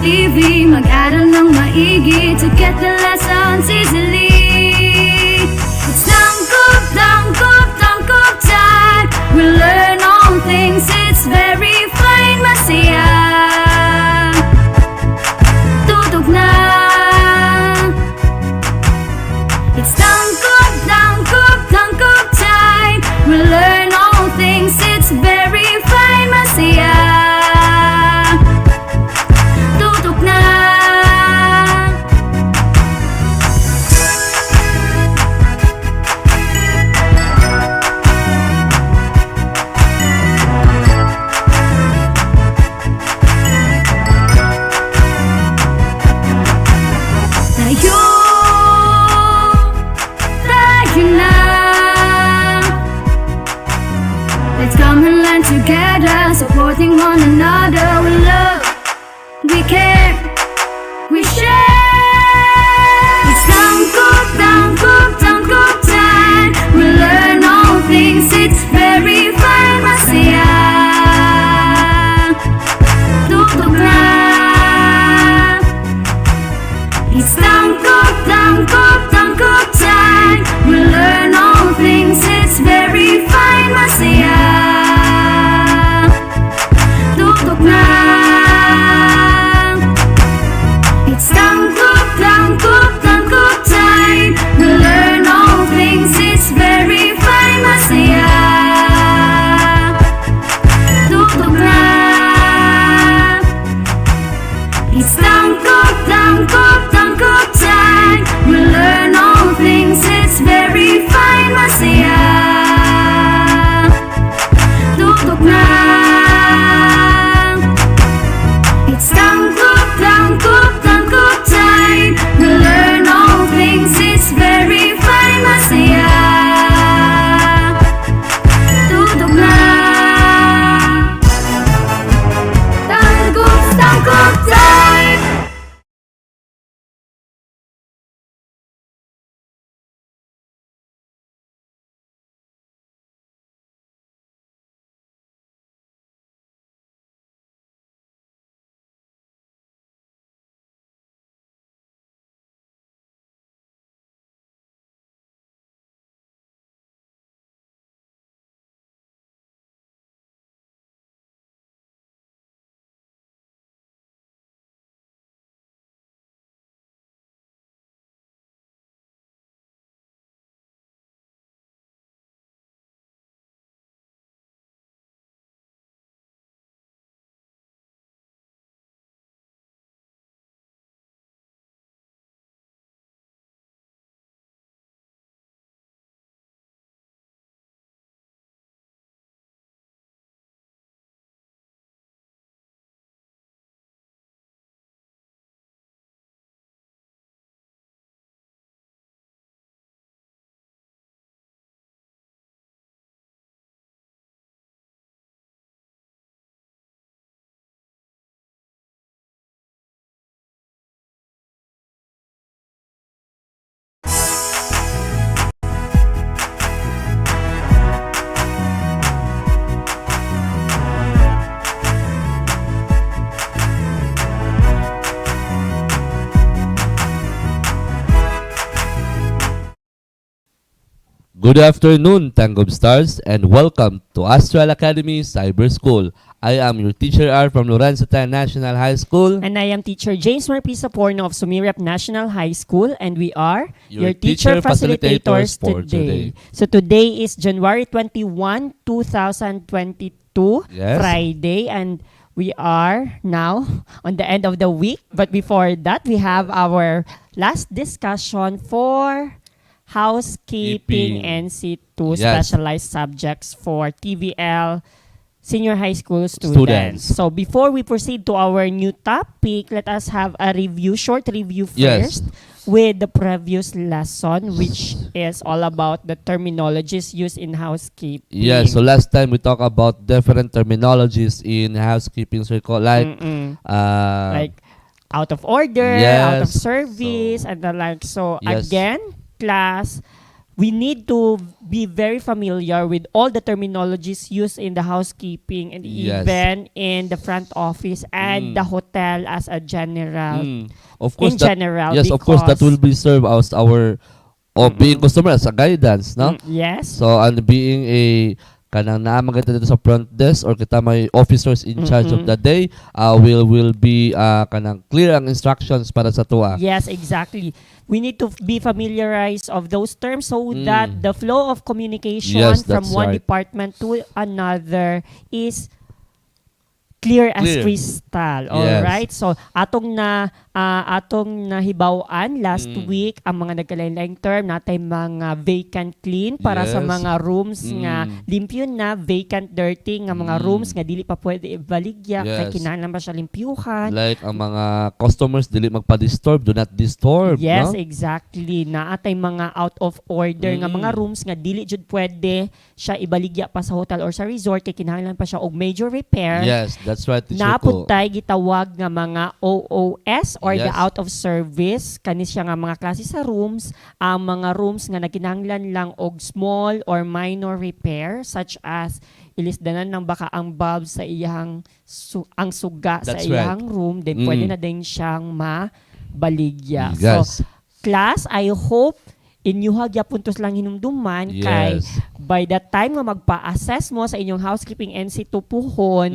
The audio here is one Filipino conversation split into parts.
TV, mag-aral ng maigi to get the lessons easily. It's tangkop, tangkop, tangkop time. We learn all things, it's very fine, masaya. Tutok na. It's tangkop, tangkop, tangkop time. We learn all things, it's very fine, masaya. Tutok na. Tayo, tayo na. Let's come and learn together, supporting one another. We love, we care, we share. It's tangkop, tangkop, tangkop time. We learn all things, it's very fine, masaya. Tutok na. It's tangkop, tangkop, tangkop time. We learn all things, it's very fine, masaya. Tutok na. It's tangkop, tangkop, tangkop time. We learn all things, it's very fine, masaya. Tutok na. It's tangkop, tangkop, tangkop time. We learn all things, it's very fine, masaya. Tutok na. It's tangkop, tangkop, tangkop time. We learn all things, it's very fine, masaya. Tutok na. Tangkop, tangkop time. Good afternoon, Tangom Stars, and welcome to Astral Academy Cyber School. I am your teacher R from Lorenzo National High School. And I am teacher James Marpisa Porno of Sumirap National High School, and we are Your teacher facilitators for today. So today is January 21, 2022, Yes. Friday, and we are now on the end of the week. But before that, we have our last discussion for housekeeping Keeping. NC2 Yes. specialized subjects for TVL senior high school students. So before we proceed to our new topic, let us have a review, short review Yes. first with the previous lesson, which is all about the terminologies used in housekeeping. Yes, so last time we talked about different terminologies in housekeeping circle, like like out of order, yes, out of service, so- and the like. So Yes. again, class, we need to be very familiar with all the terminologies used in the housekeeping and Yes. even in the front office and the hotel as a general. Of course, In general, yes, of course, that because- will be served as our being customer as a guidance, no? Yes. So, and being a kanang naamang kita dito sa front desk or kita may officers in charge of the day, will be kanang clear ang instructions para sa tuwa. Yes, exactly. We need to be familiarized of those terms so that the flow of communication Yes, from that's one right. department to another is clear as Clear. crystal. Yes. All right? So atong nahibaw-an last week ang mga nagkalain-laing term natay mga vacant clean para sa Yes. mga rooms nga limpyo na, vacant dirty nga mga rooms nga dili pa pwede ibaligya kay Yes. kinahanglan ba siya limpyuhan. Like ang mga customers dili magpa-disturb, do not disturb, Yes, no? exactly. Naatay mga out of order nga mga rooms nga dili jud pwede siya ibaligya pa sa hotel or sa resort kay kinahanglan pa siya og major repair. Yes, that's right, teacher ko. Napuntay gitawag nga mga OOS or the Yes. out of service kani siya nga mga klase sa rooms, ang mga rooms nga naginahanglan lang og small or minor repair such as ilisdanan ng baka ang bulb sa iyang ang suga sa That's iyang room, then pwede na din siyang mabaligya. Yes. So class, I hope inyuha puntos lang hinumduman kay Yes. by the time nga magpa-assess mo sa inyong housekeeping NC2 puhon,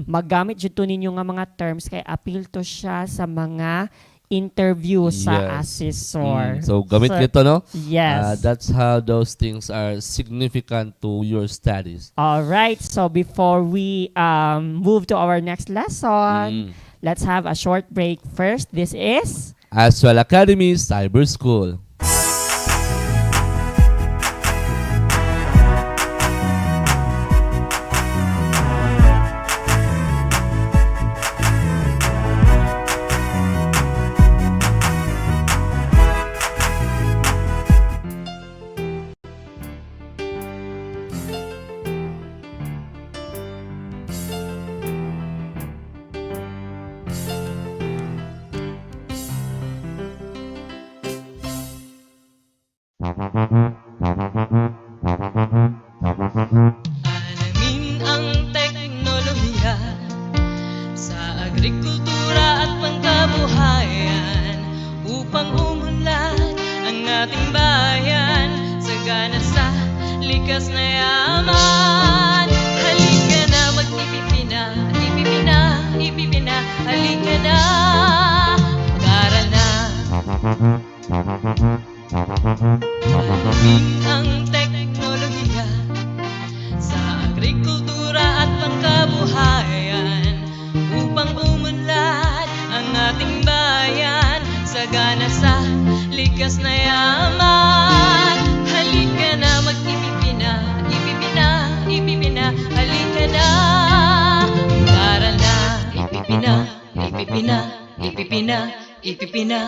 maggamit jud to ninyo nga mga terms kay appeal to siya sa mga interview sa Yes. assessor. So, gamit So, nito, no? Yes. That's how those things are significant to your studies. All right. So before we move to our next lesson, let's have a short break first. This is Astral Academy Cyber School. Alamin ang teknolohiya sa agrikultura at pangkabuhayan upang umunlad ang ating bayan sagana sa likas na yaman. Halika na mag-ipipina, ipipina, ipipina. Halika na, mag-aral na. Alamin ang teknolohiya sa agrikultura at pangkabuhayan upang umunlad ang ating bayan sagana sa likas na yaman. Halika na mag-ipipina, ipipina, ipipina. Halika na, mag-aral na. Ipipina, ipipina, ipipina, ipipina.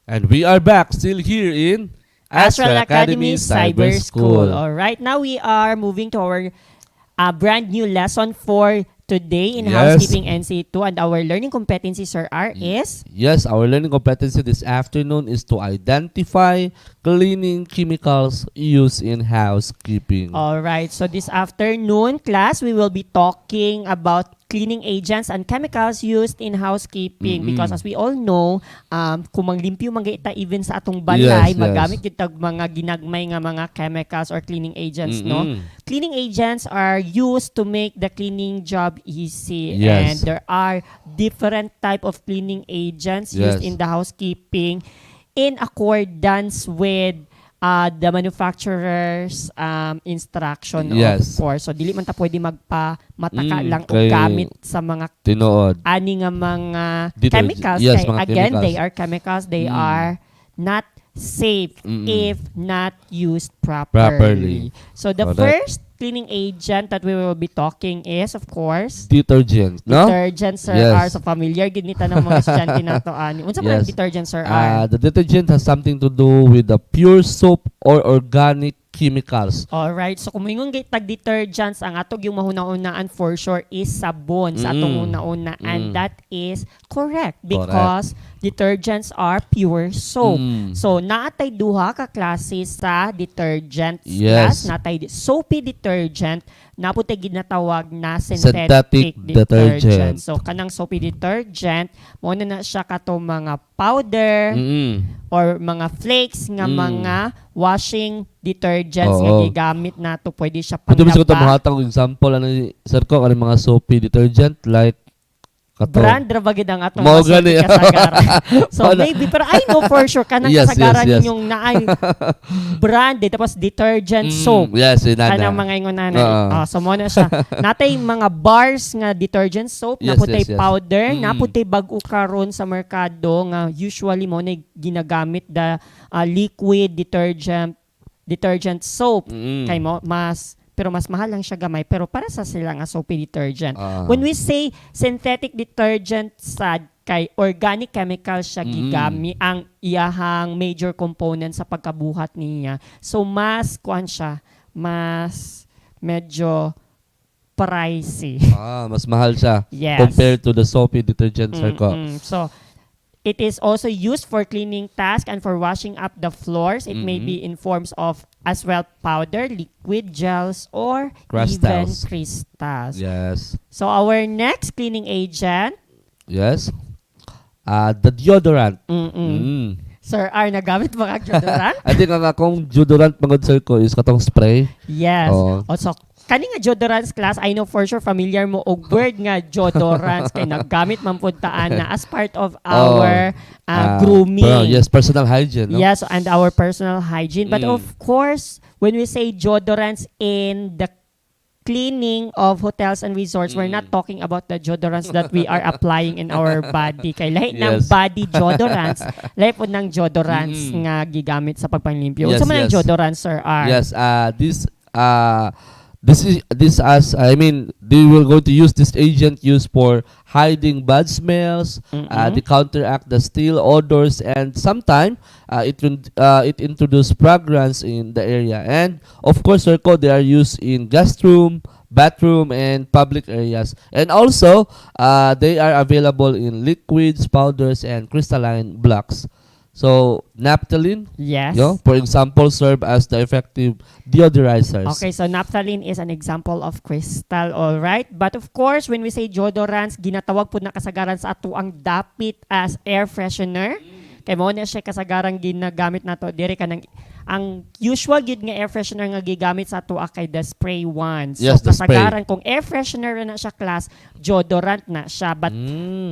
And we are back still here in Astral Academy Cyber School. All right, now we are moving to our brand new lesson for today in Yes. Housekeeping NC2, and our learning competency, Sir R, is Yes, our learning competency this afternoon is to identify cleaning chemicals used in housekeeping. all right. So this afternoon, class, we will be talking about cleaning agents and chemicals used in housekeeping because as we all know, kung manglimpyo man kita even sa atong balay, Yes, yes. magamit kita mga ginagmay nga mga chemicals or cleaning agents, no? Cleaning agents are used to make the cleaning job easy, Yes. and there are different type of cleaning agents used Yes. in the housekeeping in accordance with the manufacturer's instruction, Yes. of course. So dili man ta pwede magpa-mataka lang og kay gamit sa mga Tinuod. ani nga mga Detergent. chemicals. Yes, Kay, mga again, chemicals. they are chemicals. They are not safe if not used properly. So the Correct. first cleaning agent that we will be talking is, of course, Detergent, no? detergent, sir, Yes. are. So familiar gid nita ng mga estudyante nato ani. Unsa man ang Yes. detergent, sir, are? The detergent has something to do with the pure soap or organic chemicals. Alright, so kung mingon gay tag detergents, ang atog yung mahuna-unaan for sure is sabon sa atong una-una, and that is correct because detergents are pure soap. So naatay duha ka klase sa detergents. Yes. Natay soapy detergent, naputay ginatawag na Synthetic synthetic detergent. So kanang soapy detergent, mo na siya kato mga powder or mga flakes nga mga washing detergents nga Oo. gigamit nato, pwede siya Pwede mo siguro panglaba. mahatag og example ano sir ko ano mga soapy detergent like kato. Brand ra ba gid ang atong Mao mga gani. kasagaran. So Wala. maybe, pero I know for sure kanang Yes, kasagaran yes, yes. ninyong naay brand tapos detergent soap. Yes, inana. Kanang mga ingon na Oo. so mo na siya. Natay mga bars nga detergent soap, Yes, naputay yes, yes. powder, naputay bag-o karon sa merkado nga usually mo na ginagamit the liquid detergent soap. Kay mo pero mas mahal lang siya gamay, pero para sa sila nga soapy detergent. When we say synthetic detergent, sad kay organic chemicals siya gigami ang iyahang major component sa pagkabuhat niya. So mas kuan siya, mas medyo pricey. Mas mahal siya Yes. compared to the soapy detergent sir ko. So it is also used for cleaning tasks and for washing up the floors. It may be in forms of as well powder, liquid gels, or even Crystals. crystals. Yes. So our next cleaning agent, Yes. The deodorant. Sir R, nagamit mo ka deodorant? I think ang akong deodorant mangod sir ko is katong spray. Yes. Oo. Also, kani nga deodorants class, I know for sure familiar mo og word nga deodorants kay naggamit man pud taan na as part of our grooming. Yes, personal hygiene, no? Yes, and our personal hygiene. But of course, when we say deodorants in the cleaning of hotels and resorts, we're not talking about the deodorants that we are applying in our body. Kay lahi ng Yes. body deodorants, lahi po ng deodorants nga gigamit sa pagpanglimpyo. Yes, Unsa man ang yes. deodorants, sir R? Yes, they will go to use this agent used for hiding bad smells, they counteract the stale odors, and sometimes it introduce fragrance in the area. And of course, sir ko, they are used in guest room, bathroom, and public areas. And also, they are available in liquids, powders, and crystalline blocks. So, naphthalene, Yes. for example, serve as the effective deodorizers. Okay, so naphthalene is an example of crystal, all right? But of course, when we say deodorants, ginatawag po na kasagaran sa ato ang dapit as air freshener. Kay mo na siya kasagarang ginagamit nato dire kanang ang usual gyud nga air freshener nga gigamit sa ato kay the spray one. So Yes, the spray. kasagaran kung air freshener na siya class, deodorant na siya. But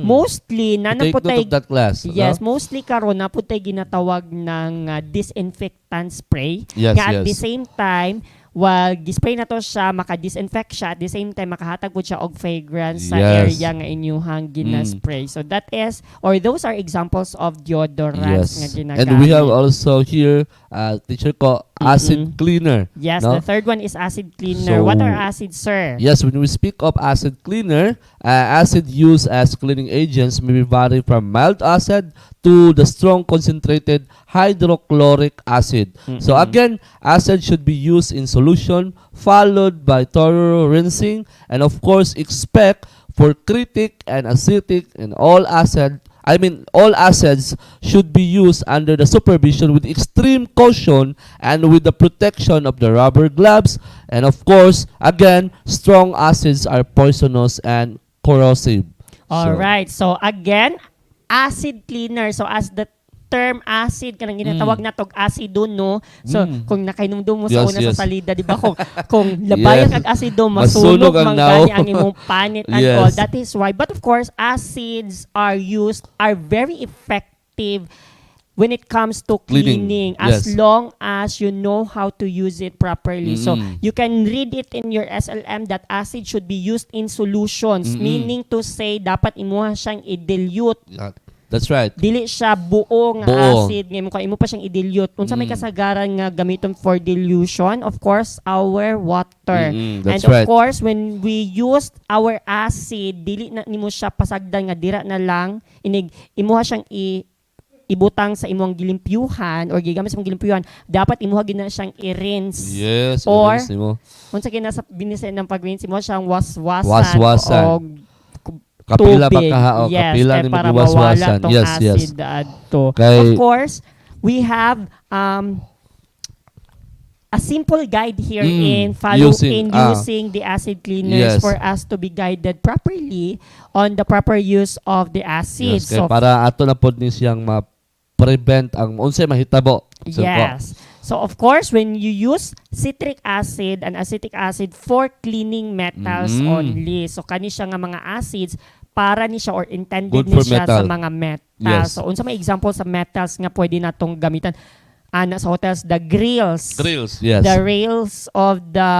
mostly na Take note naputay of that class. yes, no? mostly karon na putay ginatawag ng disinfectant spray. Yes, Nga at yes. the same time, while gispray na to siya, maka-disinfect siya, at the same time, makahatag po siya og fragrance sa Yes. area nga inyuhang gina-spray. So that is, or those are examples of deodorants nga Yes. ginagamit. And we have also here, teacher ko, acid cleaner. Yes, no? the third one is acid cleaner. So- What are acids, sir? Yes, when we speak of acid cleaner, acid used as cleaning agents may vary from mild acid to the strong concentrated hydrochloric acid. So again, acid should be used in solution followed by thorough rinsing, and of course expect for critic and acetic and all acids should be used under the supervision with extreme caution and with the protection of the rubber gloves. And of course, again, strong acids are poisonous and corrosive. All right. So again, acid cleaner. So as the term acid kanang ginatawag na tog acido, no? So kung nakainom mo sa Yes, una yes. sa salida, di ba? Kung labayan Yes. kag acido, Masunog masunog ang man naw. gani ang imong panit and Yes. all. That is why. But of course, acids are very effective when it comes to Cleaning, cleaning, as yes. long as you know how to use it properly. So Mm-mm. you can read it in your SLM that acid should be used in solutions, meaning to say dapat imuha siyang i-dilute. That's right. Dili siya buo nga Buo. acid ngayon kung imo pa siyang i-dilute. Unsa may kasagaran nga gamiton for dilution? Of course, our water. That's And of right. course, when we use our acid, dili na nimo siya pasagdan nga dira na lang imuha siyang ibutang sa imong gilimpyuhan or gigamit sa imong gilimpyuhan, dapat imuha gina siyang i-rinse. Yes. Or i-rinse mo. unsa kina sa binisin ng pag-rinse mo siyang waswasan Waswasan. o Kapila ba tubig. ka Yes, kapila kaya ni para magwaswasan. mawala tong Yes, yes. acid adto. Kay- Of course, we have a simple guide here in using the acid cleaners Yes. for us to be guided properly on the proper use of the acid. Yes, kay para ato na pod ni siyang ma-prevent ang unsay mahitabo. So, Yes. So of course, when you use citric acid and acetic acid for cleaning metals only, so kani siya nga mga acids para ni siya or intended Good ni for siya metal. sa mga metals. Yes. So unsa may example sa metals nga pwede natong gamitan? Ana sa hotels, the grills, yes. the rails of the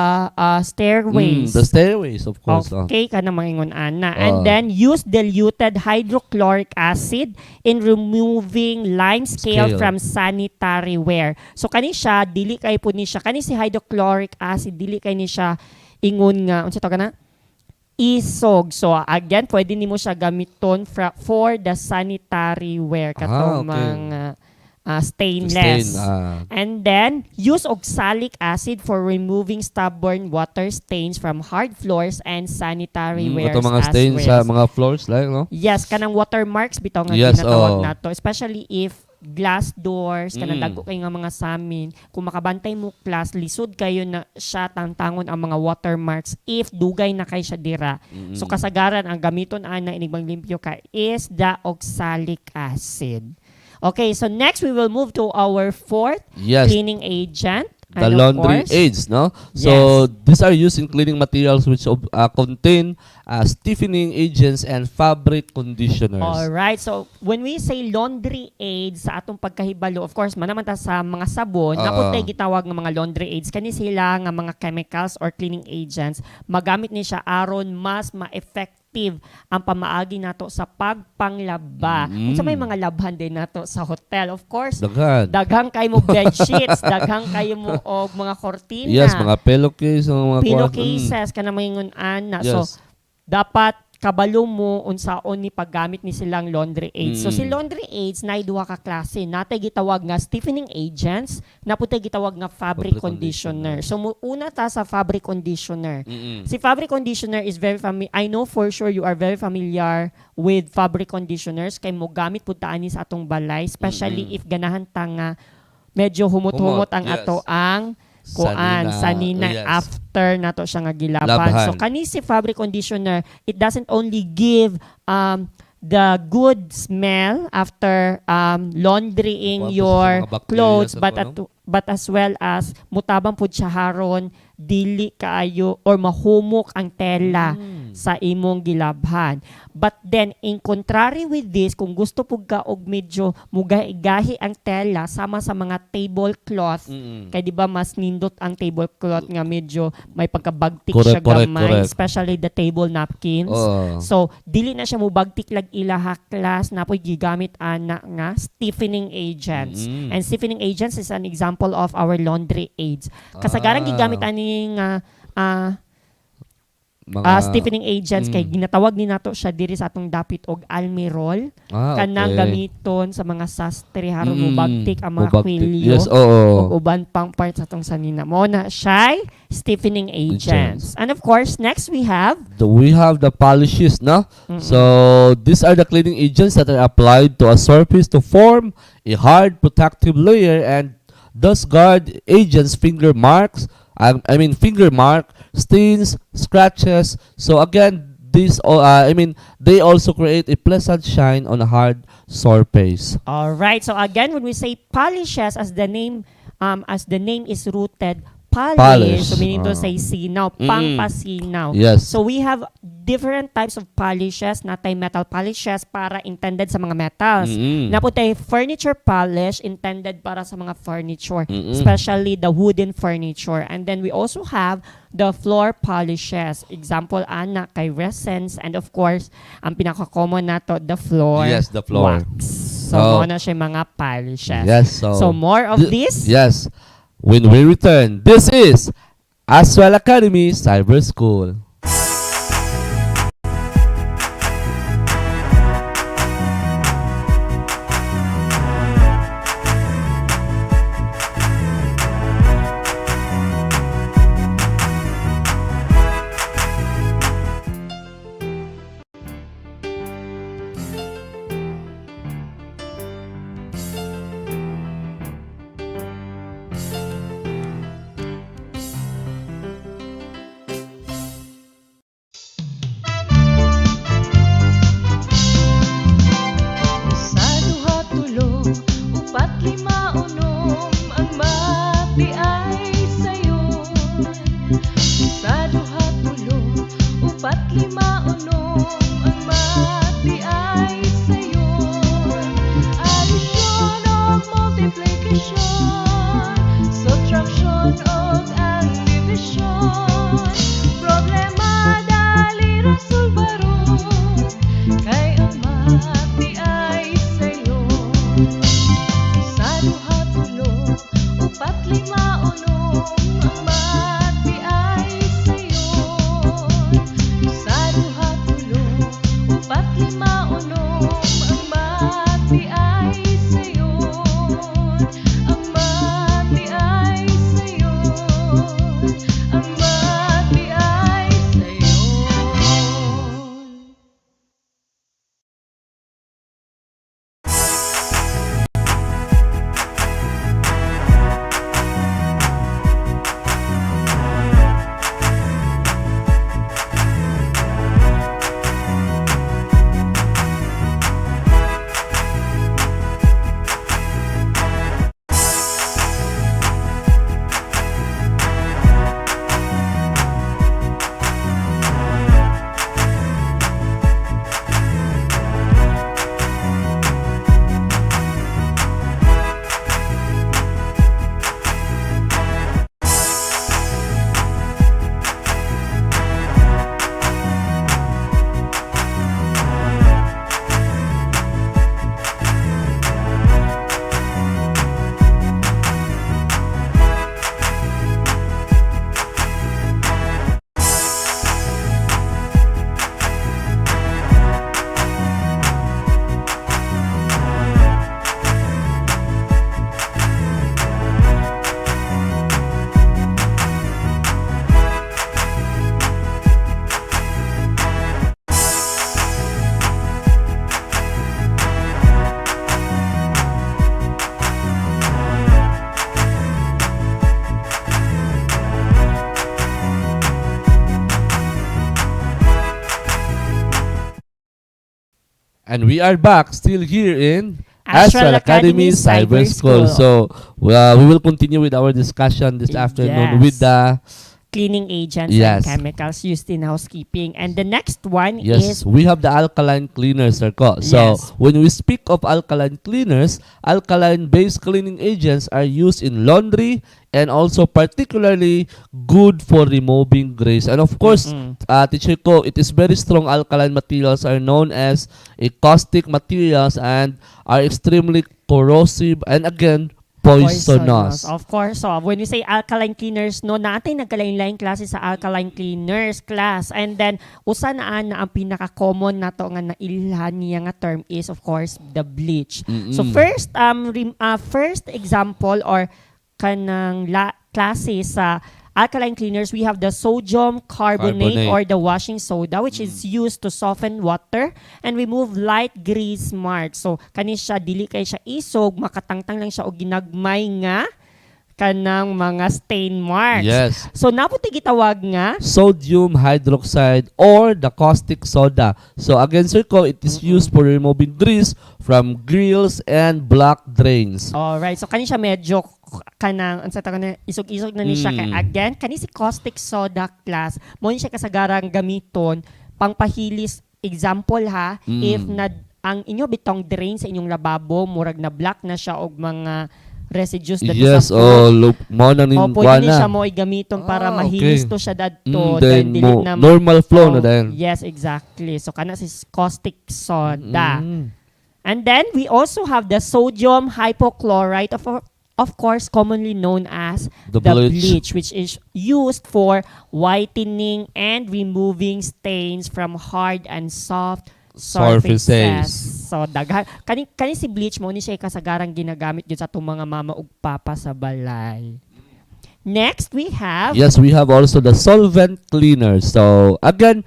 stairways. The stairways, of course. Okay, ka na mangingon ana. And then use diluted hydrochloric acid in removing limescale Scale. from sanitary ware. So kani siya dili kay pud ni siya kani si hydrochloric acid dili kay ni siya ingon nga unsa to kana? Isog. So again, pwede nimo siya gamiton for the sanitary ware katong okay. mga stainless. And then, use oxalic acid for removing stubborn water stains from hard floors and sanitary wares Ito mga as stains well. sa mga floors, like, no? Yes, kanang watermarks bitaw nga Yes, ginatawag oh. nato. Especially if glass doors, kanang dagko kay nga mga samin. Kung makabantay mo class, lisod kayo na siya tangtangon ang mga watermarks if dugay na kay siya dira. So kasagaran ang gamiton ana inigbang limpyo ka is the oxalic acid. Okay, so next we will move to our fourth Yes. cleaning agent. The And of laundry course, aids, no? So, Yes. these are used in cleaning materials which contain stiffening agents and fabric conditioners. Alright, so when we say laundry aids sa atong pagkahibalo, of course, manaman ta sa mga sabon, naputay gitawag ng mga laundry aids. Kani sila nga mga chemicals or cleaning agents, magamit ni siya aron mas ma-effective ang pamaagi nato sa pagpanglaba. Unsa may mga labhan din nato sa hotel. Of course, Daghan. daghang kayo mo bed sheets, daghang kayo mo og mga kortina. Yes, mga pillowcase, mga pillowcases kana mangingon ana. So Yes. dapat kabalo mo unsaon ni paggamit ni silang laundry aids. So si laundry aids nay duha ka klase. Natay gitawag nga stiffening agents, naputay gitawag nga fabric conditioner. So una ta sa fabric conditioner. Si fabric conditioner is very familiar. I know for sure you are very familiar with fabric conditioners kay mo gamit pud ta ani sa atong balay, especially if ganahan ta nga medyo humot-humot ang Yes. ato ang sanina yes. after nato siya nga gilaban. Labhan. So kani si fabric conditioner, it doesn't only give the good smell after laundrying Wapos your sa mga bacteria clothes sa but as well as mutabang pud siya haron dili kaayo or mahumok ang tela sa imong gilabhan. But then in contrary with this, kung gusto pud ka og medyo mugahi ang tela sama sa mga tablecloth, kay di ba mas nindot ang tablecloth nga medyo may pagkabagtik siya gamay, correct. especially the table napkins. So dili na siya mubagtik lag ilaha class napoy gigamit ana nga stiffening agents. And stiffening agents is an example of our laundry aids. Kasagaran gigamit ani nga stiffening agents kay ginatawag ni nato siya diri sa atong dapit og almirol kanang gamiton sa mga sastre haron mubagtik ang mga kwilyo. Yes, oo. ug uban pang parts atong sanina mo na siya stiffening agents. And of course, next we have We have the polishes, no? So, these are the cleaning agents that are applied to a surface to form a hard protective layer and thus guard agents' finger mark, stains, scratches. So again, they also create a pleasant shine on a hard surface. All right. So again, when we say polishes, as the name is rooted, polish. So meaning to say sinaw, pangpasinaw. Yes. So we have different types of polishes, natay metal polishes para intended sa mga metals. Naputay furniture polish intended para sa mga furniture, especially the wooden furniture. And then we also have the floor polishes. Example ana kay resins, and of course, ang pinaka-common nato, the floor. Yes, the floor. Wax. So mo na siya mga polishes. Yes. So more of this. Yes. When we return, this is Astral Academy Cyber School. Sa duha tulo, upat lima unom, ang mati ay sayon. Sa duha tulo, upat lima unom, ang mati ay sayon. Addition o multiplication, subtraction o ang division. Problema dali ra sulbaron, kay ang mati ay sayon. Sa duha tulo, upat lima unom, ang mati ay sayon. Sa duha tulo, upat lima unom, ang mati ay sayon. Ang mati ay sayon. Ang mati ay sayon. And we are back still here in Astral Academy Cyber School. So we will continue with our discussion this afternoon Yes. with the Cleaning agents Yes. and chemicals used in housekeeping. And the next one Yes, is we have the alkaline cleaners, Sirko. So, Yes. when we speak of alkaline cleaners, alkaline-based cleaning agents are used in laundry and also particularly good for removing grease. And of course, Teacher Ko, it is very strong alkaline materials are known as caustic materials and are extremely corrosive and again, poisonous. Of course. So, when we say alkaline cleaners, no, natin nagkalain-lain klase sa alkaline cleaners class. And then, usa na ang pinaka-common na to nga nailhan niya nga term is, of course, the bleach. So, first example or kanang klase sa alkaline cleaners, we have the sodium carbonate or the washing soda, which is used to soften water and remove light grease marks. So, kani siya, dili kay siya isog, makatangtang lang siya o ginagmay nga kanang mga stain marks. Yes. So naputi gitawag nga Sodium hydroxide or the caustic soda. So again, Sir Ko, it is used for removing grease from grills and block drains. alright. So kani siya medyo kanang unsa ta kana isog-isog na ni siya kay again kani si caustic soda class mo ni siya kasagarang gamiton pangpahilis example ha if na ang inyo bitong drain sa inyong lababo murag na black na siya og mga residues dito Yes, sa food. mo na nin Opo, kuha dili na. siya mo igamiton para Ah, mahilis okay. to siya dadto Then dili mo, na normal flow na din. Yes, exactly. So kana si caustic soda. Mm. And then we also have the sodium hypochlorite of course commonly known as The bleach. which is used for whitening and removing stains from hard and soft surfaces. Surfaces. So daghan kani si bleach mo ni siya kasagarang ginagamit gyud sa atong mga mama ug papa sa balay. Next we have Yes, we have also the solvent cleaners. So again,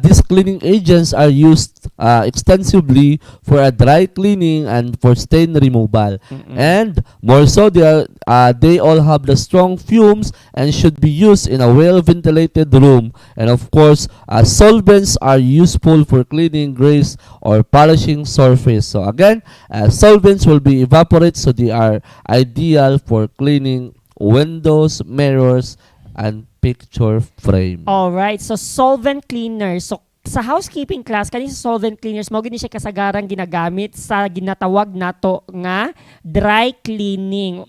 these cleaning agents are used extensively for a dry cleaning and for stain removal. And more so, they all have the strong fumes and should be used in a well-ventilated room. And of course, solvents are useful for cleaning grease or polishing surface. So again, solvents will be evaporate, so they are ideal for cleaning windows, mirrors, and picture frame. Alright, so solvent cleaners. So sa housekeeping class, kani sa solvent cleaners, mao gini siya kasagarang ginagamit sa ginatawag nato nga dry cleaning.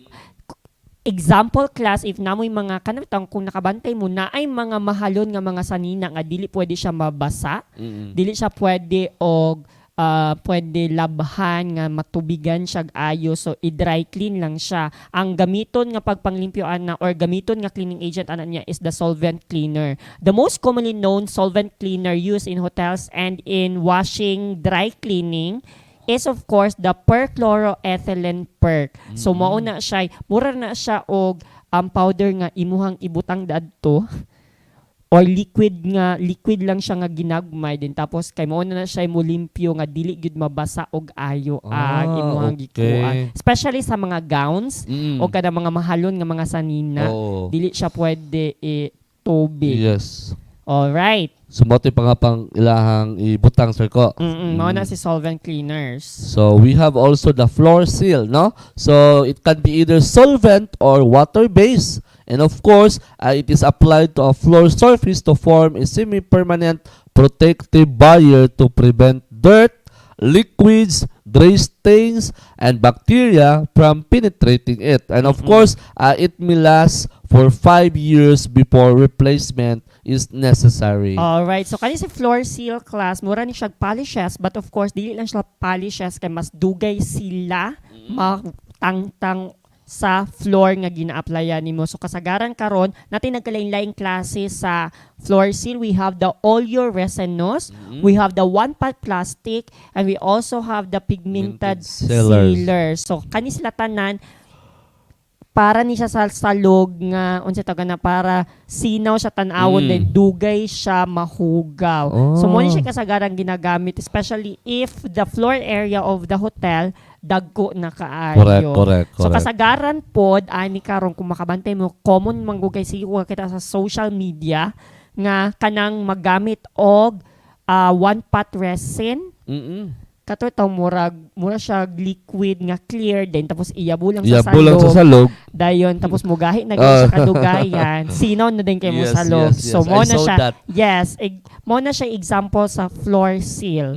Example class, if namoy mga kanatang kung nakabantay mo na ay mga mahalon nga mga sanina nga dili pwede siya mabasa, dili siya pwede og pwede labhan nga matubigan siya ayo, so i-dry clean lang siya. Ang gamiton nga pagpanglimpyoan na or gamiton nga cleaning agent ana niya is the solvent cleaner. The most commonly known solvent cleaner used in hotels and in washing dry cleaning is of course the perchloroethylene perk. So mao na siya, mura na siya og powder nga imuhang ibutang dadto or liquid lang siya nga ginagmay din tapos kay mao na siya mo limpyo nga dili gyud mabasa og ayo ang imuhang gikuan, especially sa mga gowns o kada mga mahalon nga mga sanina, dili siya pwede tubig. Yes. All right. So mo pang ilahang ibutang, Sir Ko. Mao na si solvent cleaners. So we have also the floor seal, no? So it can be either solvent or water-based. And of course, it is applied to a floor surface to form a semi-permanent protective barrier to prevent dirt, liquids, gray stains, and bacteria from penetrating it. And of course, it may last for 5 years before replacement is necessary. Alright, so kani si floor seal class, mura ni siya polishes, but of course, dili lang siya polishes kay mas dugay sila matangtang sa floor nga gina-applyan nimo. So kasagaran karon natin nagkalain-laing klase sa floor seal. We have the oleoresinous, we have the one-part plastic, and we also have the pigmented sealers. So kani sila tanan para ni siya sa salog nga unsa tawag na para sinaw siya tan-awon then dugay siya mahugaw. So mo ni siya kasagarang ginagamit especially if the floor area of the hotel dagko na kaayo. Correct. So kasagaran pod ani karon kung makabantay mo common manggugay siguro kita sa social media nga kanang magamit og one-pot resin. Kato ito, mura siya liquid nga clear din tapos iyabo lang sa salog. Dayon tapos mugahi na sa kadugayan. Sinaw na din kay mo sa loob. So mo na siya. Yes, mo na siya example sa floor seal.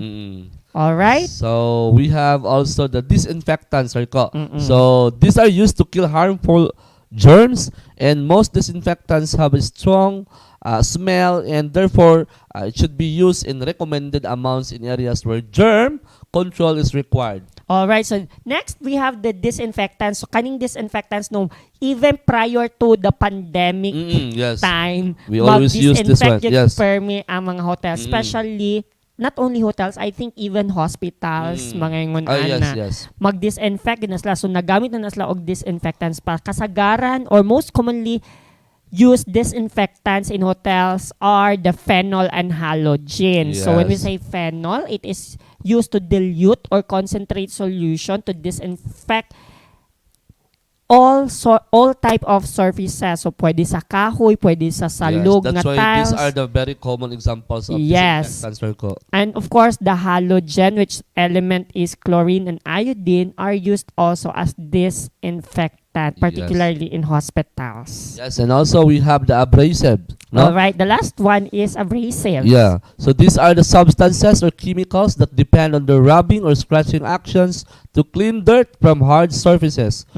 All right? So we have also the disinfectants, Sir Ko. So these are used to kill harmful germs, and most disinfectants have a strong smell, and therefore it should be used in recommended amounts in areas where germ control is required. All right, so next we have the disinfectants. So kaning disinfectants no even prior to the pandemic Yes. time, We always use this one. Yes. Permi ang mga hotels, especially not only hotels, I think even hospitals, mga ingon Yes. mag-disinfect na sila. So nagamit na sila og disinfectants pa. Kasagaran or most commonly used disinfectants in hotels are the phenol and halogen. So when we say phenol, it is used to dilute or concentrate solution to disinfect all type of surfaces. So pwede sa kahoy, pwede sa salog Yes, nga that's why tiles. these are the very common examples of Yes. disinfectants, Sir Ko. And of course, the halogen, which element is chlorine and iodine, are used also as disinfectant, particularly in hospitals. Yes, and also we have the abrasive. No? All right, the last one is abrasives. Yeah. So these are the substances or chemicals that depend on the rubbing or scratching actions to clean dirt from hard surfaces.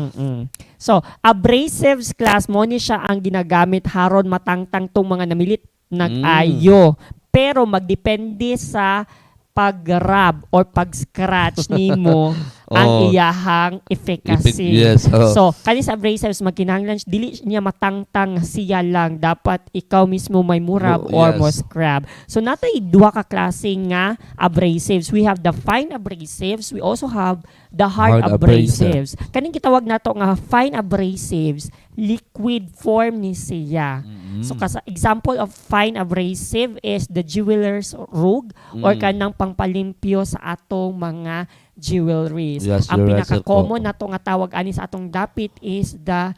So, abrasives class mo ni siya ang ginagamit haron matangtang tong mga namilit nag-ayo. Pero magdepende sa pag-rub or pag-scratch nimo ang iyahang efficacy. Yes. So, kani sa abrasives magkinahanglan dili niya matangtang siya lang, dapat ikaw mismo may murab or Yes. mo scrub. So natay duha ka klase nga abrasives. We have the fine abrasives, we also have the hard Hard abrasive. abrasives. Kaning gitawag nato nga fine abrasives, liquid form ni siya. So example of fine abrasive is the jeweler's rug or kanang pangpalimpyo sa atong mga jewelries. Yes, Ang you're right, Sir pinaka-common Ko. nato nga tawag ani sa atong dapit is the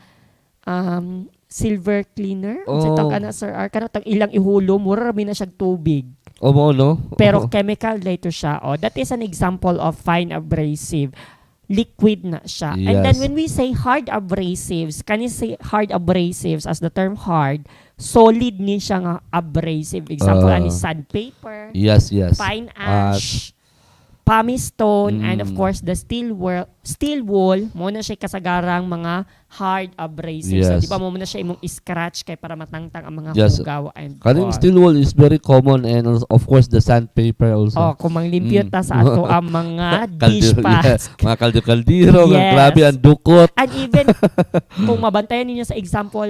silver cleaner. Unsa tawag ana, Sir R? Kanang tang ilang ihulo mura ra na siya tubig. Mo, no? Pero chemical later siya. That is an example of fine abrasive. Liquid na siya. And then Yes. when we say hard abrasives, can you say hard abrasives as the term hard, solid ni siya nga abrasive. Example, ani sandpaper, Yes, yes. fine ash, pumice stone, and of course the steel wool, mo na siya kasagarang mga hard abrasives. So, Yes. di ba mo na siya imong scratch kay para matangtang ang mga Yes. hugaw and Kaning all. steel wool is very common, and of course the sandpaper also. Oh, kung manglimpyo ta sa ato ang mga dish Kaldi- pads. yes, mga kaldo-kaldiro, mga Yes. grabe ang dukot. And even kung mabantayan ninyo sa example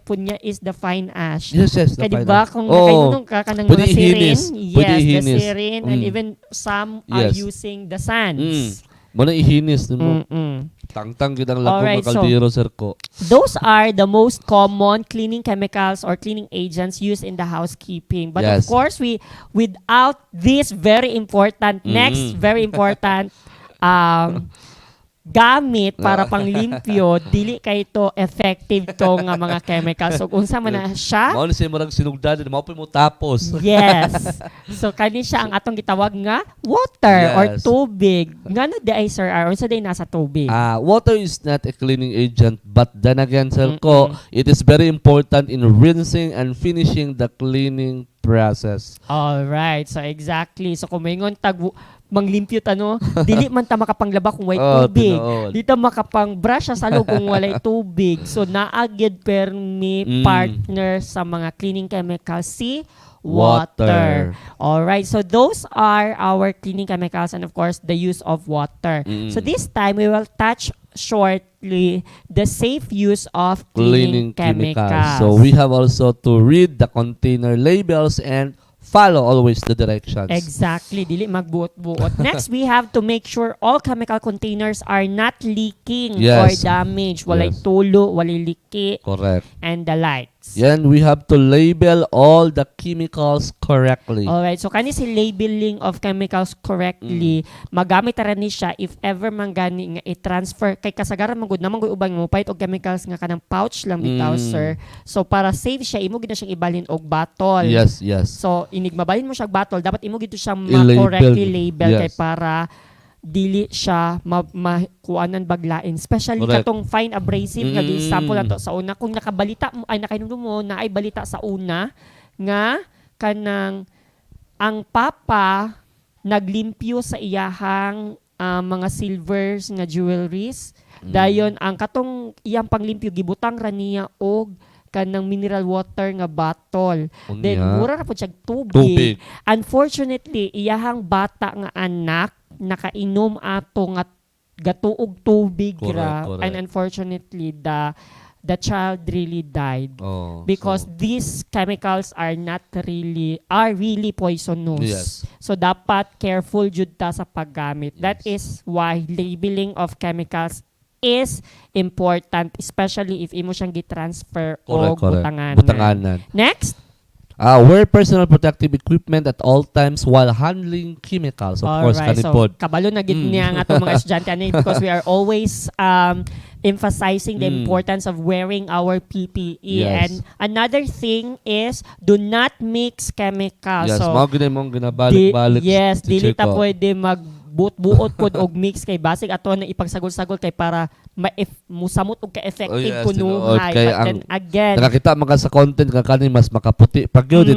po niya is the fine ash. Yes, yes. Kaya the diba final. kung Oo. nakainunong ka ng Pwede mga sirin, ihinis. Pwede yes, the ihinis. sirin, and even some are Yes. using the sands. Muna ihinis mo. Mm-mm. Tangtang gidang lako Alright, mga kaldiro, Sir Ko. Those are the most common cleaning chemicals or cleaning agents used in the housekeeping. But of Yes. course, without this very important, next very important gamit para panglimpyo, dili kay to effective to nga mga chemicals. So unsa man na siya? Mao ni siya marang sinugdan, mao pa mo tapos. Yes. So kani siya ang atong gitawag nga water or Yes. tubig. Ngano di ay Sir R? Unsa day nasa tubig? Water is not a cleaning agent, but then again, Sir Ko, it is very important in rinsing and finishing the cleaning process. All right. So exactly. So kung maingon tag manglimpyo no, dili man ta makapanglaba kung way tubig. Tinuod. Di ta makapang-brush sa salog kung walay tubig. So naagid permi partner sa mga cleaning chemicals si water. All right. So those are our cleaning chemicals and of course the use of water. So this time we will touch shortly the safe use of cleaning chemicals. So we have also to read the container labels and follow always the directions. Exactly, dili magbuot-buot. Next, we have to make sure all chemical containers are not leaking or Yes. damaged. Walay Yes. tulo, walay liki, Correct. and the likes. Yan, we have to label all the chemicals correctly. Alright, so kani si labeling of chemicals correctly, magamit ra ni siya if ever man gani nga i-transfer kay kasagaran man gud namang ubang mo pait og chemicals nga kanang pouch lang bitaw, sir. So para safe siya, imo gid na siyang ibalhin og bottle. Yes, yes. So inig mabalhin mo siya og bottle, dapat imo gid siya I-label. ma-correctly label kay Yes. para dili siya makuanan baglain, especially Correct. katong fine abrasive nga example nato sa una, kung nakabalita mo ay nakainom mo na ay balita sa una nga kanang ang papa naglimpyo sa iyahang mga silvers nga jewelries, dayon ang katong iyang panglimpyo gibutang ra niya og kanang mineral water nga bottle. Then Unya. mura ra pud siya Tubig. Unfortunately, iyahang bata nga anak nakainom ato nga gatuog tubig Correct, ra, correct. and unfortunately the child really died because So, these chemicals are really poisonous. Yes. So dapat careful jud ta sa paggamit. That is why labeling of chemicals is important, especially if imo siyang gi-transfer o correct. butanganan. Butanganan. Next, Wear personal protective equipment at all times while handling chemicals. Of course, Alright, so kanipod. kabalo na gid niya ang atong mga estudyante ani because we are always emphasizing the importance of wearing our PPE. Yes. And another thing is do not mix chemicals. Yes, So mga ganun mong ginabalik-balik. yes, dili ta teacher ko. pwede magbuot-buot pod og mix kay basig ato na ipagsagol-sagol kay para musamot og ka-effective Oh, yes, kunuhay. kay But then again, Nakakita mga sa content nga kanin mas makaputi. Pag yun,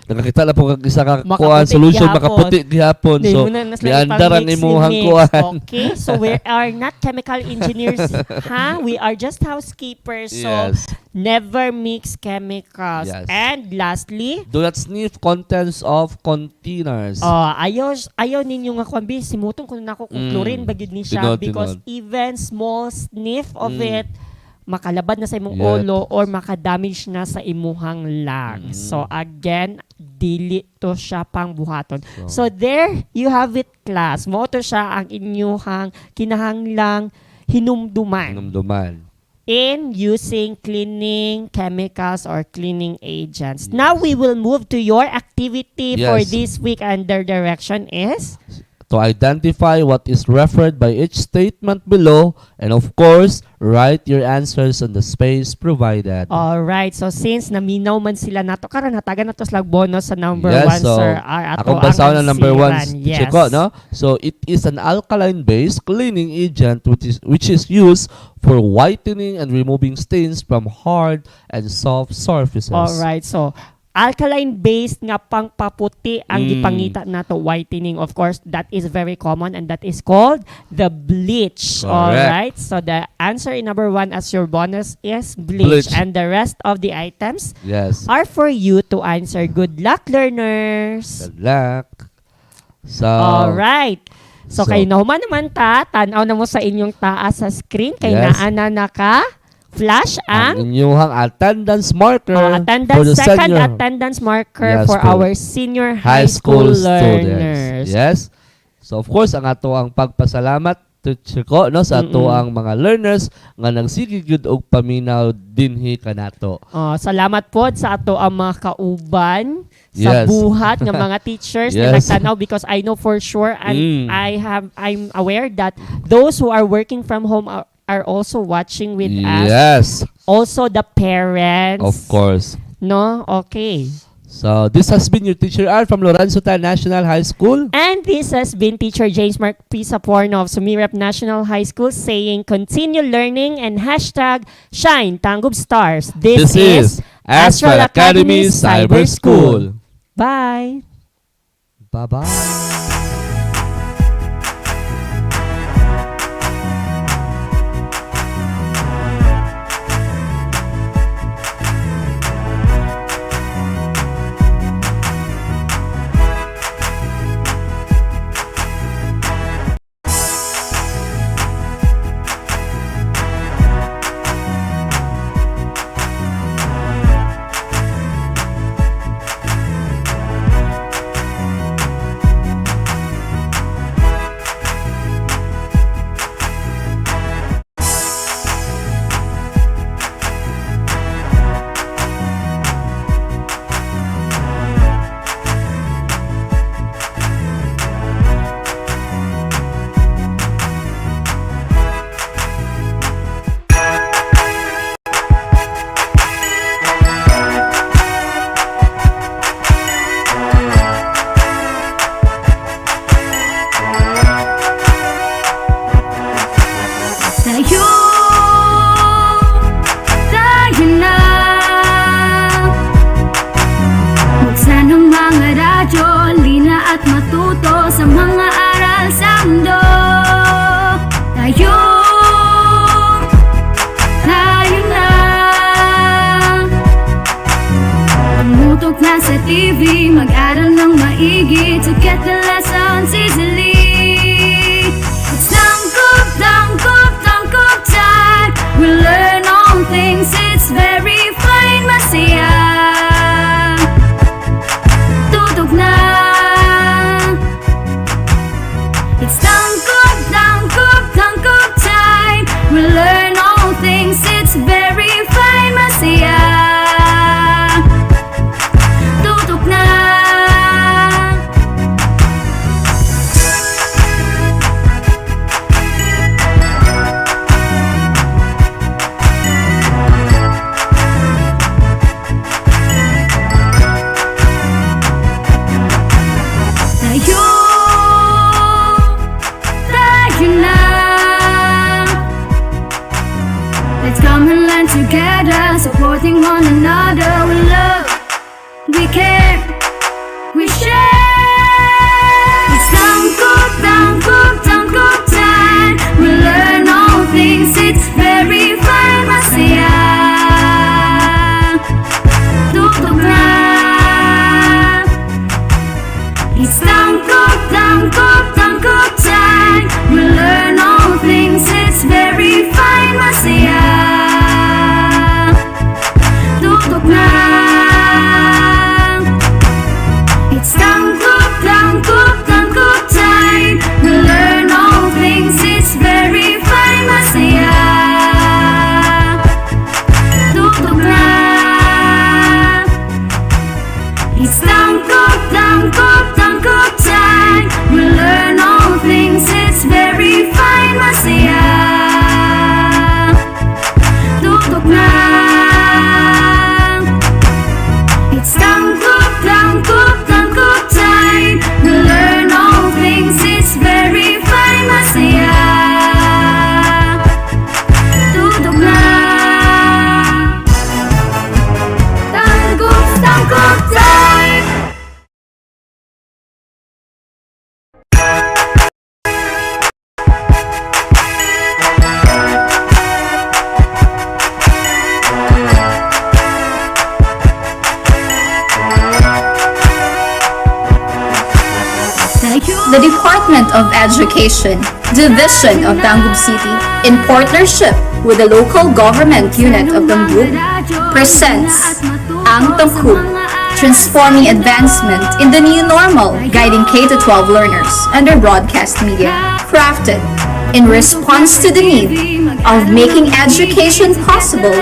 nakakita lang po kag isa ka kuan Makaputi solution gihapon. makaputi gihapon. Di So, mo na liandar ang imuhang kuan. Okay, so we are not chemical engineers, ha? We are just housekeepers. So Yes. never mix chemicals. Yes. And lastly, Do not sniff contents of containers. ayaw ninyo nga kuan bi simutong kun nako kung chlorine ba gyud ni siya Tinod, because tinod. even small sniff of it makalabad na sa imong Yep. ulo or makadamage na sa imuhang lungs. So again, dili to siya pang buhaton. So there you have it, class. Mo to siya ang inyuhang kinahanglang hinumduman Numduman. in using cleaning chemicals or cleaning agents. Now we will move to your activity for Yes. this week, and their direction is To identify what is referred by each statement below, and of course, write your answers on the space provided. alright. So since naminaw man sila nato karon hatagan nato slag bonus sa number Yes, 1, so, sir. Ato Akong basaw na number 1, Yes. Chico, no? So it is an alkaline-based cleaning agent which is used for whitening and removing stains from hard and soft surfaces. Alright. So alkaline-based nga pangpaputi ang gipangita nato whitening. Of course, that is very common and that is called the bleach. Correct. Alright. So the answer in number 1 as your bonus is bleach. Bleach. And the rest of the items Yes. are for you to answer. Good luck, learners. Good luck. So, Alright. So, So- kayo nahuman naman tanaw na mo sa inyong taas sa screen. Kay Yes. naana naka-flash ang ang inyong attendance marker for the second senior attendance marker Yes, for for our senior high school learners. students. Yes. So of course ang ato ang pagpasalamat to Chico no sa ato ang mga learners nga nagsigig gyud og paminaw dinhi kanato. Salamat po sa ato ang mga kauban sa Yes. buhat ng mga teachers na Yes. nagtanaw because I know for sure and Mm. I'm aware that those who are working from home are also watching with us. Yes. Also the parents. Of course. No? Okay. So this has been your teacher R from Lorenzo Tan National High School. And this has been Teacher James Mark Pisaporno of Sumirap National High School saying continue learning and hashtag shine Tanggub Stars. This is Astral Academy Cyber School. Bye. Bye-bye. together, supporting one another with love. We care, we share. It's tangkop time. We learn all things, it's very fun, masaya. Tutok na. It's tangkop time. We learn all things, it's very fun, masaya. Tutok na. It's tangkop time. We learn all things, it's very fun, masaya. Tutok na. It's tangkop time. We learn all things, it's very fun, masaya. Tutok na. It's tangkop time. We learn all things, it's very fun, masaya. Tutok na. Tangkop time. The Department of Education, Division of Tangub City, in partnership with the local government unit of Tangub, presents Ang Tangkub, transforming advancement in the new normal, guiding K-12 learners under broadcast media, crafted in response to the need of making education possible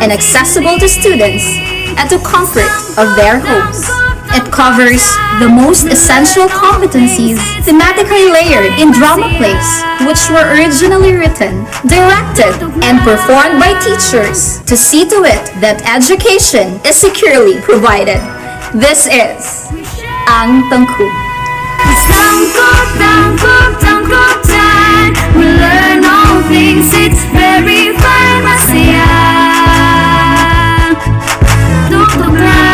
and accessible to students at the comfort of their homes. It covers the most essential competencies thematically layered in drama plays, which were originally written, directed, and performed by teachers to see to it that education is securely provided. This is Ang Tangkub. It's tangkop time. We learn all things, it's very fun, masaya. Tutok na.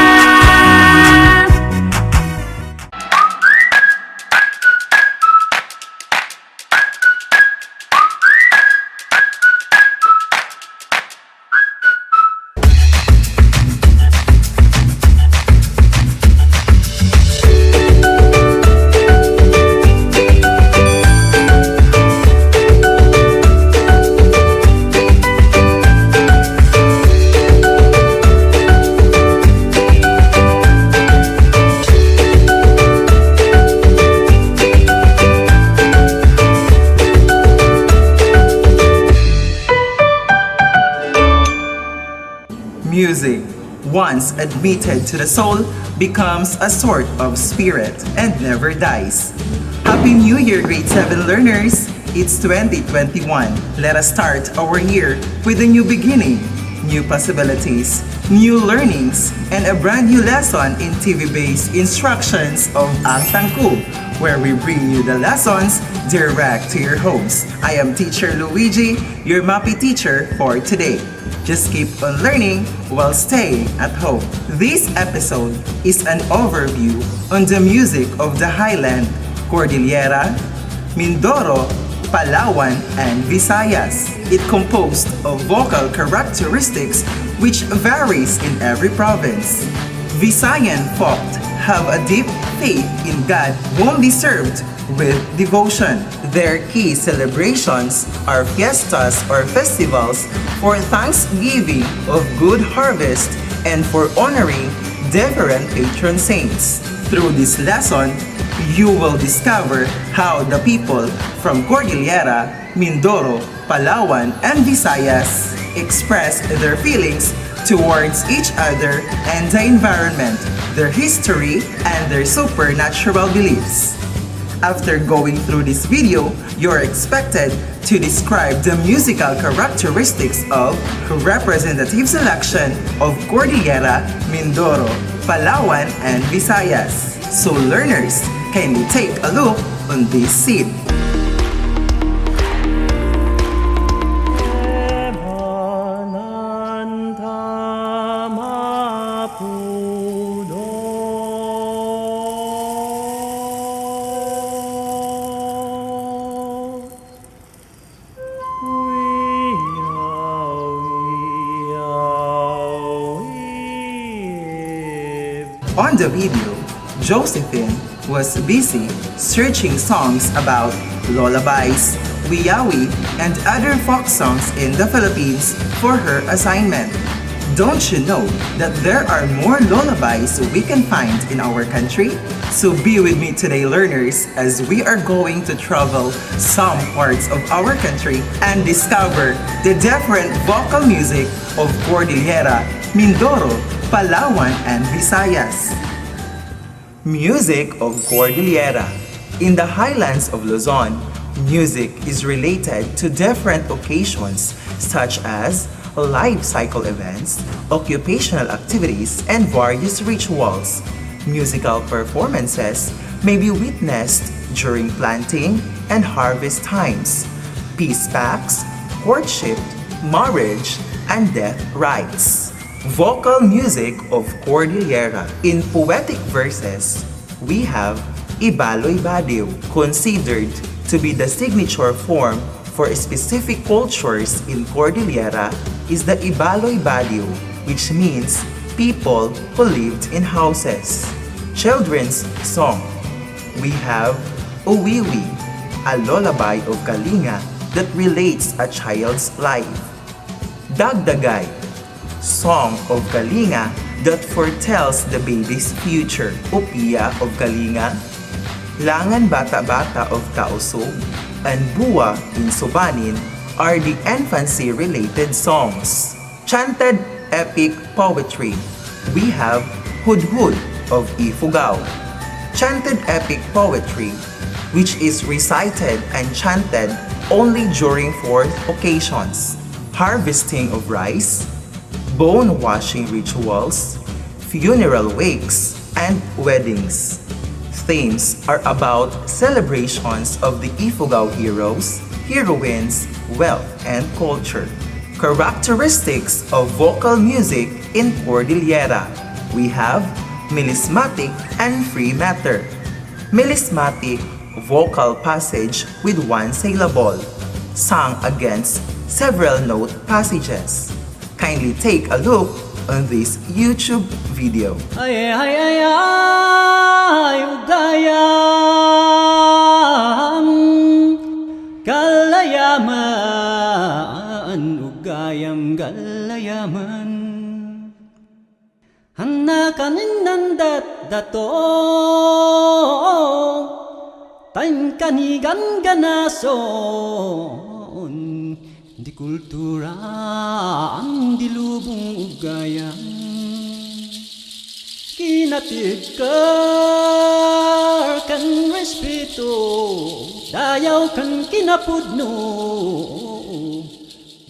Music, once admitted to the soul, becomes a sort of spirit and never dies. Happy New Year, grade 7 learners! It's 2021. Let us start our year with a new beginning, new possibilities, new learnings, and a brand new lesson in TV-based instructions of Ang Tangkub, where we bring you the lessons direct to your homes. I am Teacher Luigi, your MAPI teacher for today. Just keep on learning while staying at home. This episode is an overview on the music of the Highland, Cordillera, Mindoro, Palawan, and Visayas. It composed of vocal characteristics which varies in every province. Visayan folk have a deep faith in God whom they served with devotion. Their key celebrations are fiestas or festivals for thanksgiving of good harvest and for honoring different patron saints. Through this lesson, you will discover how the people from Cordillera, Mindoro, Palawan, and Visayas express their feelings towards each other and the environment, their history, and their supernatural beliefs. After going through this video, you're expected to describe the musical characteristics of representative selection of Cordillera, Mindoro, Palawan, and Visayas. So learners, kindly take a look on this scene. On the video, Josephine was busy searching songs about lullabies, wiyawi, and other folk songs in the Philippines for her assignment. Don't you know that there are more lullabies we can find in our country? So be with me today, learners, as we are going to travel some parts of our country and discover the different vocal music of Cordillera, Mindoro, Palawan, and Visayas. Music of Cordillera. In the highlands of Luzon, music is related to different occasions such as life cycle events, occupational activities, and various rituals. Musical performances may be witnessed during planting and harvest times, peace pacts, courtship, marriage, and death rites. Vocal music of Cordillera. In poetic verses, we have Ibaloy Badiw, considered to be the signature form for specific cultures in Cordillera is the Ibaloy Badiw, which means people who lived in houses. Children's song. We have Uwiwi, a lullaby of Kalinga that relates a child's life. Dagdagay, song of Kalinga that foretells the baby's future. Upiya of Kalinga, Langan Bata-Bata of Tausog, and Buwa in Subanin are the infancy-related songs. Chanted epic poetry. We have Hudhud of Ifugao. Chanted epic poetry, which is recited and chanted only during 4 occasions. Harvesting of rice, bone washing rituals, funeral wakes, and weddings. Themes are about celebrations of the Ifugao heroes, heroines, wealth, and culture. Characteristics of vocal music in Cordillera. We have melismatic and free matter. Melismatic, vocal passage with 1 syllable, sung against several note passages. Kindly take a look on this YouTube video. Ay ay ay ay ugayam galayaman ugayam galayaman hanna kanin nandat dato tan kanigan ganason di kultura ang dilubong ugayam kinatidkar kan respeto dayaw kan kinapudno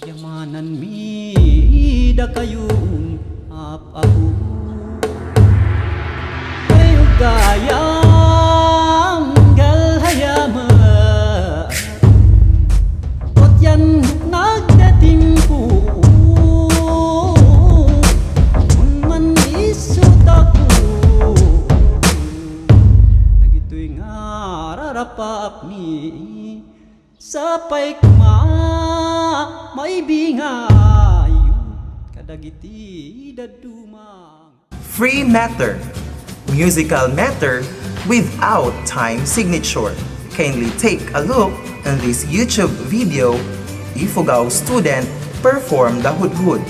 yamanan mi da kayong apahu kayo gayang galhayamanot yan nagdating ko man isot ako nagito'y nga rarapap mi sapay kuma may bingayo kadagiti dadumang. Free matter. Musical matter without time signature. Kindly take a look on this YouTube video. Ifugao student perform the hudhud.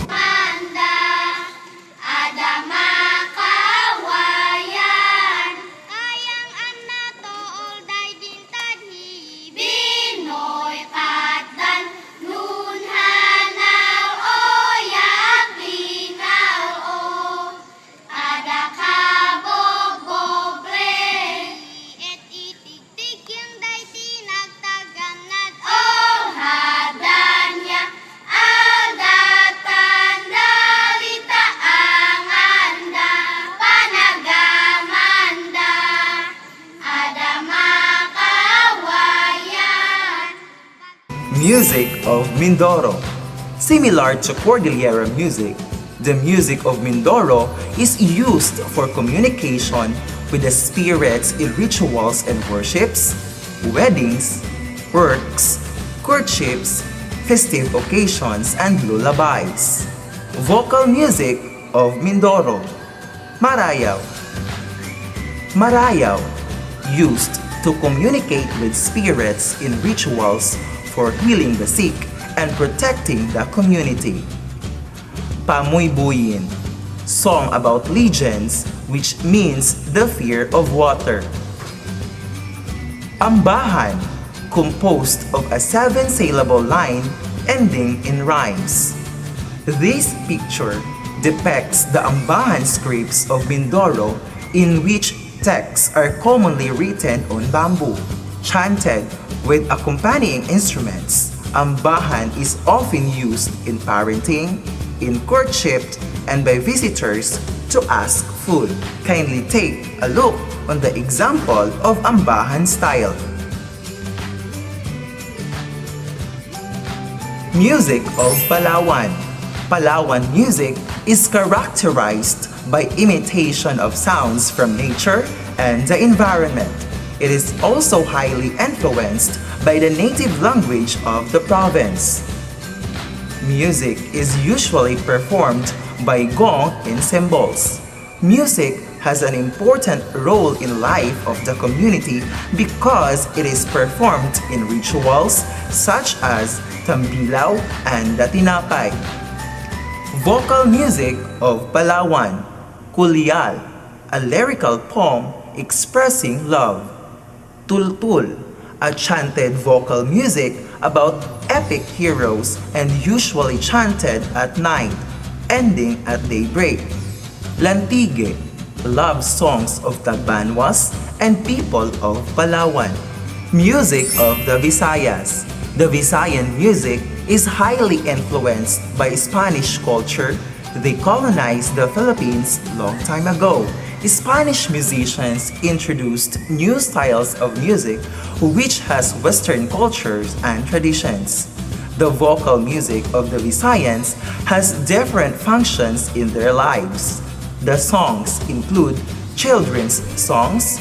Music of Mindoro. Similar to Cordillera music, the music of Mindoro is used for communication with the spirits in rituals and worships, weddings, works, courtships, festive occasions, and lullabies. Vocal music of Mindoro. Marayaw, Marayaw, used to communicate with spirits in rituals for healing the sick and protecting the community. Pamuybuyin, song about legends which means the fear of water. Ambahan, composed of a 7-syllable line ending in rhymes. This picture depicts the Ambahan scripts of Mindoro in which texts are commonly written on bamboo, chanted with accompanying instruments. Ambahan is often used in parenting, in courtship, and by visitors to ask food. Kindly take a look on the example of Ambahan style. Music of Palawan. Palawan music is characterized by imitation of sounds from nature and the environment. It is also highly influenced by the native language of the province. Music is usually performed by gong in cymbals. Music has an important role in life of the community because it is performed in rituals such as Tambilaw and the Tinapay. Vocal music of Palawan, Kulyal, a lyrical poem expressing love. Tultul, a chanted vocal music about epic heroes and usually chanted at night, ending at daybreak. Lantige, love songs of Tagbanwas and people of Palawan. Music of the Visayas. The Visayan music is highly influenced by Spanish culture. They colonized the Philippines long time ago. Spanish musicians introduced new styles of music which has Western cultures and traditions. The vocal music of the Visayans has different functions in their lives. The songs include children's songs,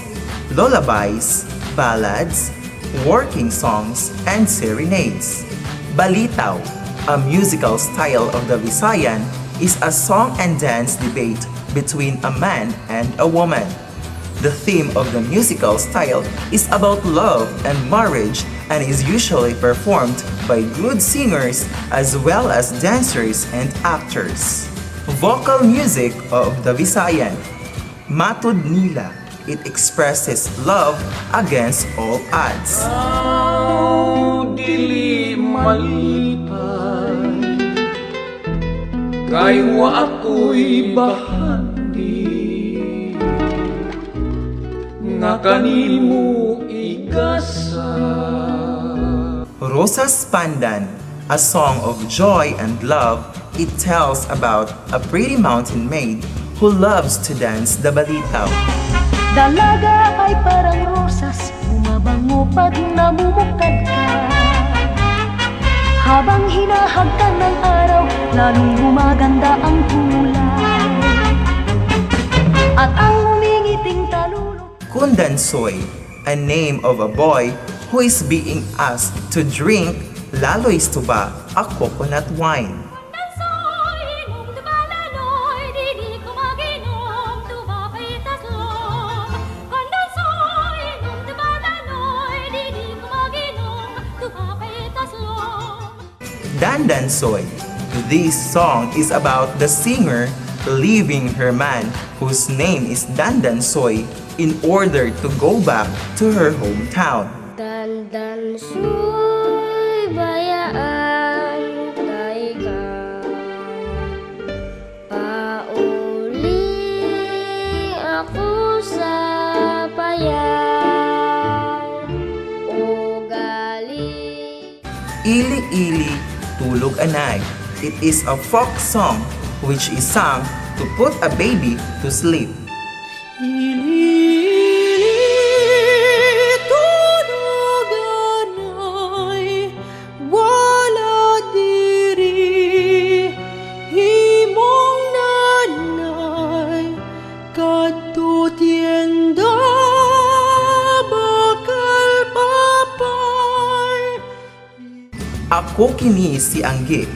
lullabies, ballads, working songs, and serenades. Balitaw, a musical style of the Visayan, is a song and dance debate between a man and a woman. The theme of the musical style is about love and marriage and is usually performed by good singers as well as dancers and actors. Vocal music of the Visayan. Matud Nila. It expresses love against all odds. Dili malipay kay wa ako'y bahandi nga kanimo igasa. Rosas Pandan, a song of joy and love. It tells about a pretty mountain maid who loves to dance the balitaw. Dalaga ay parang rosas, bumabango pag namumukad ka. Habang hinahagkan ng araw, lalong gumaganda ang kulay. At ang humingiting talulog. Kundansoy, a name of a boy who is being asked to drink laloy's tuba, a coconut wine. Dandansoy. This song is about the singer leaving her man whose name is Dandansoy in order to go back to her hometown. Dandansoy, bayaan kay ka. Pauli ako sa payan. O gali. Ili-ili, tulog anay. It is a folk song which is sung to put a baby to sleep. Ako Kini Si Anggi,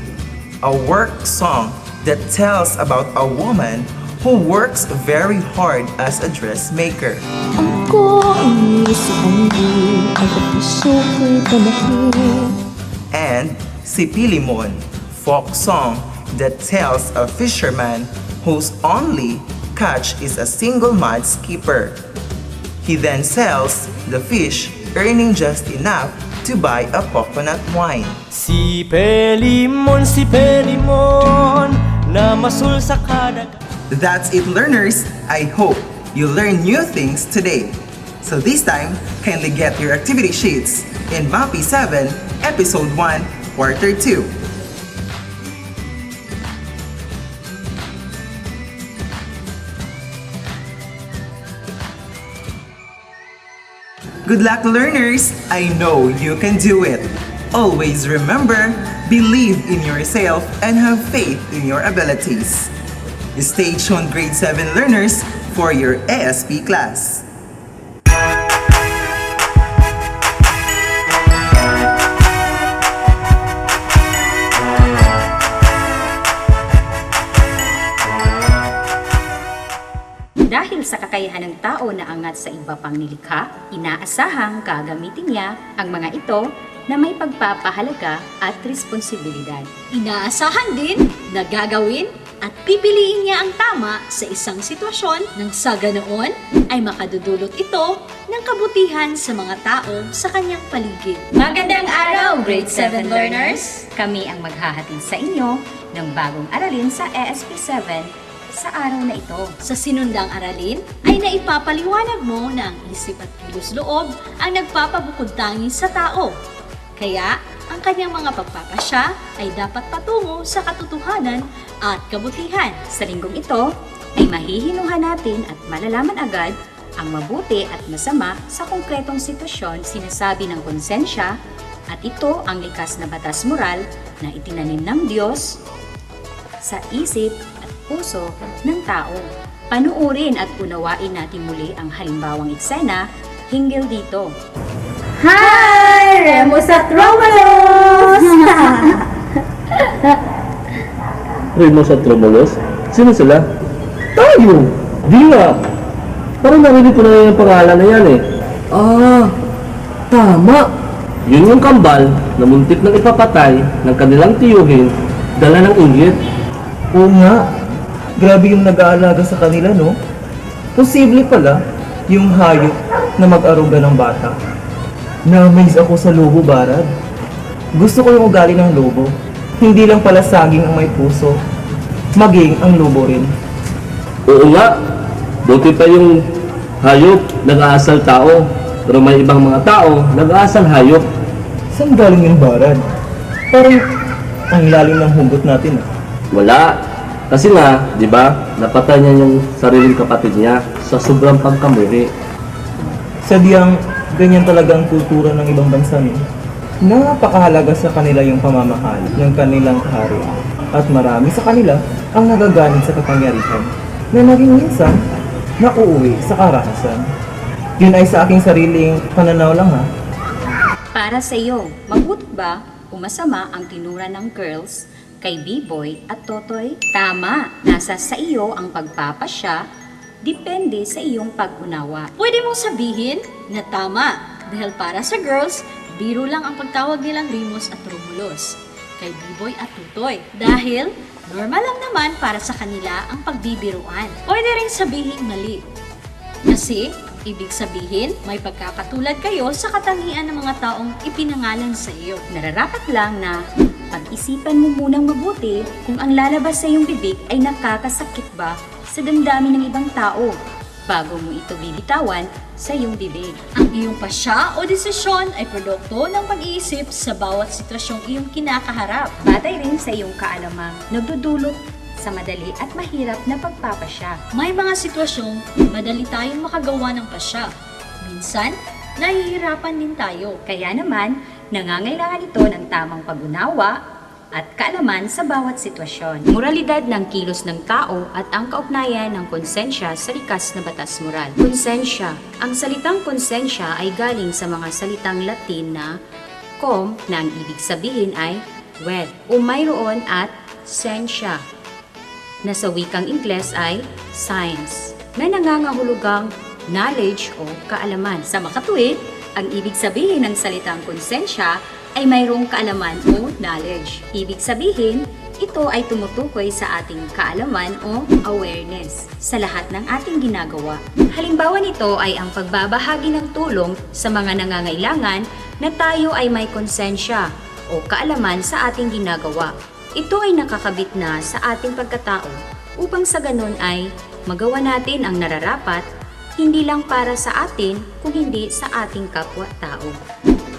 a work song that tells about a woman who works very hard as a dressmaker. Ako ang isipandi, ang puso ko'y panahin. And si Pilimon, folk song that tells a fisherman whose only catch is a single mud skipper. He then sells the fish, earning just enough to buy a coconut wine. Si Pelimon, na masul sa kadag. That's it, learners. I hope you learn new things today. So this time, kindly get your activity sheets in MAPI 7, Episode 1, Quarter 2. Good luck, learners! I know you can do it. Always remember, believe in yourself and have faith in your abilities. Stay tuned, grade 7 learners, for your ASP class. Dahil sa kakayahan ng tao na angat sa iba pang nilikha, inaasahang gagamitin niya ang mga ito na may pagpapahalaga at responsibilidad. Inaasahan din na gagawin at pipiliin niya ang tama sa isang sitwasyon nang sa ganoon ay makadudulot ito ng kabutihan sa mga tao sa kanyang paligid. Magandang araw, grade 7 learners! Kami ang maghahatid sa inyo ng bagong aralin sa ASP 7 sa araw na ito. Sa sinundang aralin ay naipapaliwanag mo na ang isip at kilos loob ang nagpapabukod tangi sa tao. Kaya, ang kanyang mga pagpapasya ay dapat patungo sa katotohanan at kabutihan. Sa linggong ito ay mahihinuhan natin at malalaman agad ang mabuti at masama sa konkretong sitwasyon sinasabi ng konsensya, at ito ang likas na batas moral na itinanim ng Diyos sa isip at puso ng tao. Panuorin at unawain natin muli ang halimbawang eksena hinggil dito. Hi! Remus at Romulus! Remus at Romulus? Sino sila? Tayo! Di nga! Parang narinig ko na yung pangalan na yan eh. Ah, tama! Yun yung kambal na muntik ng ipapatay ng kanilang tiyuhin, dala ng inggit. Oo nga, grabe yung nag-aalaga sa kanila, no? Posible pala yung hayop na mag-aruga ng bata. Na-amaze ako sa lobo, Barad. Gusto ko yung ugali ng lobo. Hindi lang pala saging ang may puso, maging ang lobo rin. Oo nga, buti pa yung hayop nag-aasal tao, pero may ibang mga tao nag-aasal hayop. Saan galing yung Barad? Parang ang lalim ng hugot natin, ah. Wala. Kasi nga, di ba, napatay niya yung sariling kapatid niya sa sobrang pagkamuli. Sadyang ganyan talaga ang kultura ng ibang bansa, no? Napakahalaga sa kanila yung pamamahal ng kanilang hari. At marami sa kanila ang nagagamit sa kapangyarihan na naging minsan nauuwi sa karahasan. Yun ay sa aking sariling pananaw lang, ha? Para sa iyo, mabuti ba o masama ang tinura ng girls kay B-Boy at Totoy? Tama, nasa sa iyo ang pagpapasya, depende sa iyong pag-unawa. Pwede mong sabihin na tama dahil para sa girls, biro lang ang pagtawag nilang Remus at Romulus kay B-Boy at Tutoy dahil normal lang naman para sa kanila ang pagbibiruan. Pwede rin sabihin mali kasi ibig sabihin may pagkakatulad kayo sa katangian ng mga taong ipinangalan sa iyo. Nararapat lang na pag-isipan mo munang mabuti kung ang lalabas sa iyong bibig ay nakakasakit ba sa damdamin ng ibang tao bago mo ito bibitawan sa iyong bibig. Ang iyong pasya o desisyon ay produkto ng pag-iisip sa bawat sitwasyong iyong kinakaharap. Batay rin sa iyong kaalamang nagdudulot sa madali at mahirap na pagpapasya. May mga sitwasyong madali tayong makagawa ng pasya. Minsan, nahihirapan din tayo. Kaya naman, nangangailangan ito ng tamang pag-unawa at kaalaman sa bawat sitwasyon. Moralidad ng kilos ng tao at ang kaugnayan ng konsensya sa likas na batas moral. Konsensya. Ang salitang konsensya ay galing sa mga salitang Latin na com na ang ibig sabihin ay wet o mayroon at sensya na sa wikang Ingles ay science, na nangangahulugang knowledge o kaalaman. Sa makatuwid, ang ibig sabihin ng salitang konsensya ay mayroong kaalaman o knowledge. Ibig sabihin, ito ay tumutukoy sa ating kaalaman o awareness sa lahat ng ating ginagawa. Halimbawa nito ay ang pagbabahagi ng tulong sa mga nangangailangan na tayo ay may konsensya o kaalaman sa ating ginagawa. Ito ay nakakabit na sa ating pagkatao upang sa ganun ay magawa natin ang nararapat hindi lang para sa atin kung hindi sa ating kapwa-tao.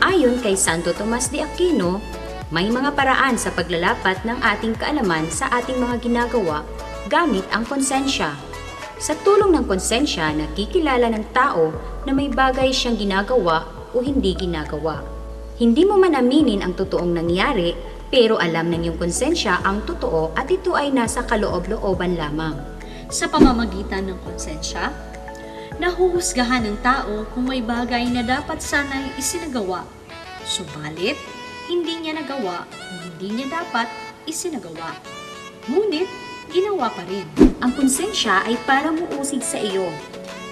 Ayon kay Santo Tomas de Aquino, may mga paraan sa paglalapat ng ating kaalaman sa ating mga ginagawa gamit ang konsensya. Sa tulong ng konsensya, nakikilala ng tao na may bagay siyang ginagawa o hindi ginagawa. Hindi mo man aminin ang totoong nangyari, pero alam ng iyong konsensya ang totoo at ito ay nasa kaloob-looban lamang. Sa pamamagitan ng konsensya, nahuhusgahan ng tao kung may bagay na dapat sana'y isinagawa. Subalit, hindi niya nagawa o hindi niya dapat isinagawa. Ngunit, ginawa pa rin. Ang konsensya ay parang muusig sa iyo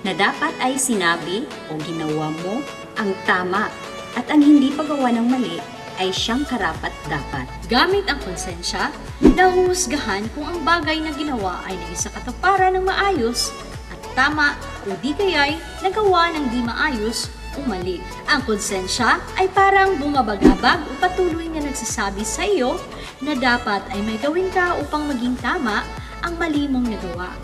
na dapat ay sinabi o ginawa mo ang tama at ang hindi paggawa ng mali ay siyang karapat-dapat. Gamit ang konsensya, nahuhusgahan kung ang bagay na ginawa ay naisakatuparan ng maayos at tama o di kaya'y nagawa ng di maayos o mali. Ang konsensya ay parang bumabagabag o patuloy na nagsasabi sa iyo na dapat ay may gawin ka upang maging tama ang mali mong nagawa.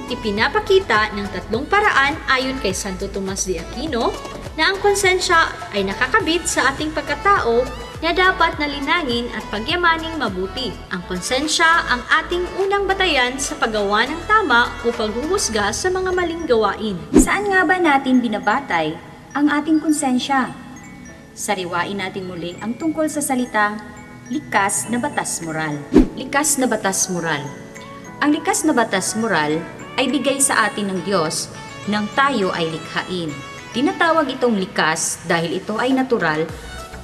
Ipinapakita ng tatlong paraan ayon kay Santo Tomas de Aquino na ang konsensya ay nakakabit sa ating pagkatao na dapat nalinangin at pagyamaning mabuti. Ang konsensya ang ating unang batayan sa paggawa ng tama o paghuhusga sa mga maling gawain. Saan nga ba natin binabatay ang ating konsensya? Sariwain natin muli ang tungkol sa salitang likas na batas moral. Likas na batas moral. Ang likas na batas moral ay bigay sa atin ng Diyos nang tayo ay likhain. Tinatawag itong likas dahil ito ay natural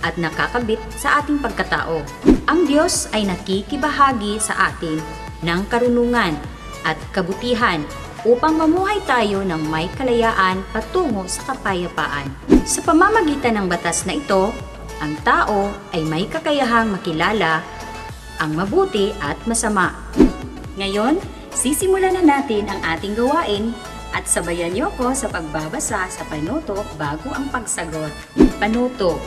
at nakakabit sa ating pagkatao. Ang Diyos ay nakikibahagi sa atin ng karunungan at kabutihan upang mamuhay tayo ng may kalayaan patungo sa kapayapaan. Sa pamamagitan ng batas na ito, ang tao ay may kakayahang makilala ang mabuti at masama. Ngayon, sisimulan na natin ang ating gawain at sabayan niyo ko sa pagbabasa sa panuto bago ang pagsagot. Panuto.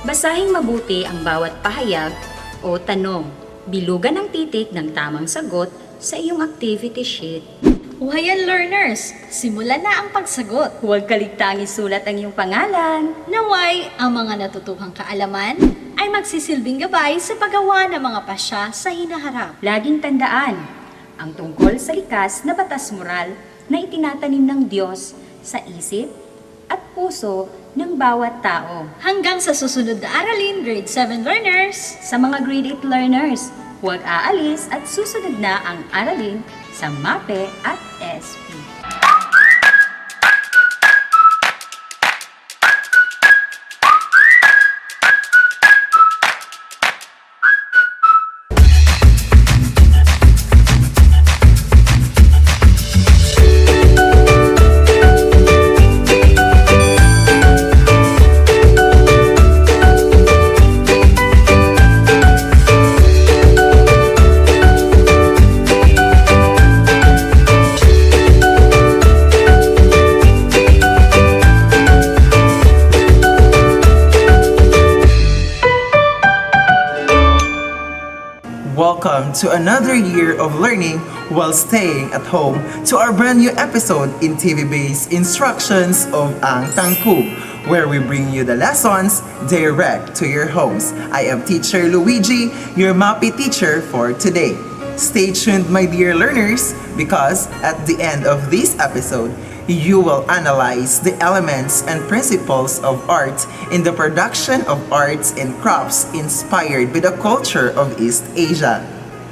Basahin mabuti ang bawat pahayag o tanong. Bilugan ang titik ng tamang sagot sa iyong activity sheet. Uhayan learners, simulan na ang pagsagot. Huwag kaligtang isulat ang iyong pangalan. Naway, ang mga natutuhang kaalaman ay magsisilbing gabay sa paggawa ng mga pasya sa hinaharap. Laging tandaan, ang tungkol sa likas na batas moral na itinatanim ng Diyos sa isip at puso ng bawat tao. Hanggang sa susunod na aralin, grade 7 learners! Sa mga grade 8 learners, huwag aalis at susunod na ang aralin sa MAPE at SP. Welcome to another year of learning while staying at home to our brand new episode in TV-based Instructions of Ang Tangkub, where we bring you the lessons direct to your homes. I am Teacher Luigi, your MAPE teacher for today. Stay tuned, my dear learners, because at the end of this episode, you will analyze the elements and principles of art in the production of arts and crafts inspired by the culture of East Asia.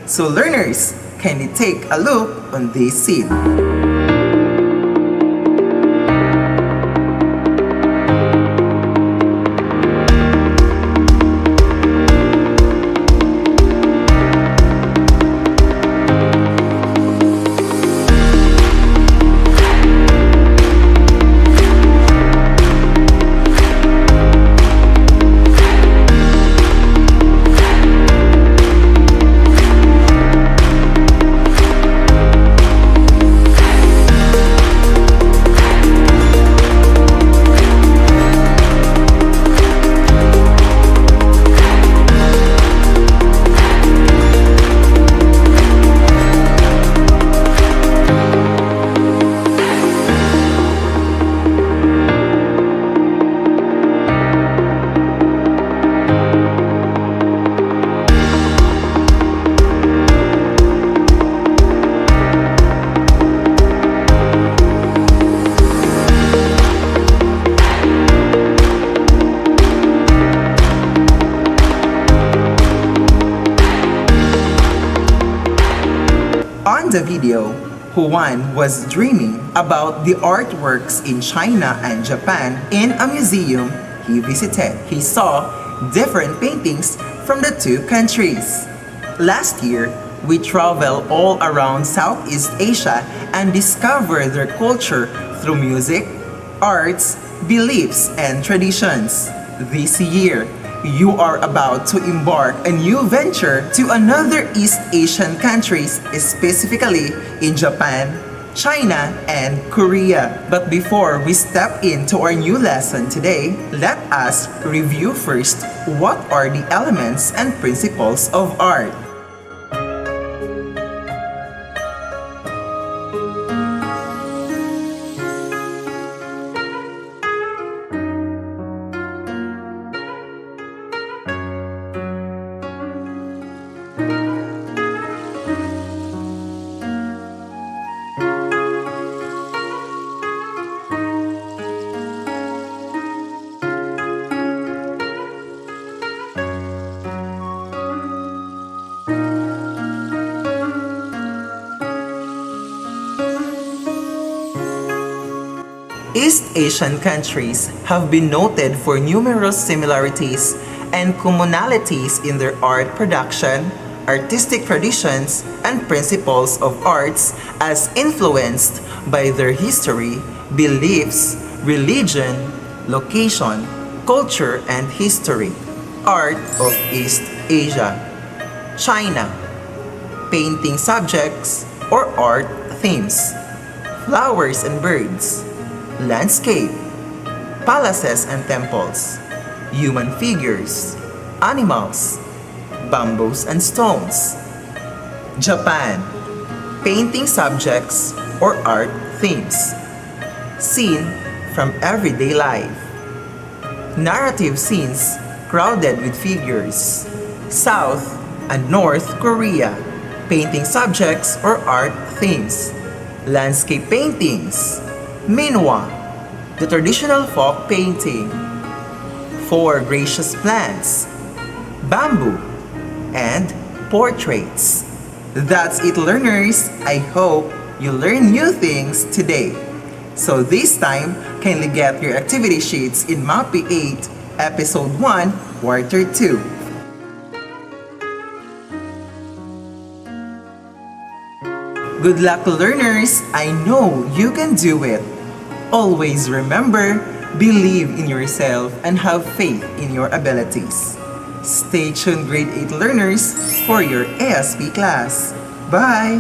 So learners, kindly take a look on this scene. On the video, Juan was dreaming about the artworks in China and Japan in a museum he visited. He saw different paintings from the two countries. Last year, we traveled all around Southeast Asia and discovered their culture through music, arts, beliefs, and traditions. This year, you are about to embark a new venture to another East Asian countries, specifically in Japan, China, and Korea. But before we step into our new lesson today, let us review first what are the elements and principles of art. East Asian countries have been noted for numerous similarities and commonalities in their art production, artistic traditions, and principles of arts as influenced by their history, beliefs, religion, location, culture, and history. Art of East Asia. China. Painting subjects or art themes. Flowers and birds. Landscape, palaces and temples, human figures, animals, bamboos and stones. Japan, painting subjects or art themes. Scene from everyday life. Narrative scenes crowded with figures. South and North Korea, painting subjects or art themes. Landscape paintings. Minwa, the traditional folk painting. Four gracious plants, bamboo, and portraits. That's it, learners. I hope you learn new things today. So this time, kindly get your activity sheets in MAPI 8, Episode 1, Quarter 2. Good luck, learners! I know you can do it! Always remember, believe in yourself and have faith in your abilities. Stay tuned, Grade 8 learners, for your ASP class. Bye!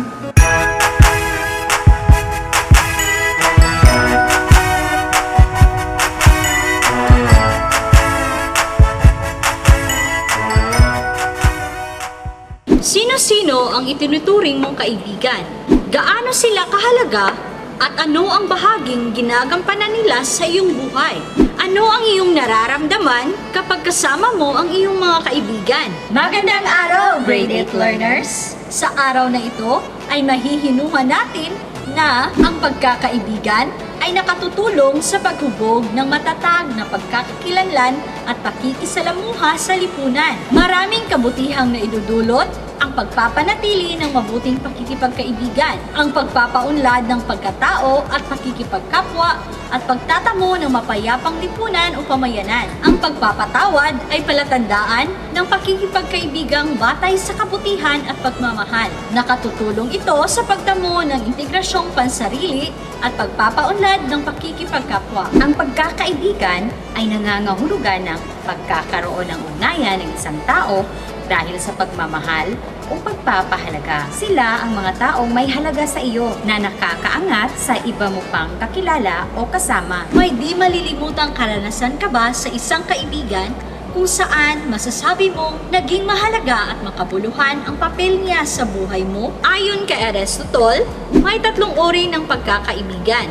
Sino-sino ang itinuturing mong kaibigan? Gaano sila kahalaga? At ano ang bahaging ginagampanan nila sa iyong buhay? Ano ang iyong nararamdaman kapag kasama mo ang iyong mga kaibigan? Magandang araw, Grade 8 learners! Sa araw na ito ay mahihinuhan natin na ang pagkakaibigan ay nakatutulong sa paghubog ng matatag na pagkakakilanlan at pakikisalamuha sa lipunan. Maraming kabutihang naidudulot ang pagpapanatili ng mabuting pakikipagkaibigan, ang pagpapaunlad ng pagkatao at pakikipagkapwa, at pagtatamo ng mapayapang lipunan o pamayanan. Ang pagpapatawad ay palatandaan ng pakikipagkaibigang batay sa kabutihan at pagmamahal. Nakatutulong ito sa pagtamo ng integrasyong pansarili at pagpapaunlad ng pakikipagkapwa. Ang pagkakaibigan ay nangangahulugan ng pagkakaroon ng ugnayan ng isang tao dahil sa pagmamahal o pagpapahalaga. Sila ang mga taong may halaga sa iyo na nakakaangat sa iba mo pang kakilala o kasama. May di malilimutang karanasan ka ba sa isang kaibigan kung saan masasabi mong naging mahalaga at makabuluhan ang papel niya sa buhay mo? Ayon kay Aristotle, may 3 uri ng pagkakaibigan.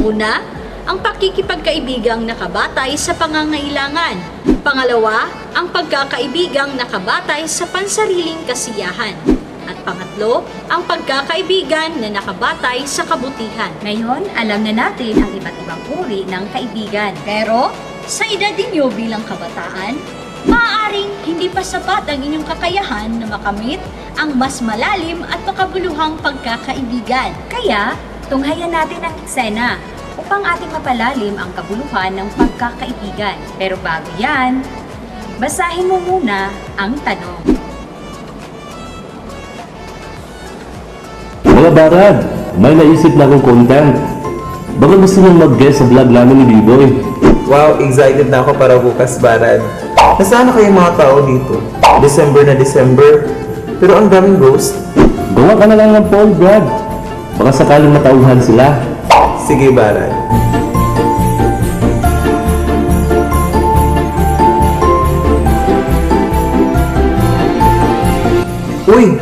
Una, ang pakikipagkaibigang nakabatay sa pangangailangan. Pangalawa, ang pagkakaibigang nakabatay sa pansariling kasiyahan. At pangatlo, ang pagkakaibigan na nakabatay sa kabutihan. Ngayon, alam na natin ang iba't ibang uri ng kaibigan. Pero, sa edad ninyo bilang kabataan, Maaaring hindi pa sapat ang inyong kakayahan na makamit ang mas malalim at makabuluhang pagkakaibigan. Kaya, tunghayan natin ang eksena upang ating mapalalim ang kabuluhan ng pagkakaibigan. Pero bago yan, basahin mo muna ang tanong. Mga barad, may naisip na akong content. Baka gusto niyong mag-guest sa vlog namin ni B-Boy. Wow, excited na ako para bukas, Barad. Nasaan na kayo mga tao dito? December na December. Pero ang daming ghost. Gawa ka na lang ng poll, Brad. Baka sakaling matauhan sila. Sige, Barad. Uy!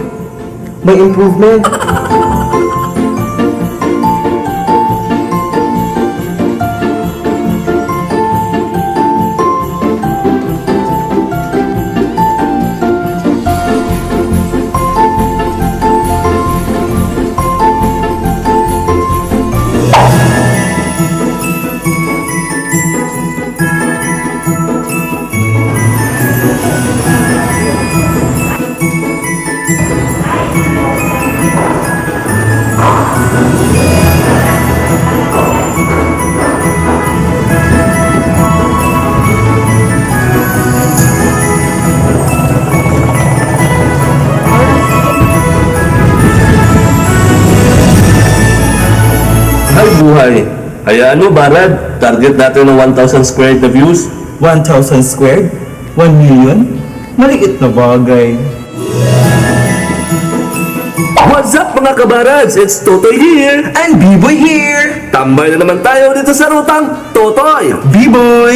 May improvement! Ay buhay. Hayaan mo, Barad. Target natin ng 1,000 squared na views. 1,000 squared? 1 million? Maliit na bagay. What's up mga kabarads? It's Totoy here. And B-Boy here! Tambay na naman tayo dito sa rutang Totoy. B-Boy!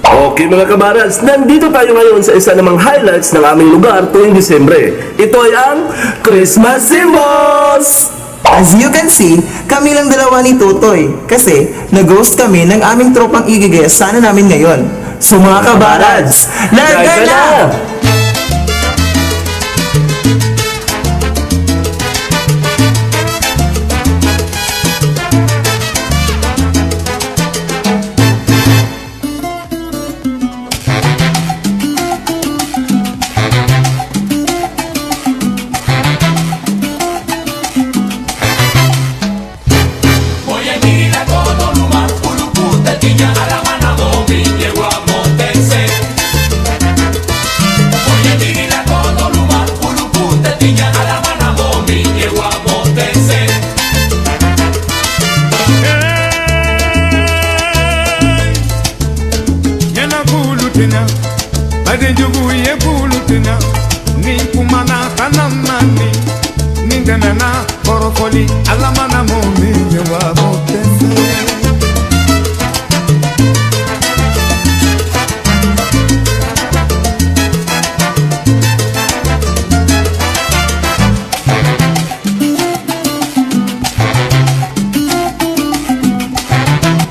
Okay mga kabarads, nandito tayo ngayon sa isa namang highlights ng aming lugar tuwing Disyembre. Ito ay ang Christmas Symbols! As you can see, kami lang dalawa ni Tutoy kasi nag-ghost kami ng aming tropang igigaya sana namin ngayon. So mga kabarads, larga na!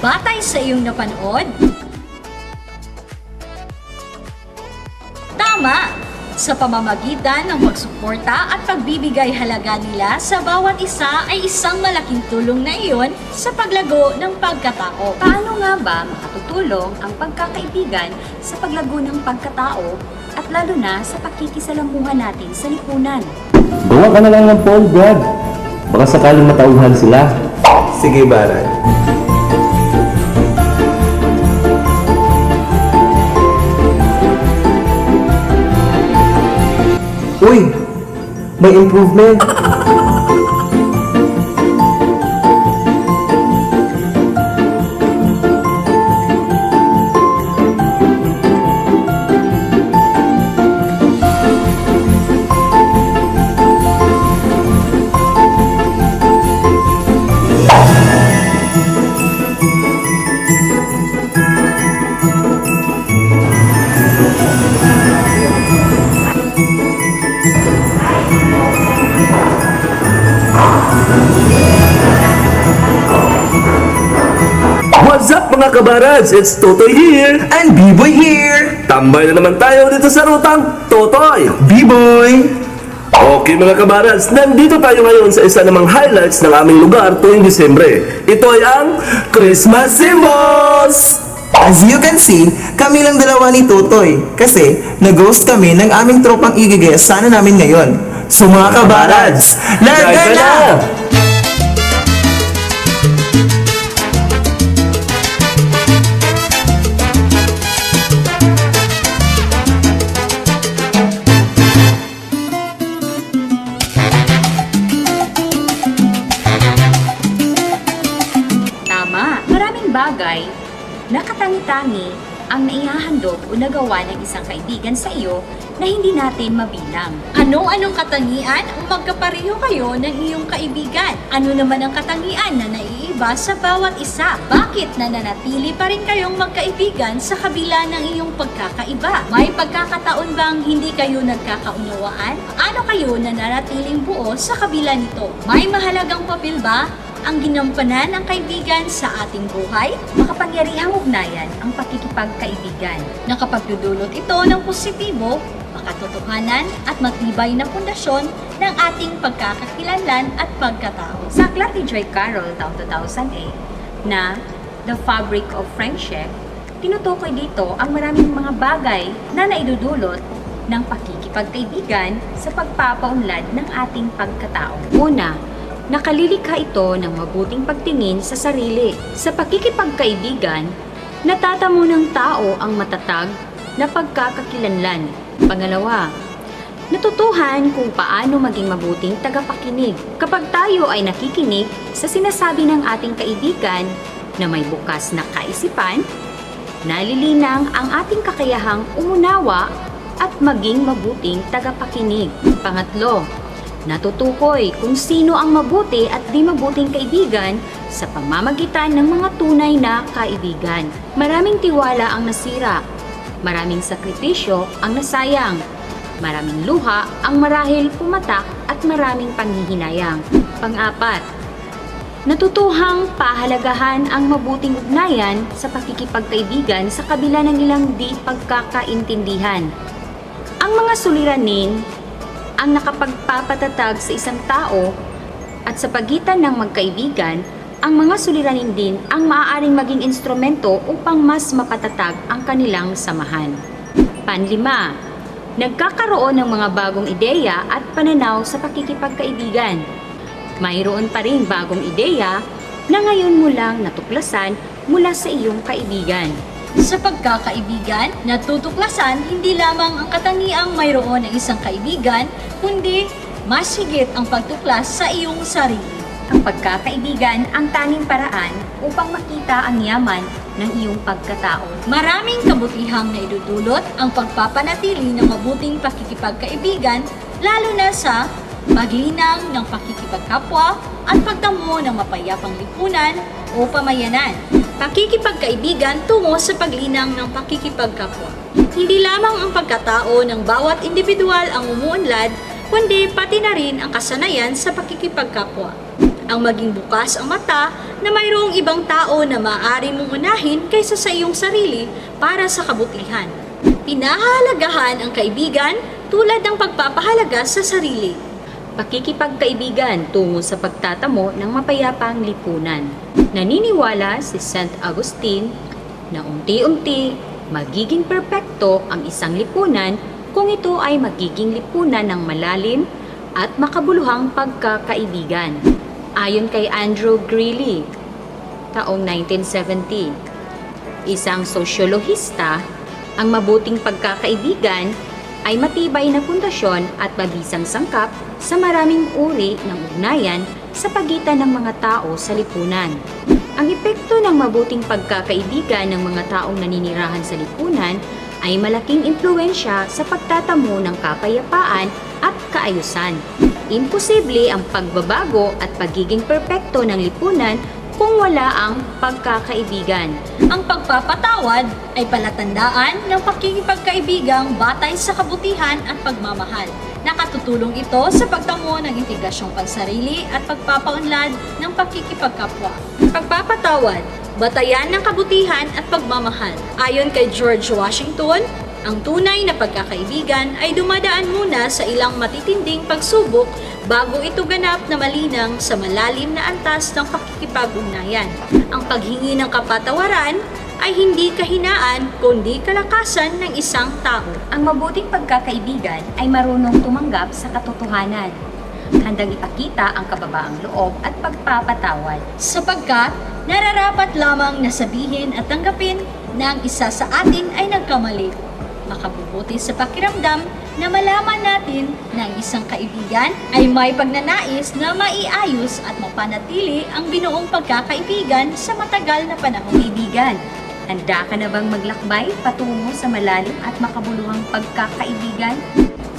Batay sa iyong napanood? Tama! Sa pamamagitan ng pagsuporta at pagbibigay halaga nila sa bawat isa ay isang malaking tulong na iyon sa paglago ng pagkatao. Paano nga ba makatutulong ang pagkakaibigan sa paglago ng pagkatao at lalo na sa pakikisalamuhan natin sa lipunan? Gawa ka na lang ng poll, Brad. Baka sakaling matauhan sila. Sige, Barad. Uy! May improvement! What's up mga kabarads? It's Totoy here. And B-Boy here! Tambay na naman tayo dito sa rutang Totoy. B-Boy! Okay mga kabarads, nandito tayo ngayon sa isa namang highlights ng aming lugar tuwing Disyembre. Ito ay ang Christmas Symbols! As you can see, kami lang dalawa ni Tutoy kasi nag-ghost kami ng aming tropang igigaya sana namin ngayon. So mga kabarads, larga na! Tama, maraming bagay na katangi-tangi ang naihahandog o nagawa ng isang kaibigan sa iyo na hindi natin mabilang. Ano-anong katangian ang magkapareho kayo ng iyong kaibigan? Ano naman ang katangian na naiiba sa bawat isa? Bakit nananatili pa rin kayong magkaibigan sa kabila ng iyong pagkakaiba? May pagkakataon bang hindi kayo nagkakaunawaan? Ano kayo nananatiling buo sa kabila nito? May mahalagang papel ba ang ginampanan ng kaibigan sa ating buhay? Makapangyarihang ugnayan ang pakikipagkaibigan. Nakapagdudulot ito ng positibo, makatotohanan at matibay na pundasyon ng ating pagkakakilanlan at pagkatao. Sa aklat ni Joy Carol taong 2008 na The Fabric of Friendship, tinutukoy dito ang maraming mga bagay na naidudulot ng pakikipagkaibigan sa pagpapaunlad ng ating pagkatao. Una, nakalilikha ito ng mabuting pagtingin sa sarili. Sa pakikipagkaibigan, natatamo ng tao ang matatag na pagkakakilanlan. Pangalawa, natutuhan kung paano maging mabuting tagapakinig. Kapag tayo ay nakikinig sa sinasabi ng ating kaibigan na may bukas na kaisipan, nalilinang ang ating kakayahang umunawa at maging mabuting tagapakinig. Pangatlo, natutukoy kung sino ang mabuti at di mabuting kaibigan sa pamamagitan ng mga tunay na kaibigan. Maraming tiwala ang nasira, maraming sakripisyo ang nasayang, maraming luha ang marahil pumatak at maraming panghihinayang. Pang-apat, natutuhang pahalagahan ang mabuting ugnayan sa pakikipagkaibigan sa kabila ng ilang di pagkakaintindihan. Ang mga suliranin ang nakapagpapatatag sa isang tao at sa pagitan ng magkaibigan, ang mga suliranin din ang maaaring maging instrumento upang mas mapatatag ang kanilang samahan. Panlima, nagkakaroon ng mga bagong ideya at pananaw sa pakikipagkaibigan. Mayroon pa rin bagong ideya na ngayon mo lang natuklasan mula sa iyong kaibigan. Sa pagkakaibigan, natutuklasan hindi lamang ang katangiang mayroon ng isang kaibigan, kundi mas higit ang pagtuklas sa iyong sarili. Ang pagkakaibigan ang tanging paraan upang makita ang yaman ng iyong pagkatao. Maraming kabutihang naidudulot ang pagpapanatili ng mabuting pakikipagkaibigan, lalo na sa paglinang ng pakikipagkapwa at pagtamo ng mapayapang lipunan o pamayanan. Pakikipagkaibigan tungo sa paglinang ng pakikipagkapwa. Hindi lamang ang pagkatao ng bawat individual ang umuunlad, kundi pati na rin ang kasanayan sa pakikipagkapwa. Ang maging bukas ang mata na mayroong ibang tao na maaari mong unahin kaysa sa iyong sarili para sa kabutihan. Pinahahalagahan ang kaibigan tulad ng pagpapahalaga sa sarili. Pakikipagkaibigan tungo sa pagtatamo ng mapayapang lipunan. Naniniwala si St. Augustine na unti-unti magiging perpekto ang isang lipunan kung ito ay magiging lipunan ng malalim at makabuluhang pagkakaibigan. Ayon kay Andrew Greeley, taong 1970, isang sosyolohista, ang mabuting pagkakaibigan ay matibay na pundasyon at mabisang sangkap sa maraming uri ng ugnayan sa pagitan ng mga tao sa lipunan. Ang epekto ng mabuting pagkakaibigan ng mga taong naninirahan sa lipunan ay malaking impluwensya sa pagtatamo ng kapayapaan at kaayusan. Imposible ang pagbabago at pagiging perpekto ng lipunan kung wala ang pagkakaibigan. Ang pagpapatawad ay palatandaan ng pakikipagkaibigang batay sa kabutihan at pagmamahal. Nakatutulong ito sa pagtamo ng integrasyong pansarili at pagpapaunlad ng pakikipagkapwa. Pagpapatawad, batayan ng kabutihan at pagmamahal. Ayon kay George Washington, ang tunay na pagkakaibigan ay dumadaan muna sa ilang matitinding pagsubok bago ito ganap na malinang sa malalim na antas ng pakikipag-ugnayan. Ang paghingi ng kapatawaran ay hindi kahinaan kundi kalakasan ng isang tao. Ang mabuting pagkakaibigan ay marunong tumanggap sa katotohanan. Handang ipakita ang kababaang loob at pagpapatawad. Sapagkat nararapat lamang na sabihin at tanggapin na ang isa sa atin ay nagkamali. Makabubuti sa pakiramdam na malaman natin na ang isang kaibigan ay may pagnanais na maiayos at mapanatili ang binuong pagkakaibigan sa matagal na panahong Kaibigan, handa ka na bang maglakbay patungo sa malalim at makabuluhang pagkakaibigan?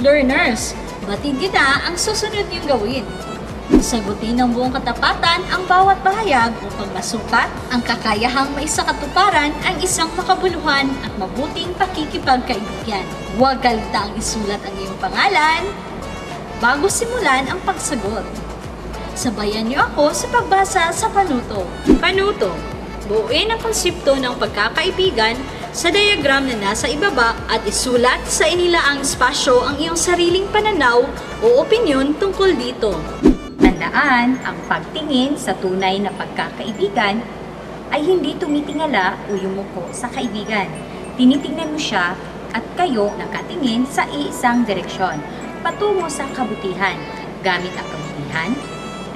Learners, batid kita ang susunod niyong gawin. Sagutin ng buong katapatan ang bawat bahayag upang masukat ang kakayahang maisakatuparan ang isang makabuluhan at mabuting pakikipagkaibigan. Huwag kalitaang isulat ang iyong pangalan bago simulan ang pagsagot. Sabayan niyo ako sa pagbasa sa panuto. Panuto, buuin ang konsepto ng pagkakaibigan sa diagram na nasa ibaba at isulat sa inilaang espasyo ang iyong sariling pananaw o opinyon tungkol dito. Tandaan, ang pagtingin sa tunay na pagkakaibigan ay hindi tumitingala o yumuko sa kaibigan. Tinitingnan mo siya at kayo nakatingin sa iisang direksyon, patungo sa kabutihan. Gamit ang kabutihan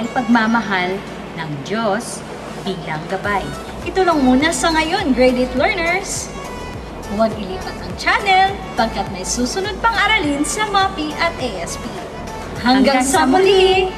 ay pagmamahal ng Diyos bilang gabay. Ito lang muna sa ngayon, grade 8 learners. Huwag ilipat ang channel pagkat may susunod pang aralin sa MAPI at ASP. Hanggang sa muli!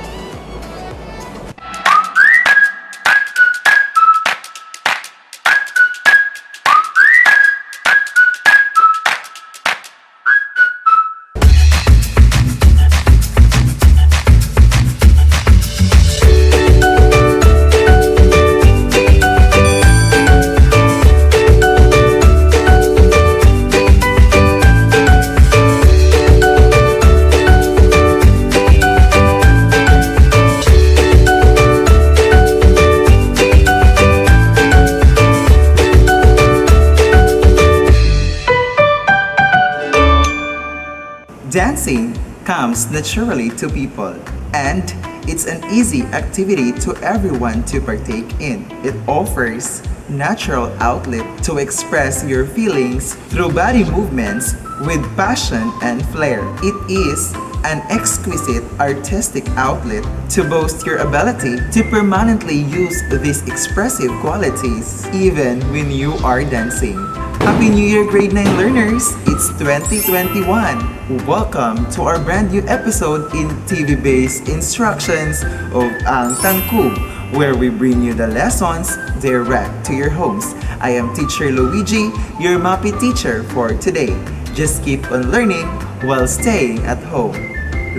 Dancing comes naturally to people, and it's an easy activity to everyone to partake in. It offers natural outlet to express your feelings through body movements with passion and flair. It is an exquisite artistic outlet to boast your ability to permanently use these expressive qualities even when you are dancing. Happy New Year, grade 9 learners! It's 2021. Welcome to our brand new episode in TV-based instructions of Ang Tangkub, where we bring you the lessons direct to your homes. I am Teacher Luigi, your MAPI teacher for today. Just keep on learning while staying at home.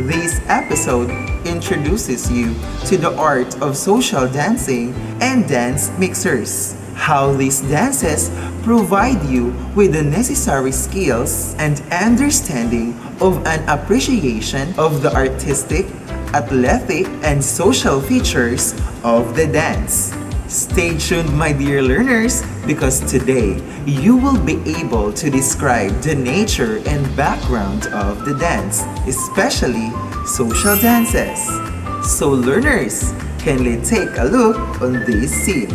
This episode introduces you to the art of social dancing and dance mixers. How these dances provide you with the necessary skills and understanding of an appreciation of the artistic, athletic, and social features of the dance. Stay tuned, my dear learners, because today you will be able to describe the nature and background of the dance, especially social dances. So learners, kindly take a look on this scene.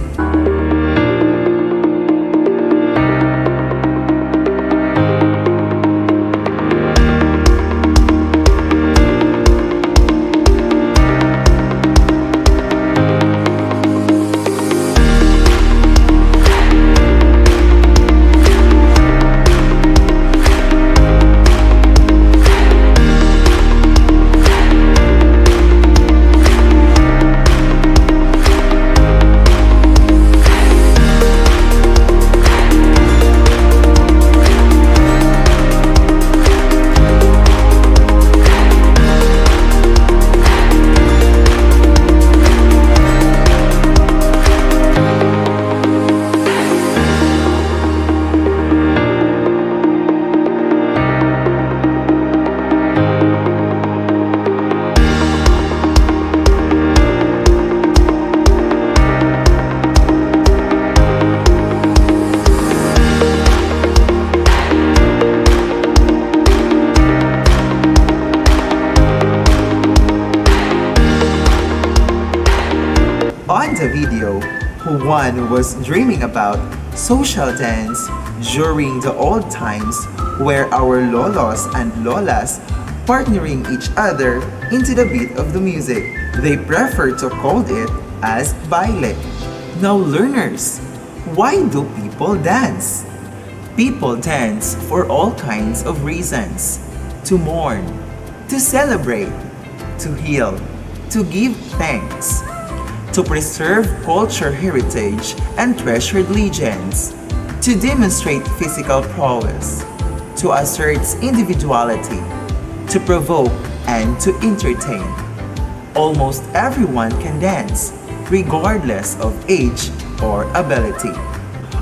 On the video, Juan was dreaming about Social dance during the old times where our lolos and lolas partnering each other into the beat of the music. They prefer to call it as baile. Now learners, why do people dance? People dance for all kinds of reasons. To mourn, to celebrate, to heal, to give thanks, to preserve culture heritage and treasured legends, to demonstrate physical prowess, to assert individuality, to provoke and to entertain. Almost everyone can dance, regardless of age or ability.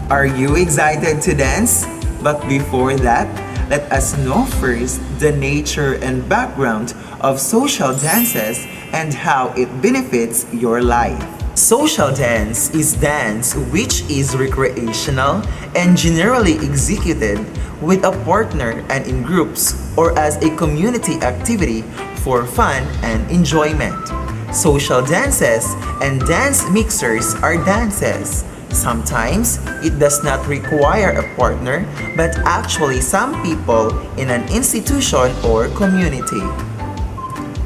Are you excited to dance? But before that, let us know first the nature and background of social dances and how it benefits your life. Social dance is dance which is recreational and generally executed with a partner and in groups or as a community activity for fun and enjoyment. Social dances and dance mixers are dances. Sometimes it does not require a partner, but actually some people in an institution or community.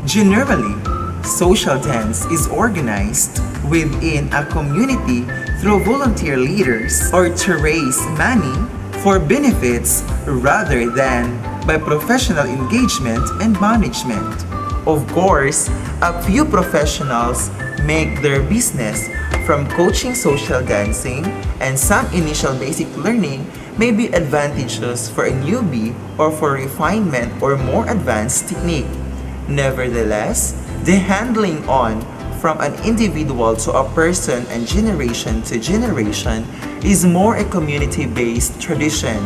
Generally, social dance is organized within a community through volunteer leaders or to raise money for benefits rather than by professional engagement and management. Of course, a few professionals make their business from coaching social dancing, and some initial basic learning may be advantageous for a newbie or for refinement or more advanced technique. Nevertheless, the handling on from an individual to a person and generation to generation is more a community-based tradition,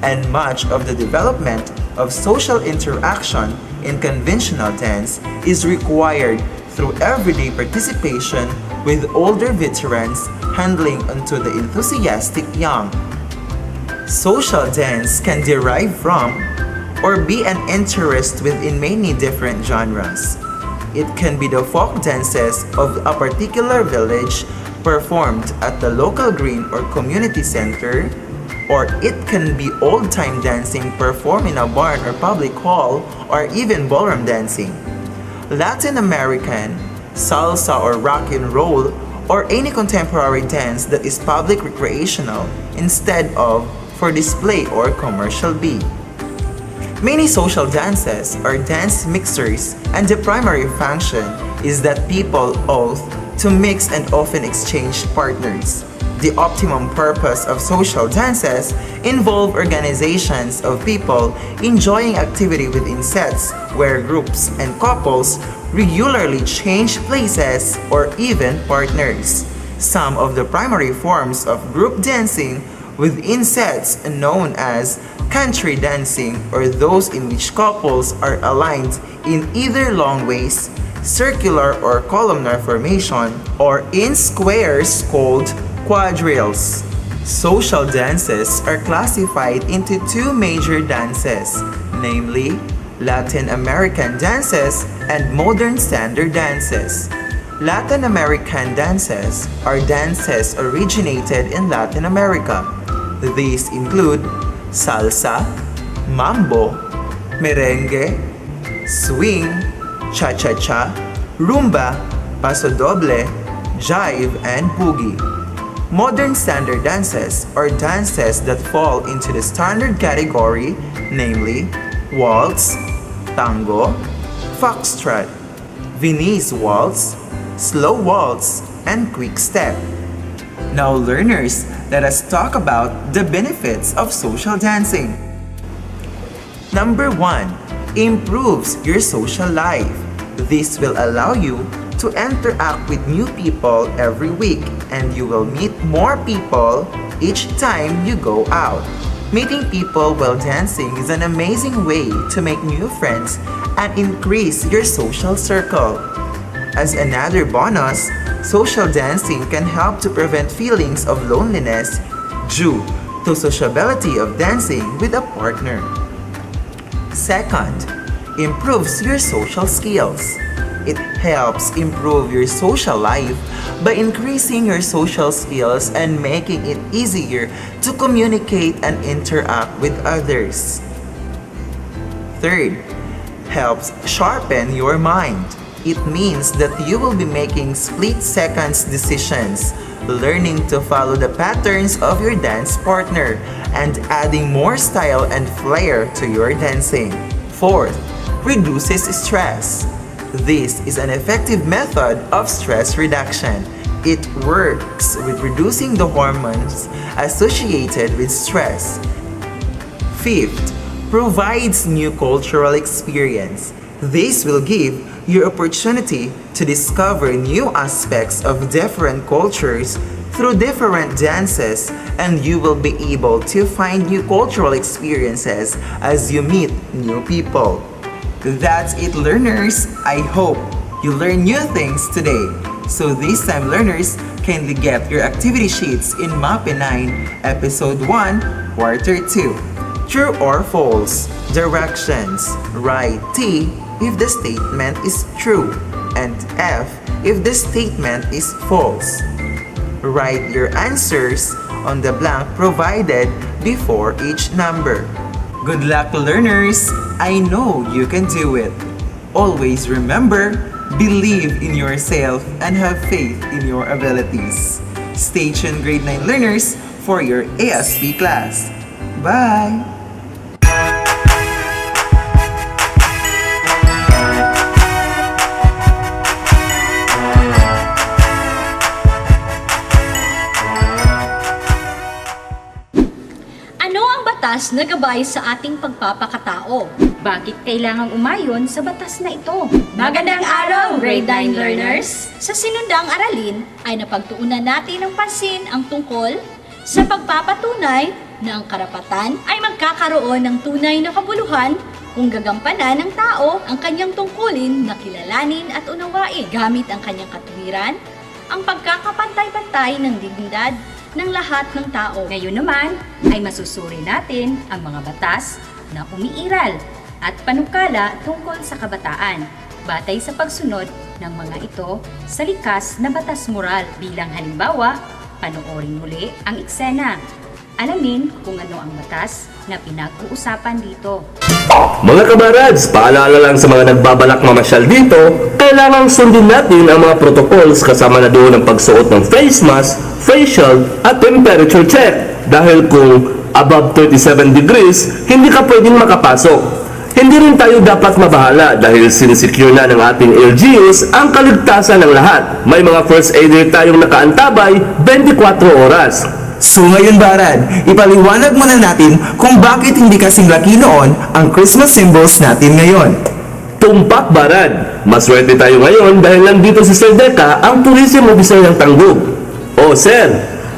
and much of the development of social interaction in conventional dance is required through everyday participation with older veterans handling onto the enthusiastic young. Social dance can derive from or be an interest within many different genres. It can be the folk dances of a particular village performed at the local green or community center, or it can be old-time dancing performed in a barn or public hall, or even ballroom dancing. Latin American, salsa or rock and roll, or any contemporary dance that is public recreational instead of for display or commercial B. Many social dances are dance mixers, and the primary function is that people oath to mix and often exchange partners. The optimum purpose of social dances involve organizations of people enjoying activity within sets where groups and couples regularly change places or even partners. Some of the primary forms of group dancing within sets known as country dancing, or those in which couples are aligned in either long ways, circular or columnar formation, or in squares called quadrilles. Social dances are classified into two major dances, namely Latin American dances and modern standard dances. Latin American dances are dances originated in Latin America. These include salsa, mambo, merengue, swing, cha-cha-cha, rumba, pasodoble, jive, and boogie. Modern standard dances are dances that fall into the standard category, namely waltz, tango, foxtrot, Viennese waltz, slow waltz, and quick step. Now learners, let us talk about the benefits of social dancing. Number 1, improves your social life. This will allow you to interact with new people every week, and you will meet more people each time you go out. Meeting people while dancing is an amazing way to make new friends and increase your social circle. As another bonus, social dancing can help to prevent feelings of loneliness due to sociability of dancing with a partner. Second, improves your social skills. it helps improve your social life by increasing your social skills and making it easier to communicate and interact with others. Third, helps sharpen your mind. It means that you will be making split-second decisions, learning to follow the patterns of your dance partner, and adding more style and flair to your dancing. Fourth, reduces stress. This is an effective method of stress reduction. It works with reducing the hormones associated with stress. Fifth, provides new cultural experience. This will give you opportunity to discover new aspects of different cultures through different dances, and you will be able to find new cultural experiences as you meet new people. That's it, learners. I hope you learn new things today. So this time, learners, kindly get your activity sheets in MAPE 9, Episode 1, Quarter 2. True or false? Directions. Write T if the statement is true and F if the statement is false. Write your answers on the blank provided before each number. Good luck, learners! I know you can do it. Always remember, believe in yourself and have faith in your abilities. Stay tuned, grade 9 learners, for your ASP class. Bye! Batas na gabay sa ating pagpapakatao. Bakit kailangang umayon sa batas na ito? Magandang araw, grade 9 learners! Sa sinundang aralin ay napagtuunan natin ng pansin ang tungkol sa pagpapatunay na ang karapatan ay magkakaroon ng tunay na kabuluhan kung gagampanan ng tao ang kanyang tungkulin na kilalanin at unawain gamit ang kanyang katuwiran, ang pagkakapantay-pantay ng dignidad ng lahat ng tao. Ngayon naman ay masusuri natin ang mga batas na umiiral at panukala tungkol sa kabataan batay sa pagsunod ng mga ito sa likas na batas moral. Bilang halimbawa, panoorin muli ang eksena. Alamin kung ano ang batas na pinag-uusapan dito. Mga kabarads, paalala lang sa mga nagbabalak mamasyal dito, kailangang sundin natin ang mga protocols kasama na doon ang pagsuot ng face mask, face shield at temperature check. Dahil kung above 37 degrees, hindi ka pwedeng makapasok. Hindi rin tayo dapat mabahala dahil sinisecure na ng ating LGUs ang kaligtasan ng lahat. May mga first aider tayong nakaantabay 24 oras. So ngayon, Barad, ipaliwanag muna natin kung bakit hindi kasing laki noon ang Christmas symbols natin ngayon. Tumpak, Barad! Maswerte tayo ngayon dahil nandito si Sir Deca, ang tourism officer ng Tanggub. O Sir,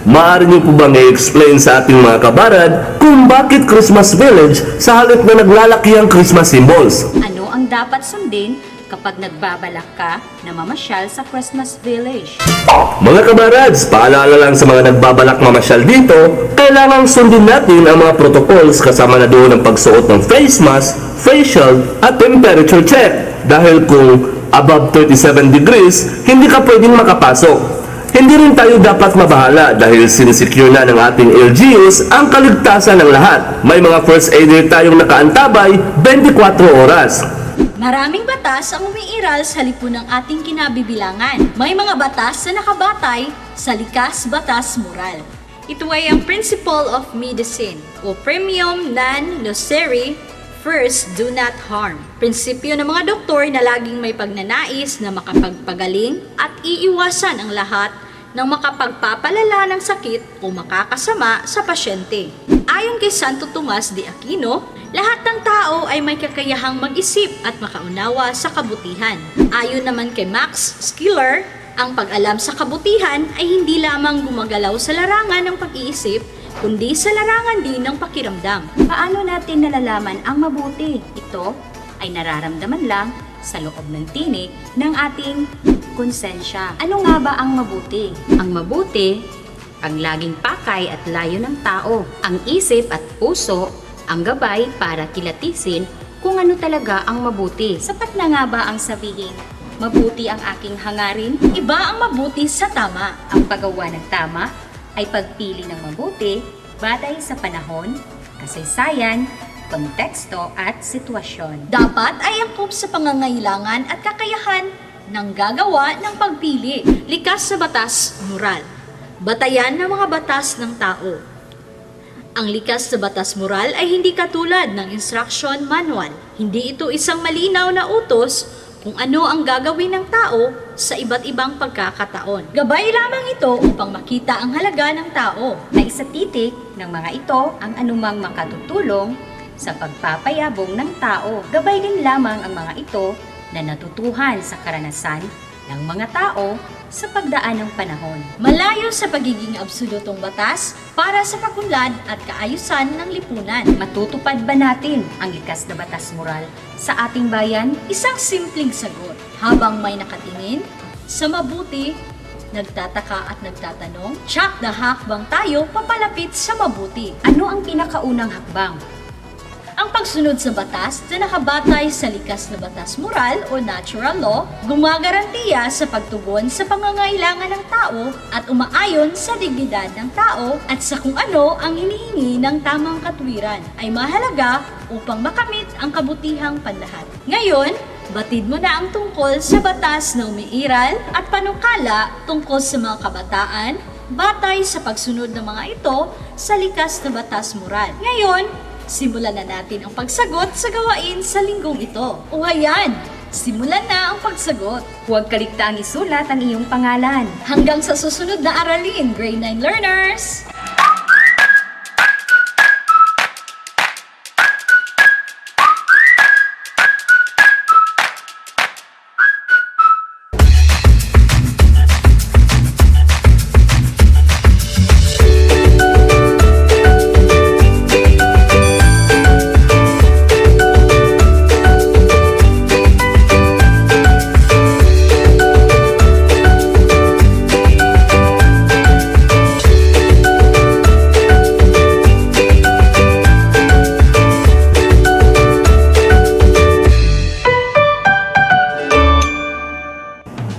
maaari niyo po bang i-explain sa ating mga kabarad kung bakit Christmas Village sa halip na naglalaki ang Christmas symbols? Ano ang dapat sundin kapag nagbabalak ka na mamasyal sa Christmas Village? Mga kabarads, paalala lang sa mga nagbabalak mamasyal dito, kailangang sundin natin ang mga protocols kasama na doon ang pagsuot ng face mask, face shield at temperature check. Dahil kung above 37 degrees, hindi ka pwedeng makapasok. Hindi rin tayo dapat mabahala dahil sinisecure na ng ating LGUs ang kaligtasan ng lahat. May mga first aider tayong nakaantabay 24 oras. Maraming batas ang umiiral sa lipunan ng ating kinabibilangan. May mga batas na nakabatay sa likas batas moral. Ito ay ang Principle of Medicine o Primum non nocere, first do not harm. Prinsipyo ng mga doktor na laging may pagnanais na makapagpagaling at iiwasan ang lahat ng makapagpapalala ng sakit o makakasama sa pasyente. Ayon kay Santo Tomas de Aquino, lahat ng tao ay may kakayahang mag-isip at makaunawa sa kabutihan. Ayon naman kay Max Skiller, ang pag-alam sa kabutihan ay hindi lamang gumagalaw sa larangan ng pag-iisip, kundi sa larangan din ng pakiramdam. Paano natin nalalaman ang mabuti? Ito ay nararamdaman lang sa loob ng tinik ng ating konsensya. Ano nga ba ang mabuti? Ang mabuti, ang laging pakay at layo ng tao, ang isip at puso, ang gabay para kilatisin kung ano talaga ang mabuti. Sapat na nga ba ang sabihin, Mabuti ang aking hangarin, Iba ang mabuti sa tama. ang paggawa ng tama ay pagpili ng mabuti batay sa panahon, kasaysayan, konteksto at sitwasyon. Dapat ay angkop sa pangangailangan at kakayahan ng gagawa ng pagpili. Likas sa batas, moral. Batayan ng mga batas ng tao. Ang likas na batas moral ay hindi katulad ng instruction manual. Hindi ito isang malinaw na utos kung ano ang gagawin ng tao sa iba't ibang pagkakataon. Gabay lamang ito upang makita ang halaga ng tao. Naisatitik ng mga ito ang anumang makatutulong sa pagpapayabong ng tao. Gabay din lamang ang mga ito na natutuhan sa karanasan ng mga tao sa pagdaan ng panahon. Malayo sa pagiging absolutong batas para sa pagunlad at kaayusan ng lipunan. Matutupad ba natin ang likas na batas moral sa ating bayan? Isang simpleng sagot. Habang may nakatingin sa mabuti, nagtataka at nagtatanong, tsak na hakbang tayo papalapit sa mabuti. Ano ang pinakaunang hakbang? Ang pagsunod sa batas na nakabatay sa likas na batas moral o natural law, gumagarantiya sa pagtugon sa pangangailangan ng tao at umaayon sa dignidad ng tao at sa kung ano ang hinihingi ng tamang katwiran ay mahalaga upang makamit ang kabutihang panlahat. Ngayon, batid mo na ang tungkol sa batas na umiiral at panukala tungkol sa mga kabataan batay sa pagsunod ng mga ito sa likas na batas moral. Ngayon, simulan na natin ang pagsagot sa gawain sa linggong ito. O hayan, simulan na ang pagsagot. Huwag kaligtaang isulat ang iyong pangalan. Hanggang sa susunod na aralin, Grade 9 learners!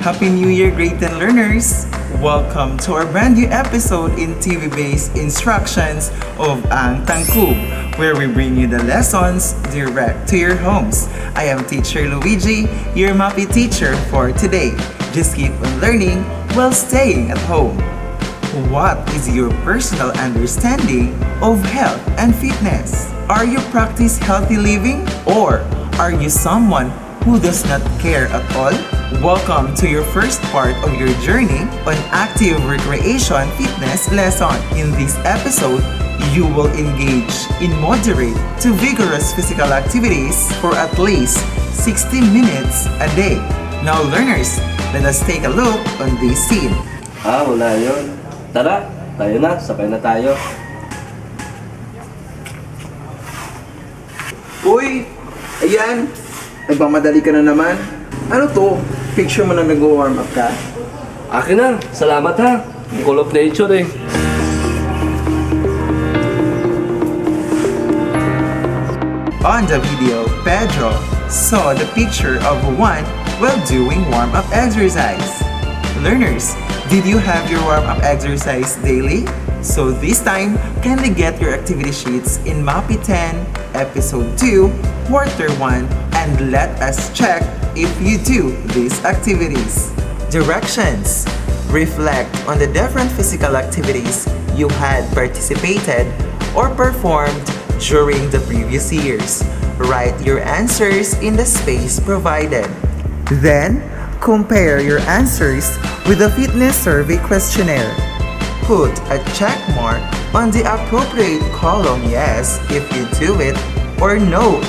Happy New Year, Grade 10 learners! Welcome to our brand new episode in TV-based instructions of Ang Tangkub, where we bring you the lessons direct to your homes. I am Teacher Luigi, your MAPI teacher for today. Just keep on learning while staying at home. What is your personal understanding of health and fitness? Are you practice healthy living, or are you someone who does not care at all? Welcome to your first part of your journey on active recreation fitness lesson. In this episode, you will engage in moderate to vigorous physical activities for at least 60 minutes a day. Now learners, let us take a look on this scene. Wala yun. Tara, tayo na. Sakay na tayo. Uy! Ayan! Nagmamadali ka na naman. Ano to? Picture mo na nag-warm up ka? Akin na. Salamat ha. Call of nature eh. On the video, Pedro saw the picture of one while doing warm-up exercise. Learners, did you have your warm-up exercise daily? So this time, kindly get your activity sheets in MAPI 10, Episode 2, Quarter 1, and let us check if you do these activities. Directions. Reflect on the different physical activities you had participated or performed during the previous years. Write your answers in the space provided. Then, compare your answers with the fitness survey questionnaire. Put a check mark on the appropriate column yes if you do it, or no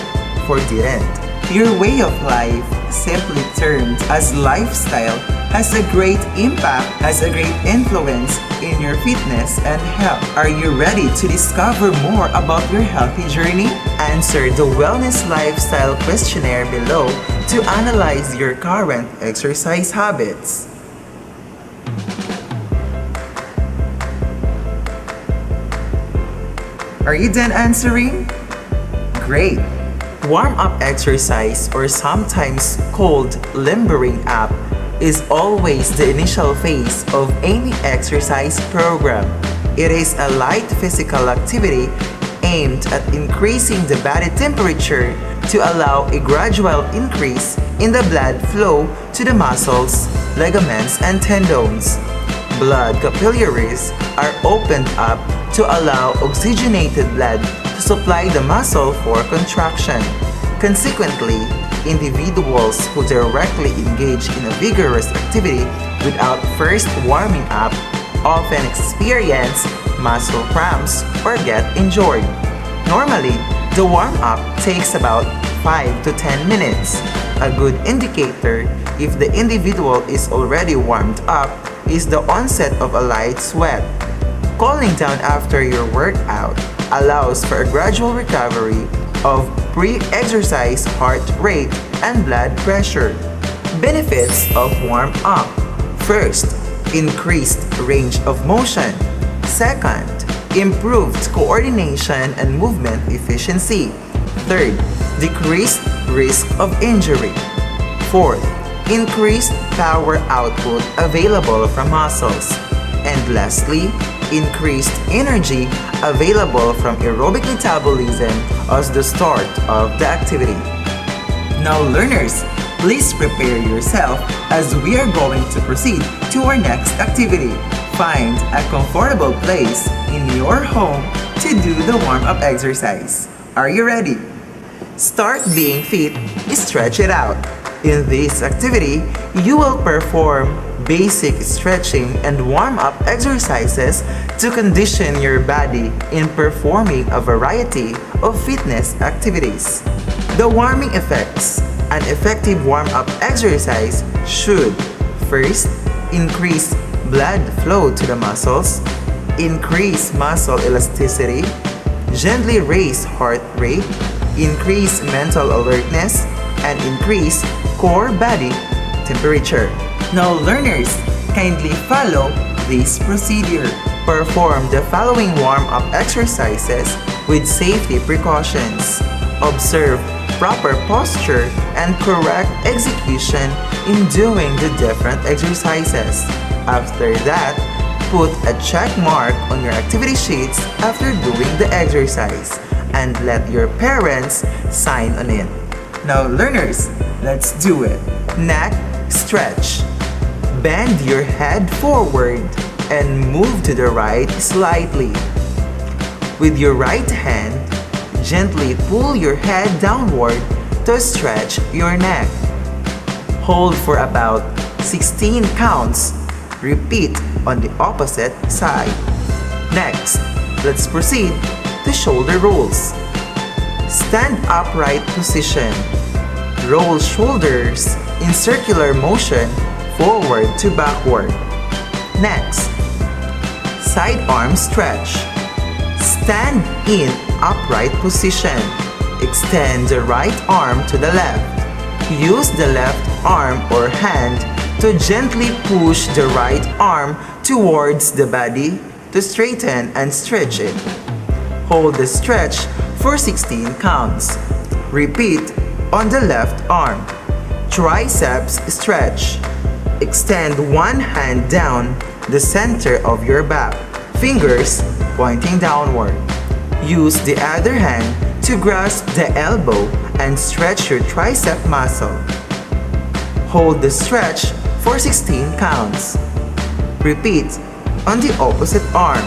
for didn't. Your way of life, simply termed as lifestyle, has a great impact, has a great influence in your fitness and health. Are you ready to discover more about your healthy journey? Answer the Wellness Lifestyle questionnaire below to analyze your current exercise habits. Are you done answering? Great! Warm-up exercise, or sometimes called limbering up, is always the initial phase of any exercise program. It is a light physical activity aimed at increasing the body temperature to allow a gradual increase in the blood flow to the muscles, ligaments, and tendons. Blood capillaries are opened up to allow oxygenated blood to supply the muscle for contraction. Consequently, individuals who directly engage in a vigorous activity without first warming up often experience muscle cramps or get injured. Normally, the warm-up takes about 5 to 10 minutes. A good indicator if the individual is already warmed up is the onset of a light sweat. Cooling down after your workout allows for a gradual recovery of pre-exercise heart rate and blood pressure. Benefits of warm-up. First, increased range of motion. Second, improved coordination and movement efficiency. Third, decreased risk of injury. Fourth, increased power output available from muscles. And lastly, increased energy available from aerobic metabolism as the start of the activity. Now learners, please prepare yourself as we are going to proceed to our next activity. Find a comfortable place in your home to do the warm-up exercise. Are you ready? Start being fit, stretch it out. In this activity, you will perform basic stretching and warm-up exercises to condition your body in performing a variety of fitness activities. The warming effects. An effective warm-up exercise should first increase blood flow to the muscles, increase muscle elasticity, gently raise heart rate, increase mental alertness, and increase core body temperature. Now learners, kindly follow this procedure. Perform the following warm-up exercises with safety precautions. Observe proper posture and correct execution in doing the different exercises. After that, put a check mark on your activity sheets after doing the exercise and let your parents sign on it. Now learners, let's do it. Neck stretch. Bend your head forward and move to the right slightly. With your right hand, gently pull your head downward to stretch your neck. Hold for about 16 counts. Repeat on the opposite side. Next, let's proceed to shoulder rolls. Stand upright position. Roll shoulders in circular motion forward to backward. Next, side arm stretch. Stand in upright position. Extend the right arm to the left. Use the left arm or hand to gently push the right arm towards the body to straighten and stretch it. Hold the stretch for 16 counts. Repeat on the left arm. Triceps stretch. Extend one hand down the center of your back, fingers pointing downward. Use the other hand to grasp the elbow and stretch your tricep muscle. Hold the stretch for 16 counts. Repeat on the opposite arm.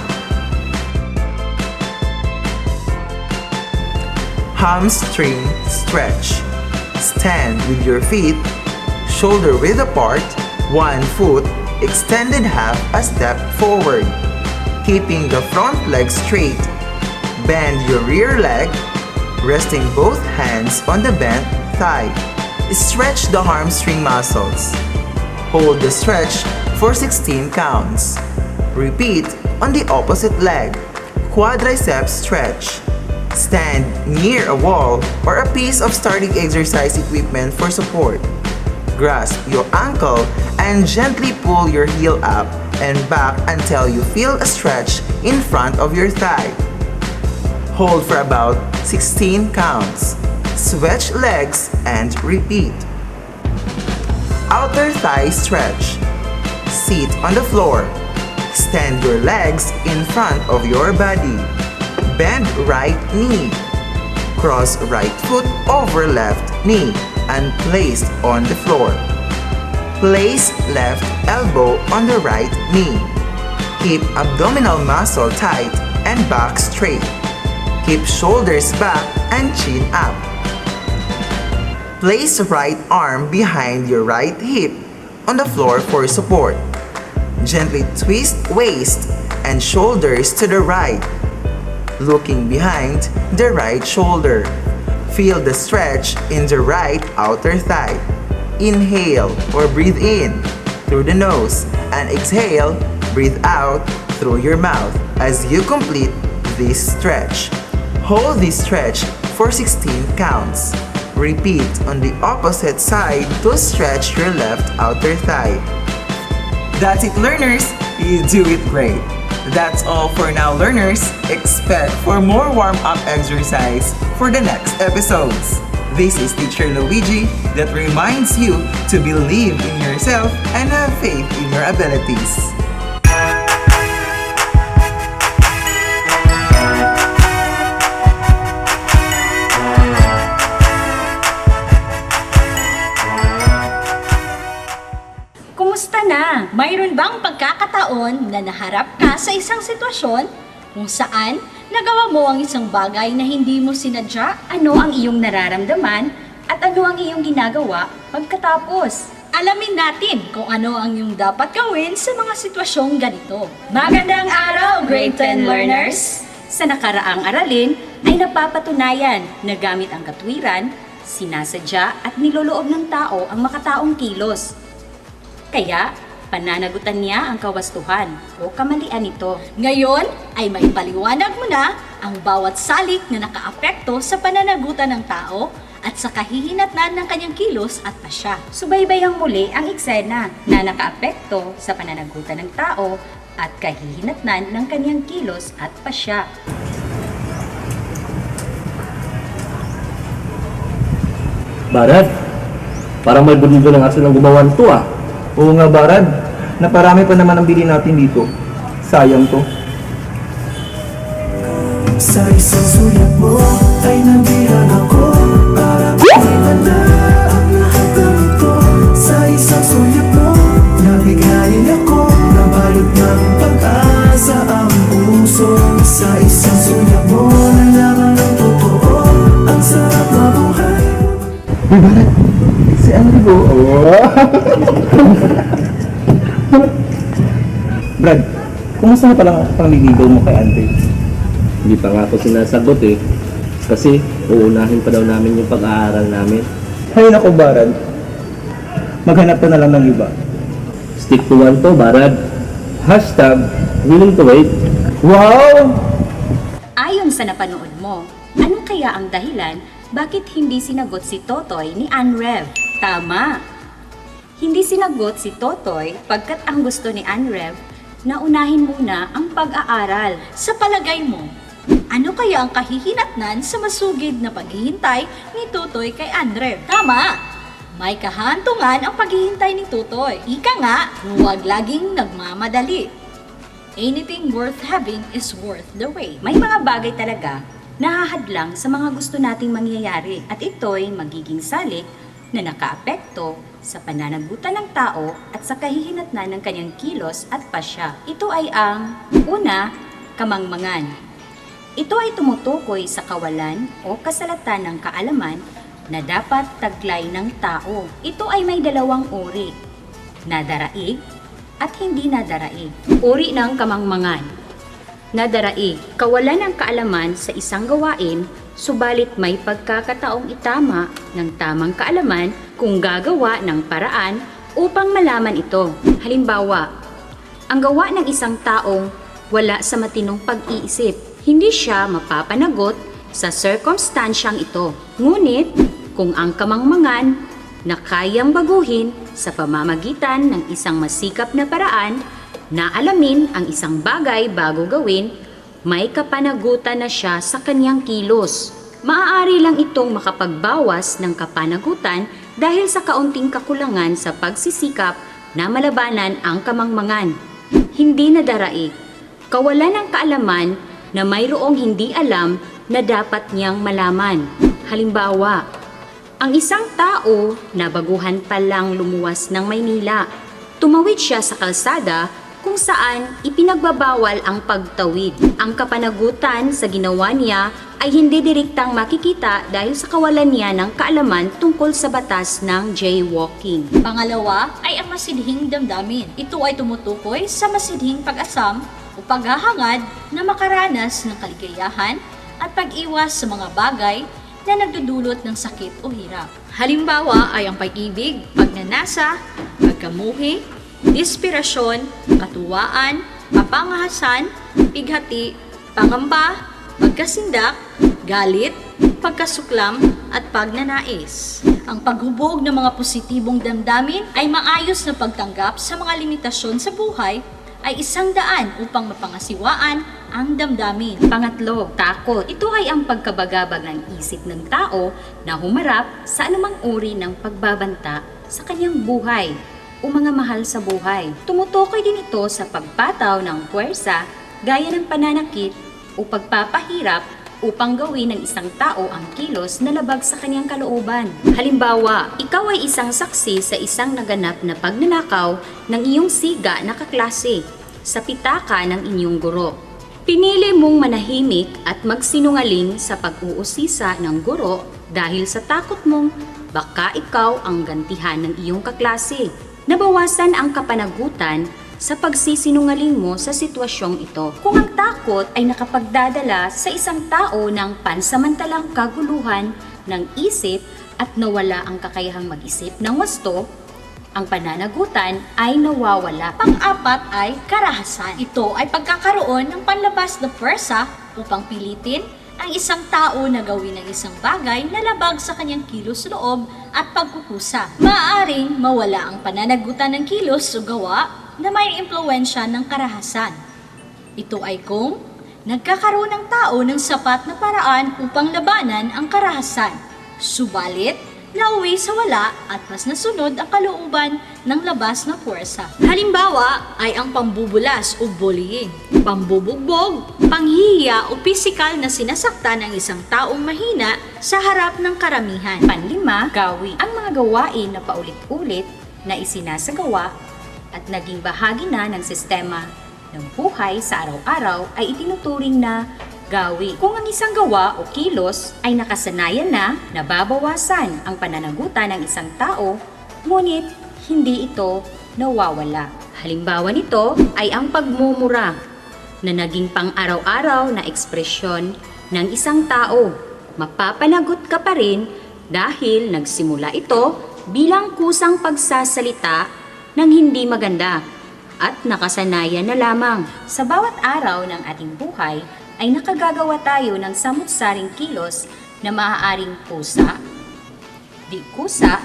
Hamstring stretch. Stand with your feet shoulder width apart, one foot extended half a step forward, keeping the front leg straight. Bend your rear leg, resting both hands on the bent thigh. Stretch the hamstring muscles. Hold the stretch for 16 counts. Repeat on the opposite leg. Quadriceps stretch. Stand near a wall or a piece of starting exercise equipment for support. Grasp your ankle and gently pull your heel up and back until you feel a stretch in front of your thigh. Hold for about 16 counts. Switch legs and repeat. Outer thigh stretch. Sit on the floor. Extend your legs in front of your body. Bend right knee. Cross right foot over left knee and placed on the floor. Place left elbow on the right knee. Keep abdominal muscle tight and back straight. Keep shoulders back and chin up. Place right arm behind your right hip on the floor for support. Gently twist waist and shoulders to the right, looking behind the right shoulder. Feel the stretch in the right outer thigh. Inhale or breathe in through the nose and exhale, breathe out through your mouth as you complete this stretch. Hold this stretch for 16 counts. Repeat on the opposite side to stretch your left outer thigh. That's it, learners! You do it great! That's all for now, learners. Expect for more warm-up exercise for the next episodes. This is Teacher Luigi that reminds you to believe in yourself and have faith in your abilities. Kumusta na? Mayroon bang pagkakataon na naharap ka sa isang sitwasyon kung saan nagawa mo ang isang bagay na hindi mo sinadya? Ano ang iyong nararamdaman at ano ang iyong ginagawa pagkatapos? Alamin natin kung ano ang iyong dapat gawin sa mga sitwasyong ganito. Magandang araw, Grade 10 learners! Sa nakaraang aralin ay napapatunayan na gamit ang katwiran, sinasadya at niloloob ng tao ang makataong kilos. Kaya, pananagutan niya ang kawastuhan o kamalian nito. Ngayon ay maipaliwanag mo na ang bawat salik na nakaapekto sa pananagutan ng tao at sa kahihinatnan ng kanyang kilos at pasya. Subaybayang muli ang eksena na nakaapekto sa pananagutan ng tao at kahihinatnan ng kanyang kilos at pasya. Barad, parang may buligo ng aso ng gumawa nito ah. Oo nga, Barad. Naparami pa naman ang bili natin dito. Sayang to. Sa isang sulat mo ay nabihan ako para makitanda ang lahat ng ito. Sa isang sulat mo, nabigayin ako, nabalot ng pag-asa ang puso. Sa isang sulat mo, nalaman ang totoo, ang sarap mabuhay. Uy, Barad. Si Enrico. Brad, kumusta na palang pangliligaw mo kay Andre? Hindi pa nga ako sinasagot eh. Kasi uunahin pa daw namin yung pag-aaral namin. Hay nako, Barad. Maghanap ka na lang ng iba. Stick to one to, Barad. Hashtag willing to wait. Wow! Ayon sa napanood mo, ano kaya ang dahilan bakit hindi sinagot si Totoy ni Anrev? Tama! Hindi sinagot si Totoy pagkat ang gusto ni Anrev na unahin muna ang pag-aaral. Sa palagay mo, ano kaya ang kahihinatnan sa masugid na paghihintay ni Totoy kay Anrev? Tama! May kahantungan ang paghihintay ni Totoy. Ika nga, huwag laging nagmamadali. Anything worth having is worth the wait. May mga bagay talaga nahahadlang sa mga gusto nating mangyayari at ito'y magiging salik na nakaapekto sa pananagutan ng tao at sa kahihinatnan ng kanyang kilos at pasya. Ito ay ang una, kamangmangan. Ito ay tumutukoy sa kawalan o kasalatan ng kaalaman na dapat taglay ng tao. Ito ay may dalawang uri, nadaraig at hindi nadaraig. Uri ng kamangmangan. Nadaraig, kawalan ng kaalaman sa isang gawain, subalit may pagkakataong itama ng tamang kaalaman kung gagawa ng paraan upang malaman ito. Halimbawa, ang gawa ng isang taong wala sa matinong pag-iisip, hindi siya mapapanagot sa sirkumstansyang ito. Ngunit, kung ang kamangmangan na kayang baguhin sa pamamagitan ng isang masikap na paraan, na alamin ang isang bagay bago gawin, may kapanagutan na siya sa kanyang kilos. Maaari lang itong makapagbawas ng kapanagutan dahil sa kaunting kakulangan sa pagsisikap na malabanan ang kamangmangan. Hindi nadaraig. Kawalan ng kaalaman na mayroong hindi alam na dapat niyang malaman. Halimbawa, ang isang tao na baguhan pa lang lumuwas ng Maynila. Tumawid siya sa kalsada kung saan ipinagbabawal ang pagtawid. Ang kapanagutan sa ginawa niya ay hindi direktang makikita dahil sa kawalan niya ng kaalaman tungkol sa batas ng jaywalking. Pangalawa ay ang masidhing damdamin. Ito ay tumutukoy sa masidhing pag-asam o paghahangad na makaranas ng kaligayahan at pag-iwas sa mga bagay na nagdudulot ng sakit o hirap. Halimbawa ay ang pag-ibig, pagnanasa, pagkamuhi, inspirasyon, katuwaan, kapangahasan, pighati, pangamba, pagkasindak, galit, pagkasuklam, at pagnanais. Ang paghubog ng mga positibong damdamin ay maayos na pagtanggap sa mga limitasyon sa buhay ay isang daan upang mapangasiwaan ang damdamin. Pangatlo, takot. Ito ay ang pagkabagabag ng isip ng tao na humarap sa anumang uri ng pagbabanta sa kanyang buhay o mga mahal sa buhay. Tumutukoy din ito sa pagpataw ng puwersa gaya ng pananakit o pagpapahirap upang gawin ng isang tao ang kilos na labag sa kanyang kalooban. Halimbawa, ikaw ay isang saksi sa isang naganap na pagnanakaw ng iyong siga na kaklase sa pitaka ng inyong guro. Pinili mong manahimik at magsinungaling sa pag-uusisa ng guro dahil sa takot mong baka ikaw ang gantihan ng iyong kaklase. Nabawasan ang kapanagutan sa pagsisinungaling mo sa sitwasyong ito. Kung ang takot ay nakapagdadala sa isang tao ng pansamantalang kaguluhan ng isip at nawala ang kakayahang mag-isip ng wasto, ang pananagutan ay nawawala. Pang-apat ay karahasan. Ito ay pagkakaroon ng panlabas na pwersa upang pilitin ang isang tao na gawin ng isang bagay na labag sa kanyang kilos loob at pagkukusa. Maaaring mawala ang pananagutan ng kilos o gawa na may impluwensya ng karahasan. Ito ay kung nagkakaroon ng tao ng sapat na paraan upang labanan ang karahasan, subalit nauwi sa wala at mas nasunod ang kalooban ng labas na puwersa. Halimbawa ay ang pambubulas o bullying, pambubugbog, panghihiya o pisikal na sinasaktan ng isang taong mahina sa harap ng karamihan. Panlima, gawi. Ang mga gawain na paulit-ulit na isinasagawa at naging bahagi na ng sistema ng buhay sa araw-araw ay itinuturing na gawi. Kung ang isang gawa o kilos ay nakasanayan na, nababawasan ang pananagutan ng isang tao, ngunit hindi ito nawawala. Halimbawa nito ay ang pagmumura na naging pang-araw-araw na ekspresyon ng isang tao. Mapapanagot ka pa rin dahil nagsimula ito bilang kusang pagsasalita ng hindi maganda at nakasanayan na lamang. Sa bawat araw ng ating buhay ay nakagagawa tayo ng samut-saring kilos na maaaring kusa, di kusa,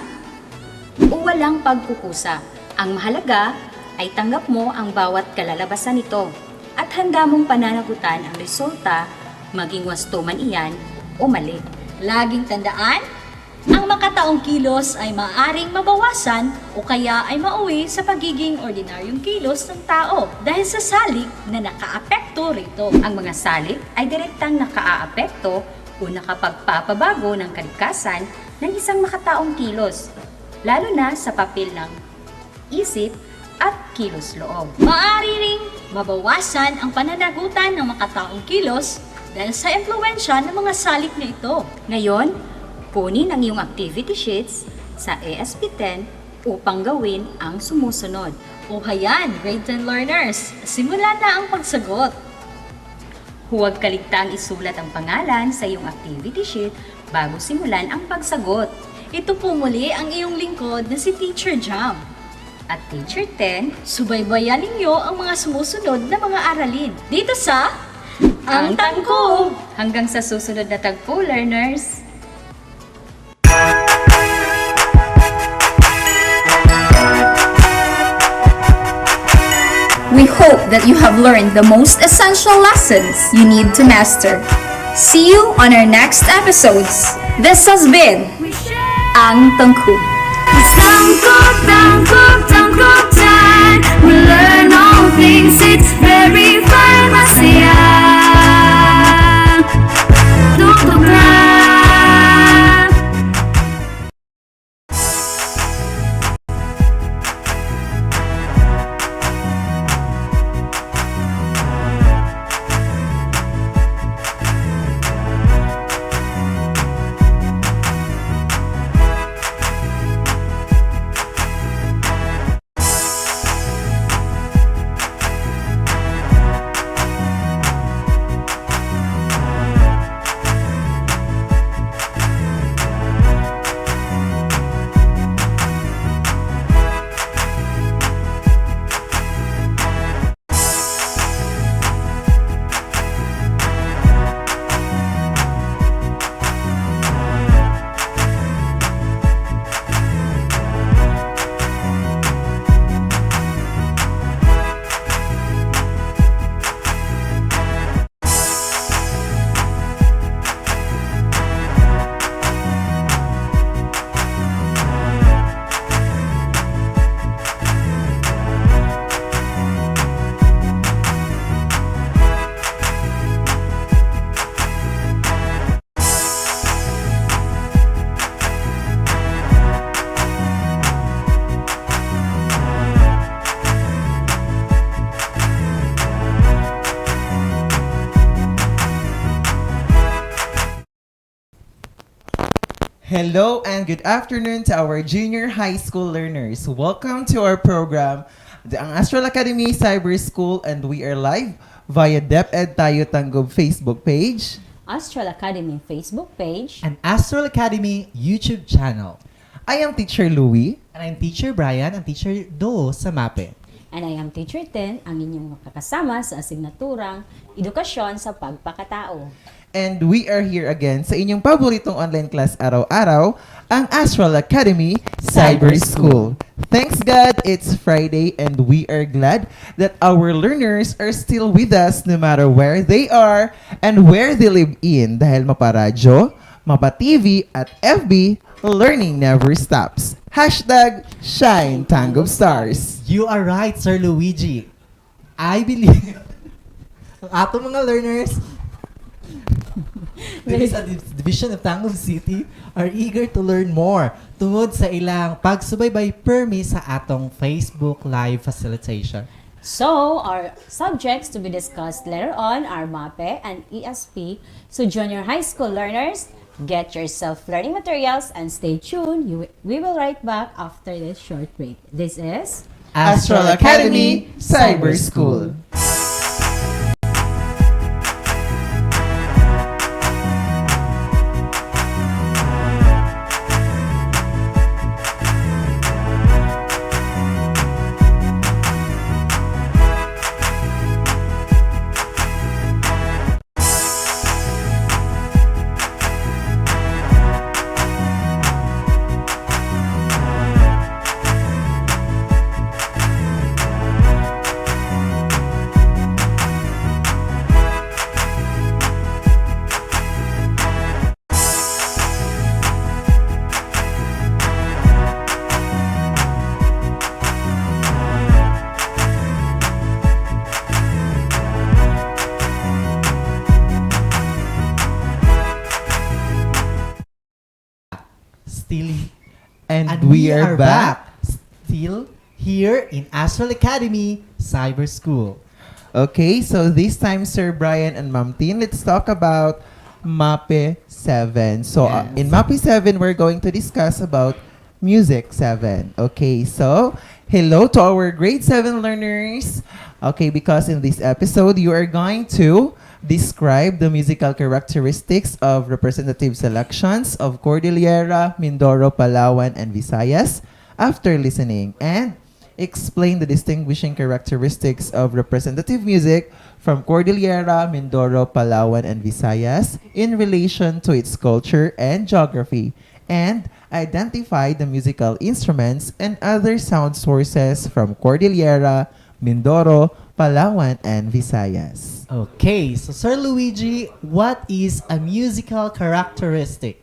o walang pagkukusa. Ang mahalaga ay tanggap mo ang bawat kalalabasan nito at handa mong pananagutan ang resulta, maging wasto man iyan o mali. Laging tandaan, ang makataong kilos ay maaaring mabawasan o kaya ay mauwi sa pagiging ordinaryong kilos ng tao dahil sa salik na nakaapekto rito. Ang mga salik ay direktang nakaaapekto o nakapagpapabago ng kalikasan ng isang makataong kilos, lalo na sa papel ng isip at kilos loob. Maaari ring mabawasan ang pananagutan ng makataong kilos dahil sa impluwensya ng mga salik na ito. Ngayon, kunin ang iyong activity sheets sa ASP10 upang gawin ang sumusunod. O hayan, grade 10 learners, simula na ang pagsagot. Huwag kaligtaang isulat ang pangalan sa iyong activity sheet bago simulan ang pagsagot. Ito po muli ang iyong lingkod na si Teacher Jam. At Teacher 10, subaybayan ninyo ang mga sumusunod na mga aralin dito sa Ang Tangko! Hanggang sa susunod na tagpo, learners! We hope that you have learned the most essential lessons you need to master. See you on our next episodes. This has been Ang Tangkub. It's tangkop time. We learn all things. It's very fun. Masaya. Tangkop time. Hello and good afternoon to our junior high school learners. Welcome to our program, the Astral Academy Cyber School, and we are live via DepEd Tayo Tanggub Facebook page, Astral Academy Facebook page, and Astral Academy YouTube channel. I am Teacher Louie. And I'm Teacher Brian, and Teacher Do sa MAPE. and I am Teacher Ten, ang inyong makakasama sa asignaturang Edukasyon sa Pagpakatao. And we are here again sa inyong paboritong online class araw-araw, ang Astral Academy Cyber School. Thanks God, it's Friday and we are glad that our learners are still with us no matter where they are and where they live in. Dahil mapa-radyo, mapa-TV at FB, learning never stops. Hashtag Shine Tango Stars. You are right, Sir Luigi. I believe ang atong mga learners sa Division of Tangub City are eager to learn more tungod sa ilang pagsubaybay permi sa atong Facebook Live facilitation. So, our subjects to be discussed later on are MAPE and ESP. So, junior high school learners, get your self-learning materials and stay tuned. We will write back after this short break. This is Astral Academy Cyber School. And we are back. Still here in Astral Academy Cyber School. Okay, so this time, Sir Brian and Ma'am Tin, let's talk about MAPE 7. So in MAPE 7, we're going to discuss about Music 7. Okay, so hello to our grade 7 learners. Okay, because in this episode, you are going to describe the musical characteristics of representative selections of Cordillera, Mindoro, Palawan, and Visayas after listening, and explain the distinguishing characteristics of representative music from Cordillera, Mindoro, Palawan, and Visayas in relation to its culture and geography, and identify the musical instruments and other sound sources from Cordillera, Mindoro, Palawan, and Visayas. Okay, so Sir Luigi, what is a musical characteristic?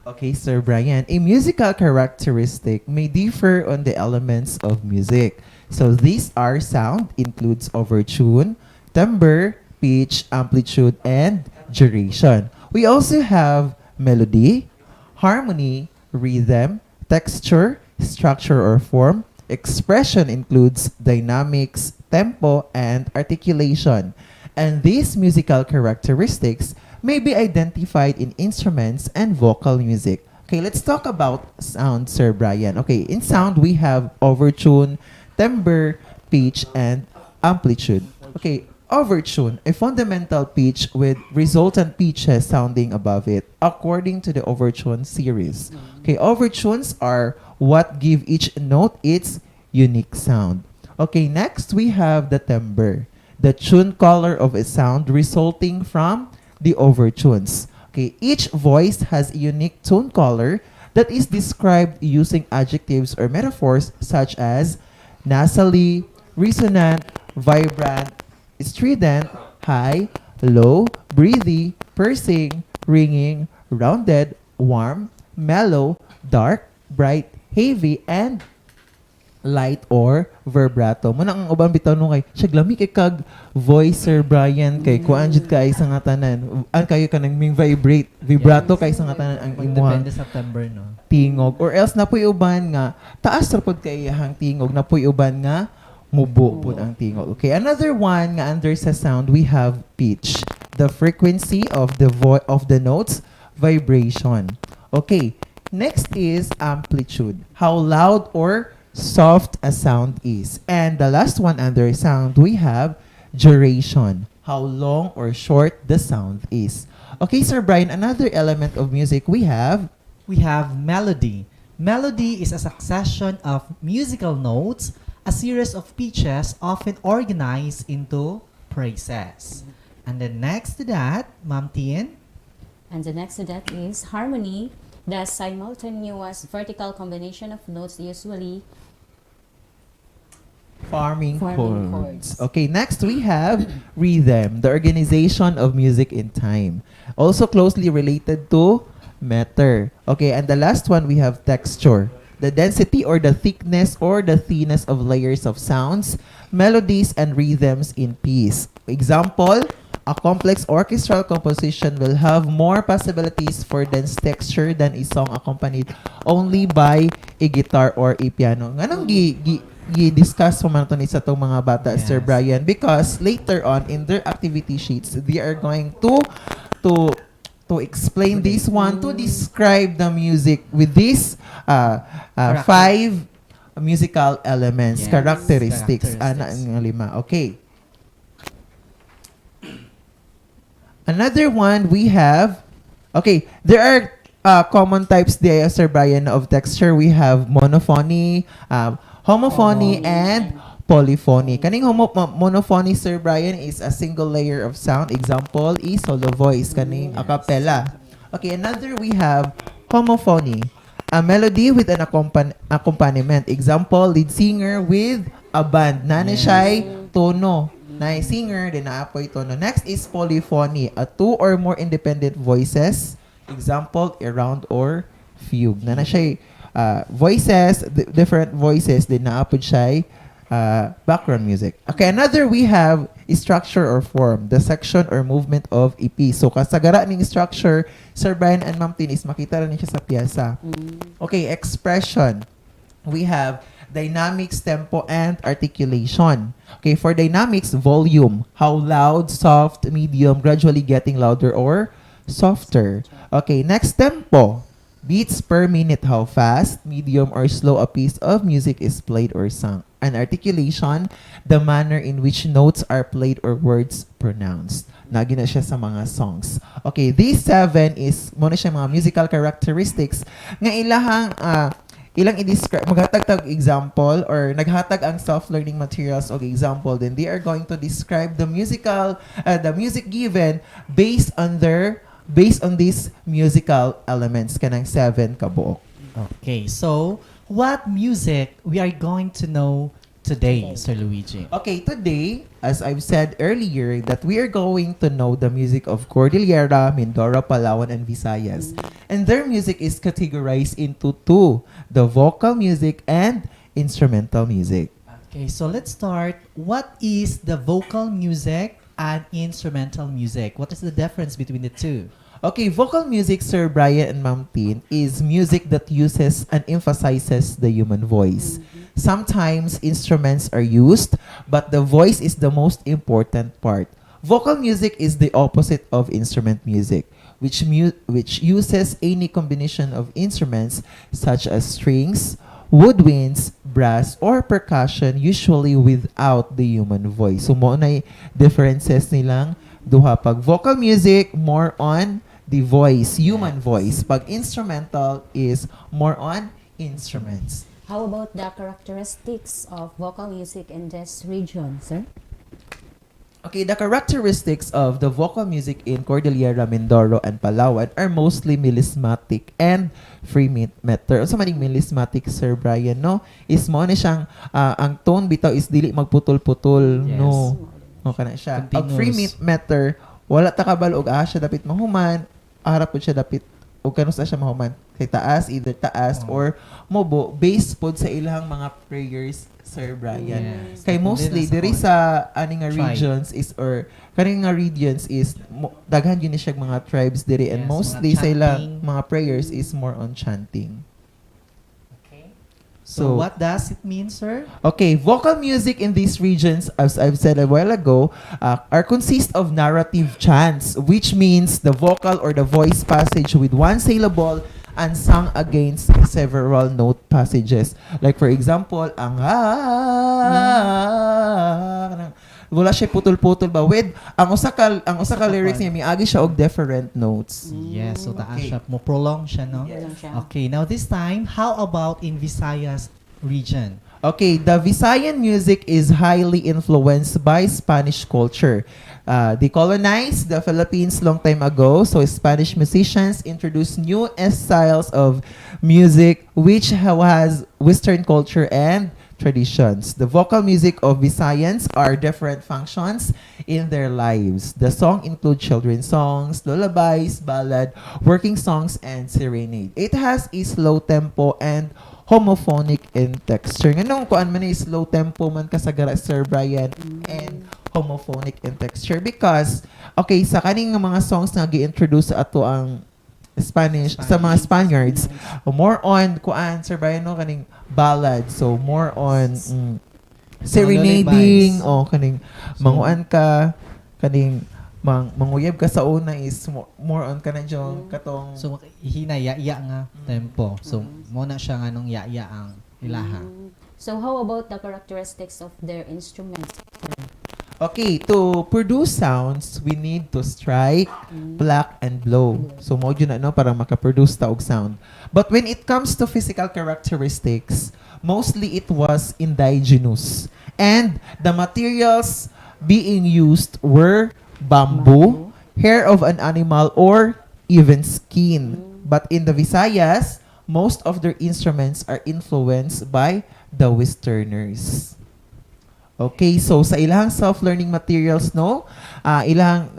Okay, Sir Brian, a musical characteristic may differ on the elements of music. So these are sound includes overtune, timbre, pitch, amplitude, and duration. We also have melody, harmony, rhythm, texture, structure or form. Expression includes dynamics, tempo, and articulation. And these musical characteristics may be identified in instruments and vocal music. Okay, let's talk about sound, Sir Brian. Okay, in sound, we have overtune, timbre, pitch, and amplitude. Okay, overtune, a fundamental pitch with resultant pitches sounding above it, according to the overtune series. Okay, overtunes are what give each note its unique sound. Okay, next we have the timbre, the tune color of a sound resulting from the overtunes. Okay, each voice has a unique tone color that is described using adjectives or metaphors such as nasally, resonant, vibrant, strident, high, low, breathy, piercing, ringing, rounded, warm, mellow, dark, bright, heavy, and light or vibrato. Muna ang ubang bitaw nung kay siya glami kay kag voice, Sir Brian, kay kuan jud kay sa nga tanan. An kayo kanang ming vibrato kay sa nga tanan ang imuhang Depende sa timbre, no? tingog, or else napuy uban nga taas ra pod kay iyang tingog, napuy uban nga mubo pod ang tingog. Okay, another one nga under sa sound we have pitch, the frequency of the notes, vibration. Okay, next is amplitude, how loud or soft a sound is. And the last one under sound, we have duration, how long or short the sound is. Okay, Sir Brian, another element of music we have melody. Melody is a succession of musical notes, a series of pitches often organized into phrases. And then next to that, Ma'am Tien? And the next to that is harmony, the simultaneous vertical combination of notes usually forming Forming chords. Okay, next we have rhythm, the organization of music in time. Also closely related to meter. Okay, and the last one we have texture, the density or the thickness or the thinness of layers of sounds, melodies, and rhythms in piece. Example, a complex orchestral composition will have more possibilities for dense texture than a song accompanied only by a guitar or a piano. Nganong discuss mo man ito ni sa itong mga bata, yes, Sir Brian, because later on in their activity sheets, they are going to explain this one, to describe the music with these 5 musical elements, Yes, characteristics. characteristics. Ang lima. Okay. Another one we have, okay, there are common types there, Sir Brian, of texture. We have monophony, homophony, and polyphony. Kaning monophony, Sir Brian, is a single layer of sound. Example is solo voice, kaning a cappella. Okay, another we have homophony, a melody with an accompaniment. Example, lead singer with a band. Nana siya'y tono. Na singer, din naapoy tono. Next is polyphony, a 2 or more independent voices. Example, a round or fugue. Nana siya'y voices, different voices, din naapod siya background music. Okay, another we have is structure or form, the section or movement of a piece. So, kasagara ning structure, Sir Brian and Ma'am Tin, is makita rin siya sa piyesa. Okay, expression. We have dynamics, tempo, and articulation. Okay, for dynamics, volume, how loud, soft, medium, gradually getting louder or softer. Okay, next, tempo. Beats per minute, how fast, medium, or slow a piece of music is played or sung. And articulation, the manner in which notes are played or words pronounced. Nagi na siya sa mga songs. Okay, these 7 is muna siya mga musical characteristics nga ilang i-describe, maghatag example or naghatag ang self-learning materials og example, then they are going to describe the music given based on these musical elements kanang 7 kabuok. Okay, so what music we are going to know today, Sir Luigi? Okay, today, as I've said earlier, that we are going to know the music of Cordillera, Mindoro, Palawan, and Visayas. And their music is categorized into two, the vocal music and instrumental music. Okay, so let's start. What is the vocal music and instrumental music? What is the difference between the two? Okay, vocal music, Sir Brian and Ma'am Tin, is music that uses and emphasizes the human voice. Sometimes instruments are used, but the voice is the most important part. Vocal music is the opposite of instrument music, which uses any combination of instruments such as strings, woodwinds, brass, or percussion, usually without the human voice. So, mo na differences nilang duha. Pag vocal music, more on the voice, human voice. Pag instrumental is more on instruments. How about the characteristics of vocal music in this region, sir? Okay, the characteristics of the vocal music in Cordillera, Mindoro, and Palawan are mostly melismatic and free meter. So maning melismatic, Sir Brian, no? Is mo na siyang, ang tone bitaw is dili magputol-putol, Yes. no? O ka na siya. Ang free Continuous. meter, wala takabal og siya dapit mahuman, harap po siya dapit o kanus na siya mahuman. Kay taas, either taas or mobo, based po sa ilang mga prayers, Sir Brian. Yes. Kay mostly Depende diri sa aning nga tribe. regions is or kaning nga regions is daghan yun siya mga tribes diri and Yes, mostly mga sa ilang chanting. mga prayers is more on chanting. So what does it mean, sir? Okay, vocal music in these regions, as I've said a while ago, are consist of narrative chants, which means the vocal or the voice passage with one syllable and sung against several note passages. Like for example, ang wala siya putol-putol ba with ang usa ka lyrics niya miagi siya og different notes. Yes, so taas Okay. siya, mo prolong siya, no? Okay, now this time, how about in Visayas region? Okay, the Visayan music is highly influenced by Spanish culture. They colonized the Philippines long time ago, so Spanish musicians introduced new styles of music which has Western culture and traditions. The vocal music of Visayans are different functions in their lives. The song include children's songs, lullabies, ballad, working songs, and serenade. It has a slow tempo and homophonic in texture. Nganong kuan man is slow tempo man kasagara, Sir Brian, and homophonic in texture because okay sa kaning nga mga songs nga gi-introduce sa ato ang Spanish sa mga Spaniards, more on kuan, Sir Brian, no, kaning ballad, so more on serenading o kaning manguan ka kaning manguyab ka sa una is more on ka na dyan katong So hinaya-iya nga tempo. So mo na siya nga nung ya-ya ang ilaha. So how about the characteristics of their instruments? okay, to produce sounds, we need to strike, pluck, and blow. So, mo yun na, no? Parang makaproduce ta og sound. But when it comes to physical characteristics, mostly it was indigenous. And the materials being used were bamboo, hair of an animal, or even skin. But in the Visayas, most of their instruments are influenced by the Westerners. Okay, so sa ilang self-learning materials, no, ilang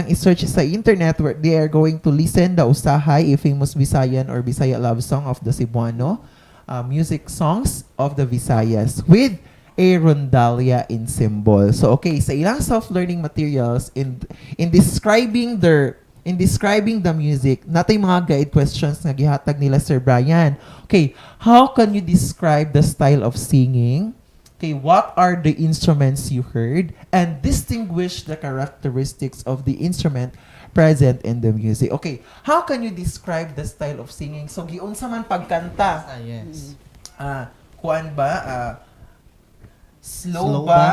i-search sa internet where they are going to listen the usahay, a famous Visayan or Bisaya love song of the Cebuano, music songs of the Visayas with a rondalia in symbol. So okay, sa ilang self-learning materials in describing the music, natay mga guide questions nga gihatag nila, Sir Brian. Okay, how can you describe the style of singing? Okay, what are the instruments you heard? And distinguish the characteristics of the instrument present in the music. Okay, how can you describe the style of singing? So, giunsa man pagkanta? Yes. Kuan ba? Slow Slow ba? ba?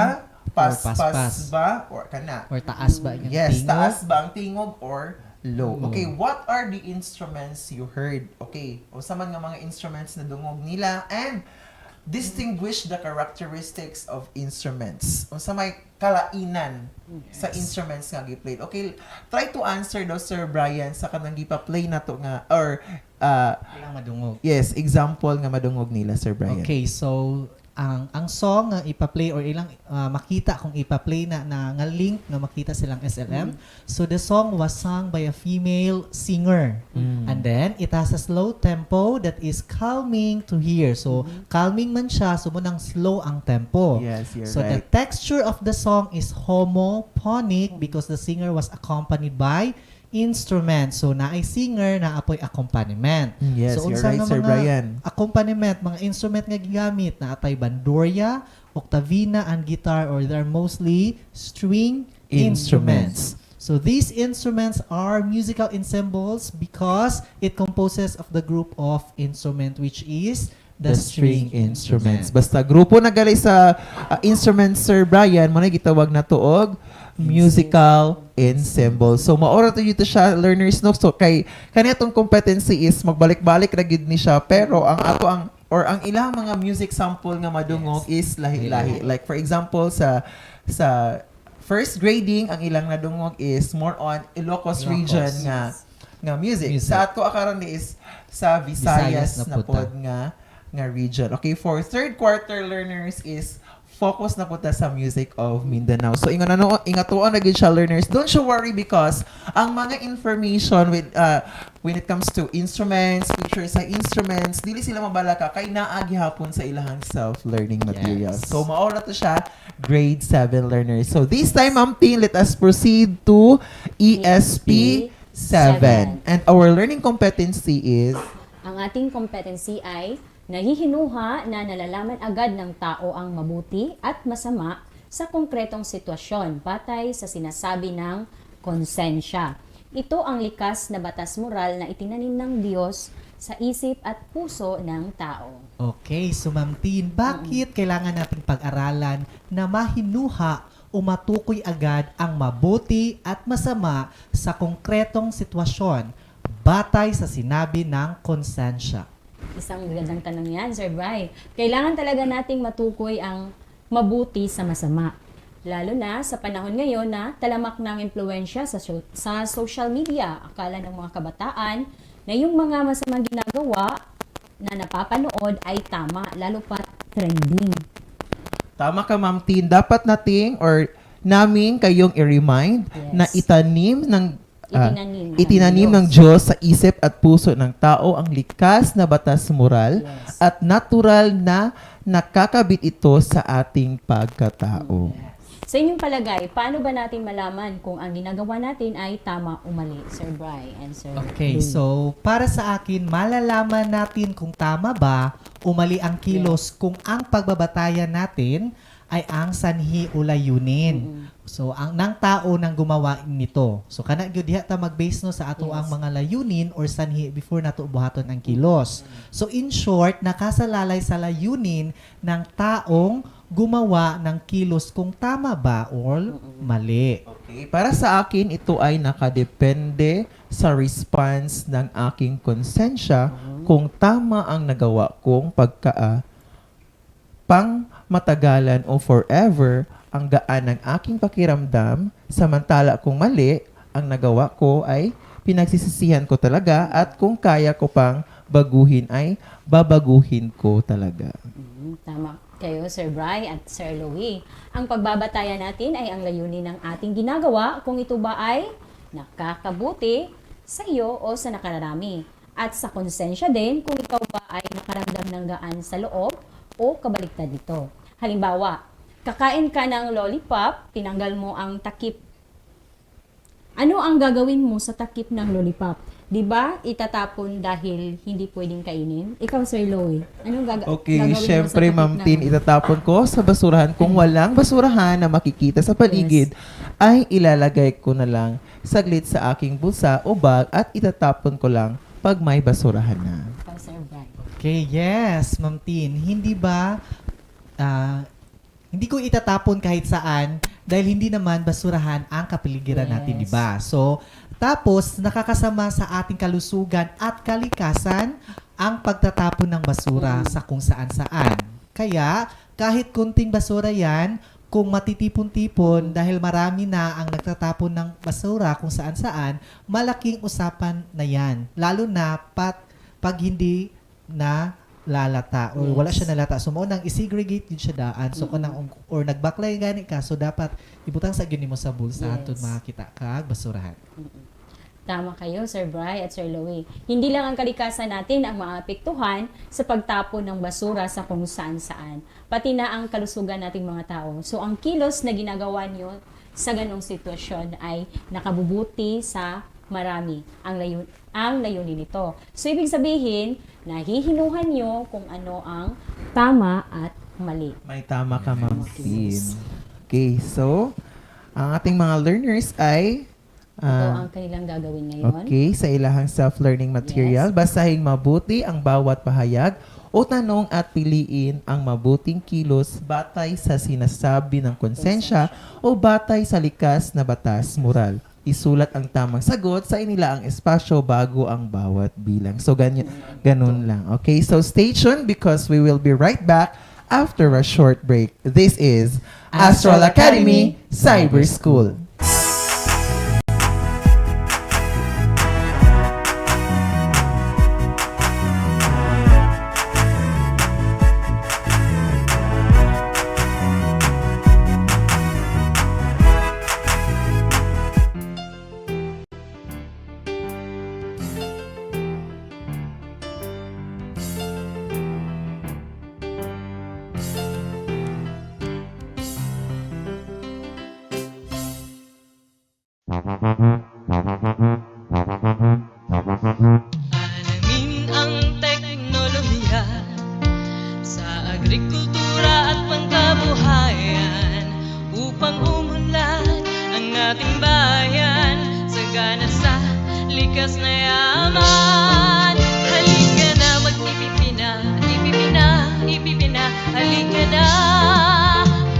Or Pas pas-pas? ba? Or kana? Or taas ba yung Yes, tingog? taas ba ang tingog or low? Low. Okay, what are the instruments you heard? Okay, o sa man nga mga instruments na dungog nila and distinguish the characteristics of instruments. O sa may kalainan sa instruments nga gi-played. Okay, try to answer daw, Sir Brian, sa kanang gipa-play na to nga or Ilang madungog. yes, example nga madungog nila, Sir Brian. Okay, so ang song nga ipa-play or ilang makita kung ipa-play na nga link nga makita silang SLM. So the song was sung by a female singer. And then it has a slow tempo that is calming to hear. So calming man siya, so munang slow ang tempo. Yes, you're So the right. texture of the song is homophonic because the singer was accompanied by instrument. So naay singer na apoy accompaniment. Yes, So you're unsa right, nga Sir mga Brian. accompaniment, mga instrument nga gigamit na atay bandurria, octavina, and guitar, or they're mostly string instruments. So these instruments are musical ensembles because it composes of the group of instrument which is the string instruments. Basta grupo na gali sa instruments, Sir Brian, mo na gitawag na tuog musical ensemble. So maora to dito siya, learners, no? So kay kanitong competency is magbalik-balik ra gid ni siya, pero ang ato ang ilang mga music sample nga madungog is lahi-lahi. Like for example sa first grading, ang ilang nadungog is more on Ilocos region nga music. Sa ato akaron is sa Visayas na pod nga region. Okay, for third quarter learners is focus na punta sa music of Mindanao. So ingatuan na gid siya, learners. Don't you worry because ang mga information with when it comes to instruments, pictures sa instruments, dili sila mabalaka kay naa gihapon sa ilahang self-learning materials. So maora to siya grade 7 learners. So this time, Ma'am Tin, let us proceed to ESP 7. And our learning competency is Ang ating competency ay nahihinuha na nalalaman agad ng tao ang mabuti at masama sa konkretong sitwasyon batay sa sinasabi ng konsensya. Ito ang likas na batas moral na itinanim ng Diyos sa isip at puso ng tao. Okay, so Ma'am Tin, bakit kailangan nating pag-aralan na mahinuha o matukoy agad ang mabuti at masama sa konkretong sitwasyon batay sa sinabi ng konsensya? Isang magandang tanong yan, Sir Bry. Kailangan talaga nating matukoy ang mabuti sa masama. Lalo na sa panahon ngayon na talamak ng impluensya sa social media. Akala ng mga kabataan na yung mga masamang ginagawa na napapanood ay tama, lalo pa trending. Tama ka, Ma'am Tin. Dapat nating or namin kayong i-remind na itinanim ng Diyos sa isip at puso ng tao ang likas na batas moral at natural na nakakabit ito sa ating pagkatao. Sa inyong palagay, paano ba natin malaman kung ang ginagawa natin ay tama o mali, Sir Bry and Sir Okay, Louie? so para sa akin, malalaman natin kung tama ba o mali ang kilos kung ang pagbabatayan natin ay ang sanhi o layunin. So ang nang tao nang gumawa nito. So kana gyud diha ta mag-base no sa ato ang mga layunin or sanhi before nato buhaton ang kilos. So in short, nakasalalay sa layunin ng taong gumawa ng kilos kung tama ba or mali. Okay, para sa akin ito ay nakadepende sa response ng aking konsensya kung tama ang nagawa kong pang matagalan o forever ang gaan ng aking pakiramdam, samantala kung mali ang nagawa ko ay pinagsisisihan ko talaga at kung kaya ko pang baguhin ay babaguhin ko talaga. Tama kayo, Sir Bry at Sir Louie. Ang pagbabatayan natin ay ang layunin ng ating ginagawa kung ito ba ay nakakabuti sa iyo o sa nakararami. At sa konsensya din kung ikaw ba ay nakaramdam ng gaan sa loob o kabaliktad nito. Halimbawa, kakain ka ng lollipop, tinanggal mo ang takip. Ano ang gagawin mo sa takip ng lollipop? 'Di ba? Itatapon dahil hindi pwedeng kainin. Ikaw, Sir Louie, anong Okay, gagawin syempre, mo sa Ma'am takip Tin, itatapon ko sa basurahan. Kung walang basurahan na makikita sa paligid, ay ilalagay ko na lang saglit sa aking bulsa o bag at itatapon ko lang pag may basurahan na. Sir Bry? Okay, yes, Ma'am Tin. Hindi ba hindi ko itatapon kahit saan dahil hindi naman basurahan ang kapaligiran natin, di ba? So, tapos nakakasama sa ating kalusugan at kalikasan ang pagtatapon ng basura sa kung saan-saan. Kaya, kahit kunting basura yan, kung matitipon-tipon dahil marami na ang nagtatapon ng basura kung saan-saan, malaking usapan na yan. Lalo na pag hindi na lalata or wala siya nalata. So mo nang i-segregate yun siya daan. So kanang or nagbaklay gani ka, so dapat ibutang sa gyud nimo sa bulsa Yes. tud makakita kag basurahan. Tama kayo, Sir Bry at Sir Louie. Hindi lang ang kalikasan natin ang maapektuhan sa pagtapon ng basura sa kung saan-saan, pati na ang kalusugan nating mga tao. So ang kilos na ginagawa nyo sa ganong sitwasyon ay nakabubuti sa marami ang layunin nito. So ibig sabihin, nahihinuhan nyo kung ano ang tama at mali. May tama ka, Ma'am Tin. Okay, so ang ating mga learners ay Ito ang kanilang gagawin ngayon. okay, sa ilahang self-learning material, basahin mabuti ang bawat pahayag o tanong at piliin ang mabuting kilos batay sa sinasabi ng konsensya o batay sa likas na batas moral. Isulat ang tamang sagot sa inilaang espasyo bago ang bawat bilang. So, ganun lang. Okay, so stay tuned because we will be right back after a short break. This is Astral Academy Cyber School. Alamin ang teknolohiya sa agrikultura at pangkabuhayan upang umunlad ang ating bayan sagana sa likas na yaman. Halika na magpipipina, ipipina, ipipina. Halika na,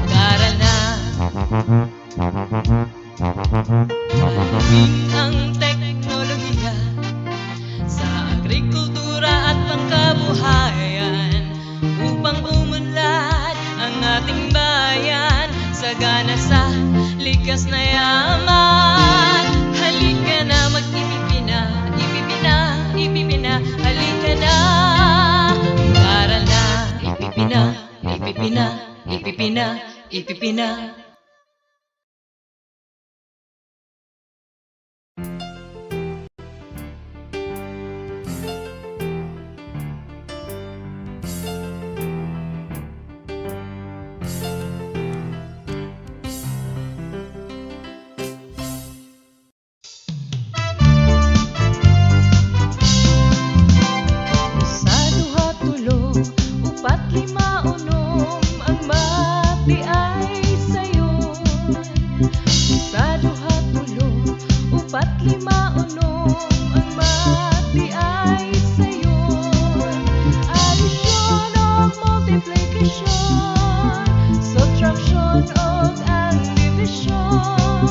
mag-aral na. Alamin ang teknolohiya sa agrikultura at pangkabuhayan upang umunlad ang ating bayan sagana sa likas na yaman. Halika na magpipipina, ipipina, ipipina. Halika na, mag-aral na. Ipipina, ipipina, ipipina, ipipina. Sa duha tulo, upat lima unom, ang mati ay sayon. Sa duha tulo, upat lima unom, ang mati ay sayon. Addition of multiplication, subtraction of and division.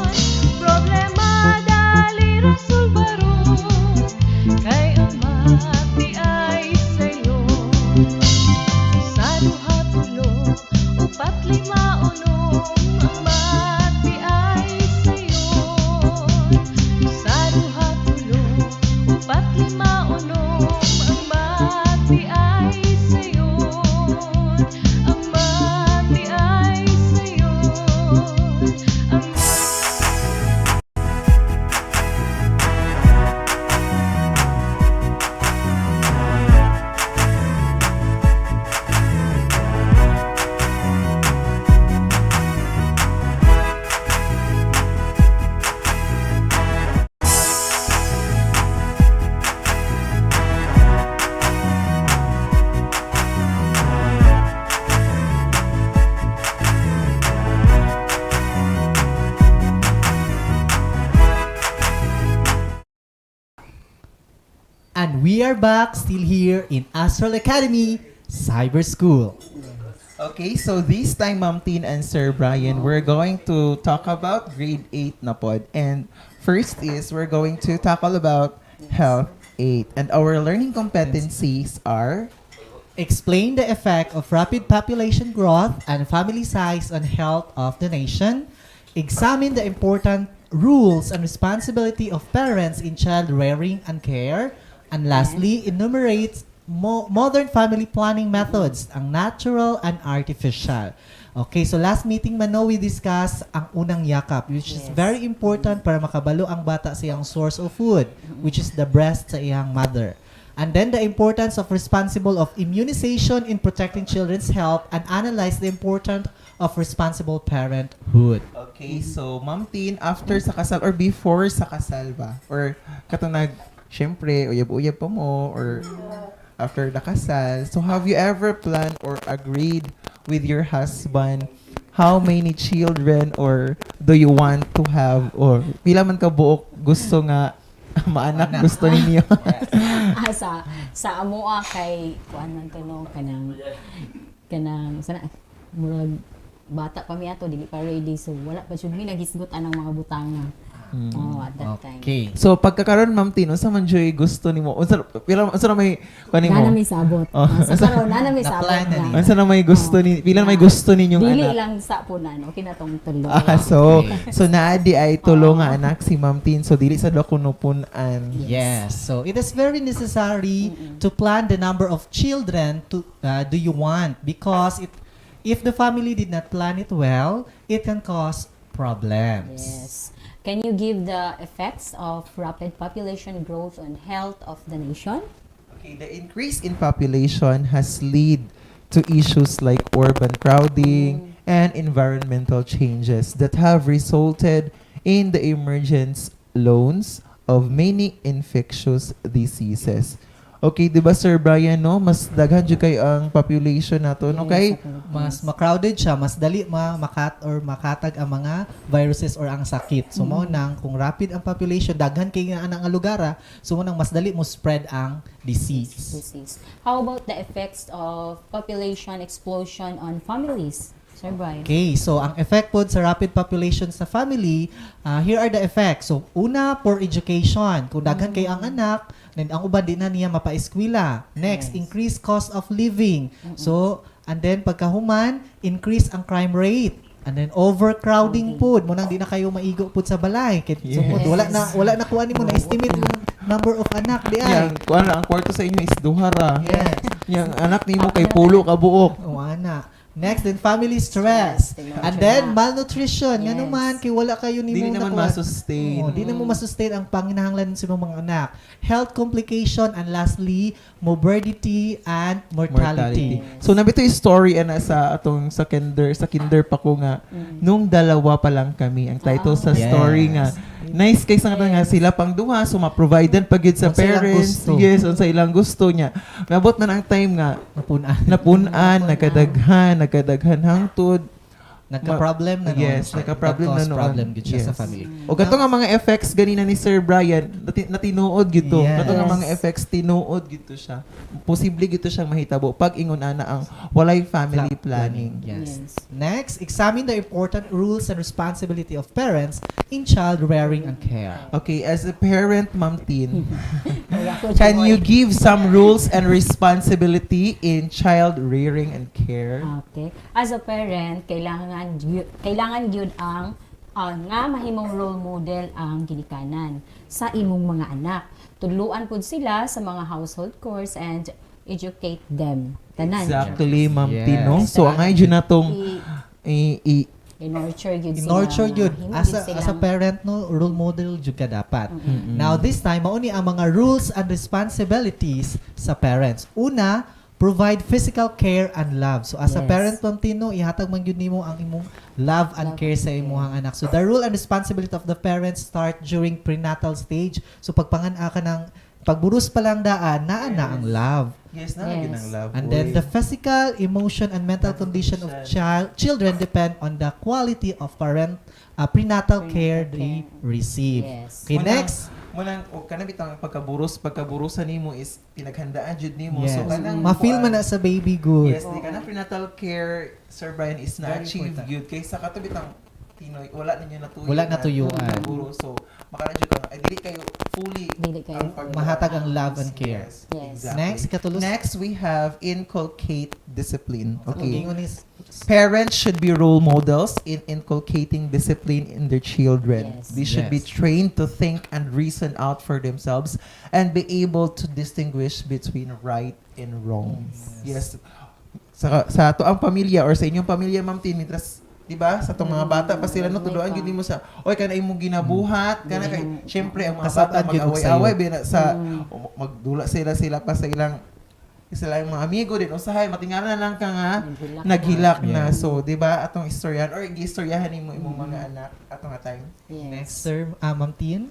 Problema dali rasulbaron, kay ang mati ay sayon. Sa duha tulo, upat lima unom, ang mati ay sayon. Sa duha tulo, upat lima unom, ang mati ay sayon. Ang mati ay sayon. Ang And we are back still here in Astral Academy Cyber School. Okay, so this time, Ma'am Tin and Sir Brian, we're going to talk about grade 8 na pod. And first is, we're going to tackle about health 8. And our learning competencies are Explain the effect of rapid population growth and family size on health of the nation. Examine the important rules and responsibility of parents in child rearing and care. And lastly, enumerate modern family planning methods, ang natural and artificial. Okay, so last meeting we discussed ang unang yakap, which is very important para makabalo ang bata sa iyang source of food, which is the breast sa iyang mother. And then the importance of responsible of immunization in protecting children's health, and analyze the importance of responsible parenthood. Okay, so Ma'am Tin, after sa kasal or before sa kasal ba? Or katong syempre, uyab-uyab pa mo, or after the kasal. So have you ever planned or agreed with your husband how many children or do you want to have, or pila man ka buok gusto nga maanak gusto ninyo? sa amoa kay kuan man to no kanang sana murag bata pa mi ato dili pa ready, so wala pa jud mi nagisgot anang mga butanga. At that time. Okay. So pagkakaroon Ma'am Tin, unsa man joy gusto nimo? Unsa na may kanimo? Nana may sabot. Sa karon nana may sabot. Unsa na may gusto ni pila may gusto ninyong dili anak? lang sa punan, okay na tong tulo. So naadi ay tulo nga anak si Ma'am Tin, so dili sa kunupunan. Yes. So it is very necessary to plan the number of children to do you want, because if the family did not plan it well, it can cause problems. Yes. Can you give the effects of rapid population growth on health of the nation? Okay, the increase in population has led to issues like urban crowding and environmental changes that have resulted in the emergence loans of many infectious diseases. Okay, di ba Sir Brian, no? Mas daghan jud kay ang population nato, no? Kay mas crowded siya, mas dali makatag ang mga viruses or ang sakit. So mao nang kung rapid ang population, daghan kay nga anang lugara, so mo nang mas dali mo spread ang disease. How about the effects of population explosion on families? Sir Brian. Okay, so ang effect po sa rapid population sa family, here are the effects. So una, poor education. Kung daghan kay ang anak, then ang uban di na niya mapa-eskwela. Next, increased cost of living. So, and then pagkahuman, increase ang crime rate. And then overcrowding po. Mo nang di na kayo maigo po sa balay. So, wala na kuha nimo na estimate yung number of anak di ay. Yang kuan ang kwarto sa inyo is duhara. Yang anak nimo kay pulo ka buok. O anak. Next, then family stress. And then malnutrition. Nga naman, kay wala kayo ni Di naman masustain. Di na mo masustain ang panginahanglan sa mga anak. Health complication, and lastly, morbidity and mortality. So nabito yung story sa atong sa kinder pa ko nga nung dalawa pa lang kami. Ang title sa story nga nice kay sa nga sila pang duha, so ma-providean pagid sa parents. Yes, on sa ilang gusto niya. Nabot man ang time nga napunan, nagkadaghan hangtod. Nagka-problem na noon. Yes, nagka-problem na noon. Problem gid siya sa family. O gato nga mga effects ganina ni Sir Brian, natinuod gito. Gato nga mga effects tinuod gito siya. Posible gito siyang mahitabo pag ingon ana ang walay family planning. Yes. Next, examine the important rules and responsibility of parents in child rearing and care. Okay, as a parent, Ma'am Tin, can you give some rules and responsibility in child rearing and care? Okay. As a parent, kailangan gyud ang nga mahimong role model ang ginikanan sa imong mga anak. Tudluan pud sila sa mga household chores and educate them. Tanan. Exactly, Ma'am Tin, no? So ang ay natong i-nurture gyud sila. I-nurture gyud as a parent, no, role model jud ka dapat. Now this time mao ni ang mga rules and responsibilities sa parents. Una, provide physical care and love. So as a parent, Ma'am Tino, ihatag man gyud nimo ang imong love and care sa imong anak. So the rule and responsibility of the parents start during prenatal stage. So pagpangan ka ng pagburus pa lang daan, naa na ang love. Yes, nalagyan ng love. And then the physical, emotion, and mental condition of children depend on the quality of prenatal care they receive. Okay, next. Munang kanang bitang pagkaburusan nimo is pinaghandaan jud nimo. Yes. So kanang ma-feel man na sa baby good. Yes, di kanang prenatal care, Sir Brian, is na achieve good kaysa kato bitang Pinoy wala ninyo natuyo. Wala natuyuan. So makaradyo ka ay dili kayo fully mahatag ang love and care. Yes. Exactly. Next, katulus. Next, we have inculcate discipline. Okay. Ang is Parents should be role models in inculcating discipline in their children. Yes. They should be Yes. trained to think and reason out for themselves and be able to distinguish between right and wrong. Yes. Sa ato ang pamilya or sa inyong pamilya, Ma'am Tin, mitras, di ba? Sa itong mga bata pa sila, no, tuduan yun mo sa, oy, kana imong ginabuhat, kana kay, syempre, ang mga bata Kasabad yun og mag-away-away, sayo. bina, sa, magdula sila pa sa ilang mga amigo din usahay matingalan na lang ka nga naghilak na. So di ba atong istoryahan or giistoryahan nimo imong mga anak atong time. Next, Sir Ma'am Tin.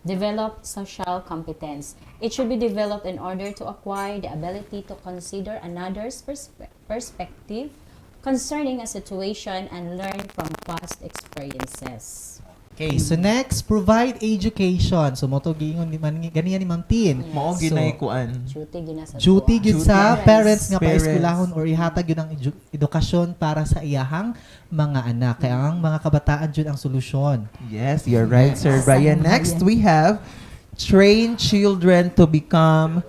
Develop social competence. It should be developed in order to acquire the ability to consider another's perspective concerning a situation and learn from past experiences. Okay, so next, provide education. So, moto gingon ni ganiyan ni Ma'am Tin. Mao ginay kuan. Duty gyud sa parents nga Parents. paeskwelahon or ihatag yun ang edukasyon para sa iyahang mga anak. Kaya ang mga kabataan jud ang solusyon. Yes, you're right, Sir Brian. Next, we have train children to become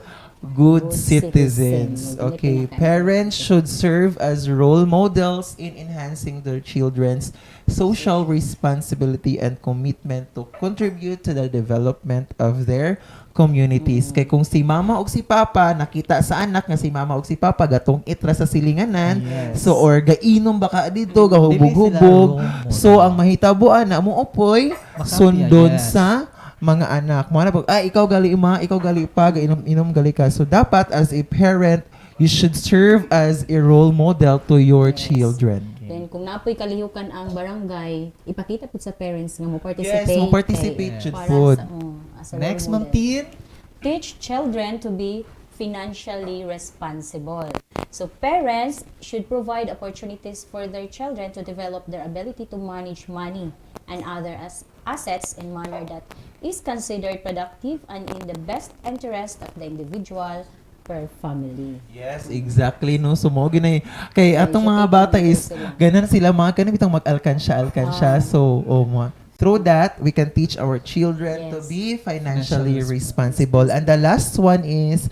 good citizens. Okay, parents should serve as role models in enhancing their children's social responsibility and commitment to contribute to the development of their communities. Kay kung si mama o si papa nakita sa anak nga si mama o si papa gatong itra sa silinganan, so or gainom baka dito, gahubog-hubog. So ang mahitabuan na mo upoy sundon sa mga anak. Mo na pag ikaw gali ima, ikaw gali pa, inom gali ka. So dapat as a parent, you should serve as a role model to your children. Then kung naapoy kalihukan ang barangay, ipakita po sa parents nga mo participate. Yes, mo participate should Para food. as a Next, role Ma'am model. Tin. Teach children to be financially responsible. So parents should provide opportunities for their children to develop their ability to manage money and other assets in manner that is considered productive and in the best interest of the individual per family. Yes, exactly, no. So mo ginay kay atong mga bata is ganan sila mga kanang bitang mag-alkansya. So through that we can teach our children to be financially responsible. And the last one is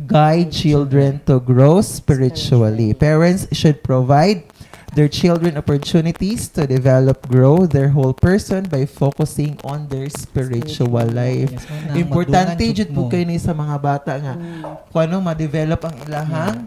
guide children to grow spiritually. Parents should provide their children opportunities to grow their whole person by focusing on their spiritual life. Importante jud po kayo ni sa mga bata nga kuno ma-develop ang ilahang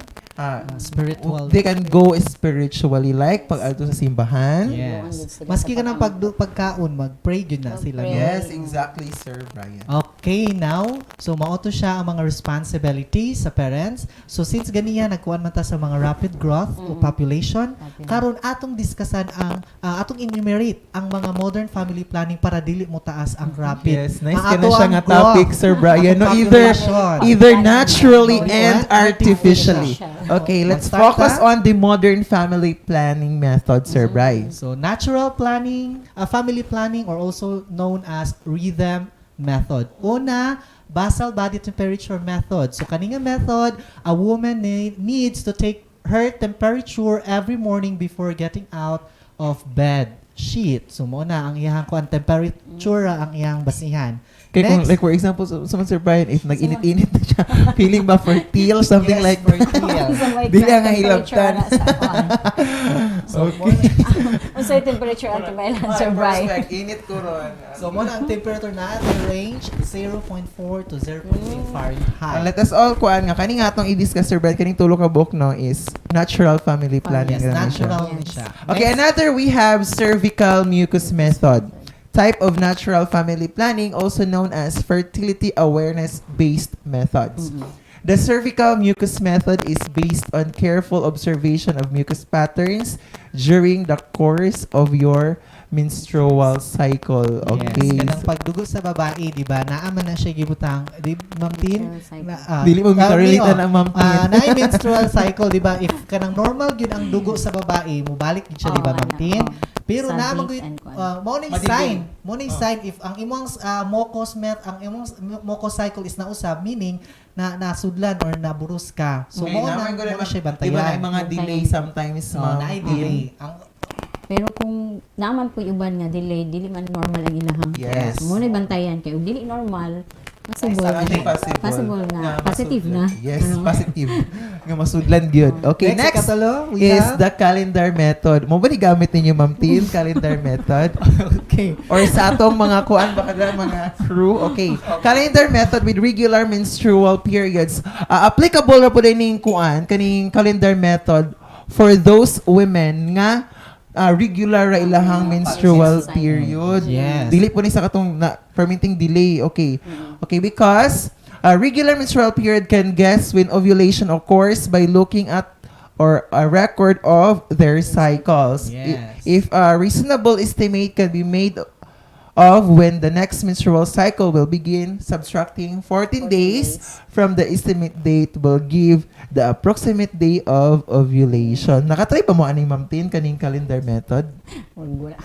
spiritual. They can go spiritually like pag adto sa simbahan. Yes. Maski ka ng pagkaon, mag-pray yun na sila. Yes, exactly, Sir Brian. Okay, now, so maoto siya ang mga responsibilities sa parents. So since ganiya, nagkuhan man ta sa mga rapid growth o population, karon atong diskussan ang, atong enumerate ang mga modern family planning para dili mo taas ang rapid. Yes, nice ka na siya nga topic, Sir Brian. No, either naturally and artificially. Okay, let's focus on the modern family planning method, Sir Brian. So natural planning, family planning, or also known as rhythm method. Una, basal body temperature method. So kaninga method, a woman needs to take her temperature every morning before getting out of bed sheet. So muna ang iyang kuan temperature ang iyang basihan. Kaya kung, like for example, someone Sir Brian, if nag-init-init na siya, feeling ba fertile, something like that. Dili ang hilabtan. Okay. Unsa yung temperature ang tibaylan, Sir Brian? Init ko ron. So muna ang temperature na range 0.4 to 0.8 Fahrenheit. Let us all kuan nga kani nga atong i-discuss, Sir Brian, kaning tulo ka book no is natural family planning. Yes, natural siya. Okay, another we have cervical mucus method. Type of natural family planning, also known as fertility awareness-based methods. The cervical mucus method is based on careful observation of mucus patterns during the course of your menstrual cycle. Okay. Yes, kanang pagdugo sa babae, di ba? Naaman na siya gibutang, di Ma'am Tin? Dili mo relate na Ma'am Tin. Na menstrual cycle, di ba? If kanang normal gyud ang dugo sa babae, mubalik gyud siya, di ba, Ma'am Tin? Pero naaman gyud morning sign if ang imong mucus cycle is nausab, meaning na nasudlan or naburus ka. So mo na siya bantayan. Iba na mga delay sometimes, Ma'am. Na delay. Pero kung naman po uban nga dili man normal ang ilahang. Yes. Mo na bantayan kay ug dili normal. Possible. Possible nga. Nga Positive na. masudlan. Yes, positive. Nga masudlan gyud. Okay, next is the calendar method. Mo ba ni gamit ninyo, Ma'am Tin, calendar method? Okay. Or sa atong mga kuan baka na mga crew. Okay. Calendar method with regular menstrual periods. Applicable ra po din ning kuan kaning calendar method for those women nga regular ra ilahang menstrual period. Yes. Dili po ni sa katong fermenting delay. Okay. Okay, because regular menstrual period can guess when ovulation occurs by looking at or a record of their cycles. Yes. If a reasonable estimate can be made of when the next menstrual cycle will begin, subtracting 14 days from the estimate date will give the approximate day of ovulation. Nakatry pa mo aning Ma'am Tin kaning calendar method? Wala.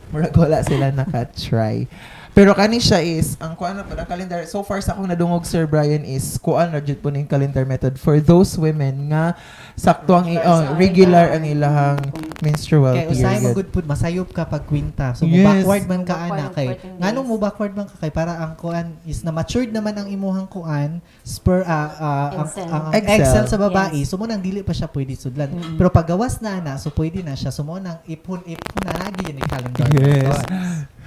Murag wala sila nakatry. Pero kani siya is, ang kuan na po, ang calendar, so far sa akong nadungog, Sir Brian, is kuan na jud po ning calendar method for those women nga sakto ang regular ang ilahang menstrual Kaya usahay mo period. good food, masayop ka pag kwinta. So, Yes. backward man ka ana kay. Nganong mo backward man ka kay para ang kuan is na matured naman ang imuhang kuan ang Excel sa babae. So mo nang dili pa siya pwede sudlan. Pero pag gawas na ana, so pwede na siya. So mo nang ipon na gyud ni calendar. Yes.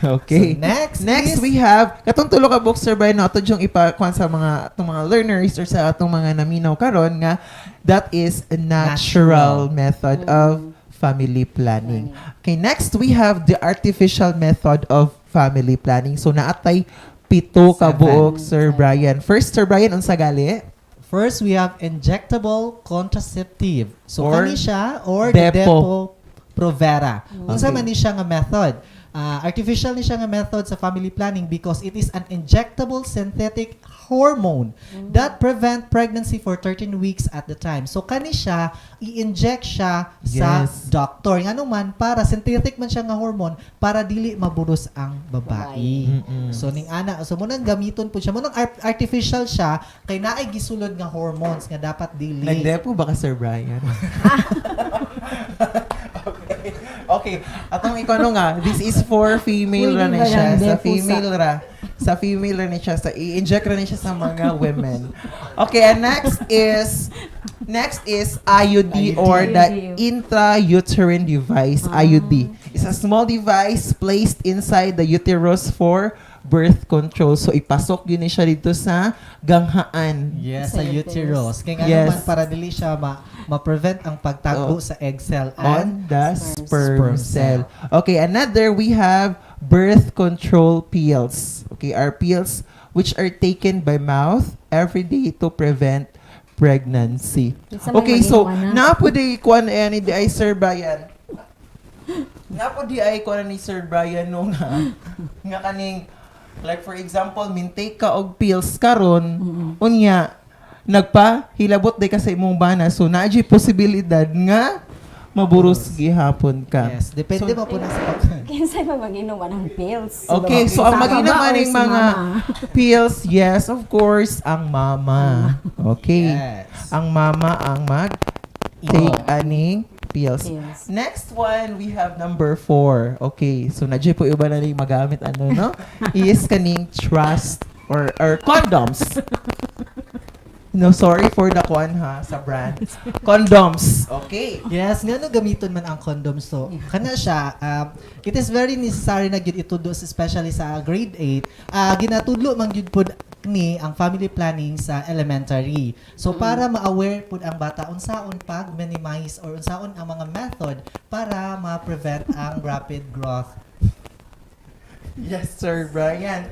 Okay. So next we have katong tulo ka books, Sir Brian, no, ato yung ipakuan sa mga atong mga learners or sa atong mga naminaw karon nga that is a natural method of family planning. Okay, next we have the artificial method of family planning. So naatay pito ka buok, Sir Brian. First, Sir Brian, unsa gali? First, we have injectable contraceptive. So, Or kani siya or Depo. Depo Provera. Unsa Okay. man ni siya nga method? Artificial ni siya nga method sa family planning because it is an injectable synthetic hormone that prevent pregnancy for 13 weeks at the time. So kani siya i-inject siya sa Yes. doctor. Ngano man para synthetic man siya nga hormone para dili maburos ang babae. So ning ana so mo nang gamiton po siya mo nang artificial siya kay naay gisulod nga hormones nga dapat dili. Nagdepo ba ka, Sir Brian? Okay. Atong ikono nga, this is for female ra na siya. Sa female ra ni siya. Sa i-inject ra ni siya sa mga women. Okay, and next is IUD or the intrauterine device. IUD. It's a small device placed inside the uterus for birth control. So ipasok yun siya dito sa ganghaan. Yes, sa uterus. Kaya nga Yes. naman para dili siya ma-prevent ang pagtago sa egg cell On and the sperm cell. Okay, another we have birth control pills. Okay, are pills which are taken by mouth every day to prevent pregnancy. Okay, so napo di kuan ani di ay Sir Brian. Napo di ay kuan ni Sir Brian no nga kaning like for example, mintake ka og pills karon unya nagpahilabot day ka sa imong bana so naadjay posibilidad nga maburos gihapon ka. Yes, depende So, pa po na sa pagkain. Kinsa ba mag-inom ng pills? Okay, so ang mag-inom maning mga pills, yes, of course, ang mama. Okay. Yes. Ang mama ang mag-take aning pills. Pills. Next one, we have number 4. Okay, so nadyo po iba na rin magamit no? Is kaning trust or condoms. No, sorry for the con sa brand. Condoms. Okay. Yes, nga no gamiton man ang condoms so. Kana siya, it is very necessary na gyud itudo especially sa grade 8. Ginatudlo man gyud pod ni ang family planning sa elementary. So para ma-aware pud ang bata unsaon pag minimize or unsaon ang mga method para ma-prevent ang rapid growth. Yes, Sir Brian.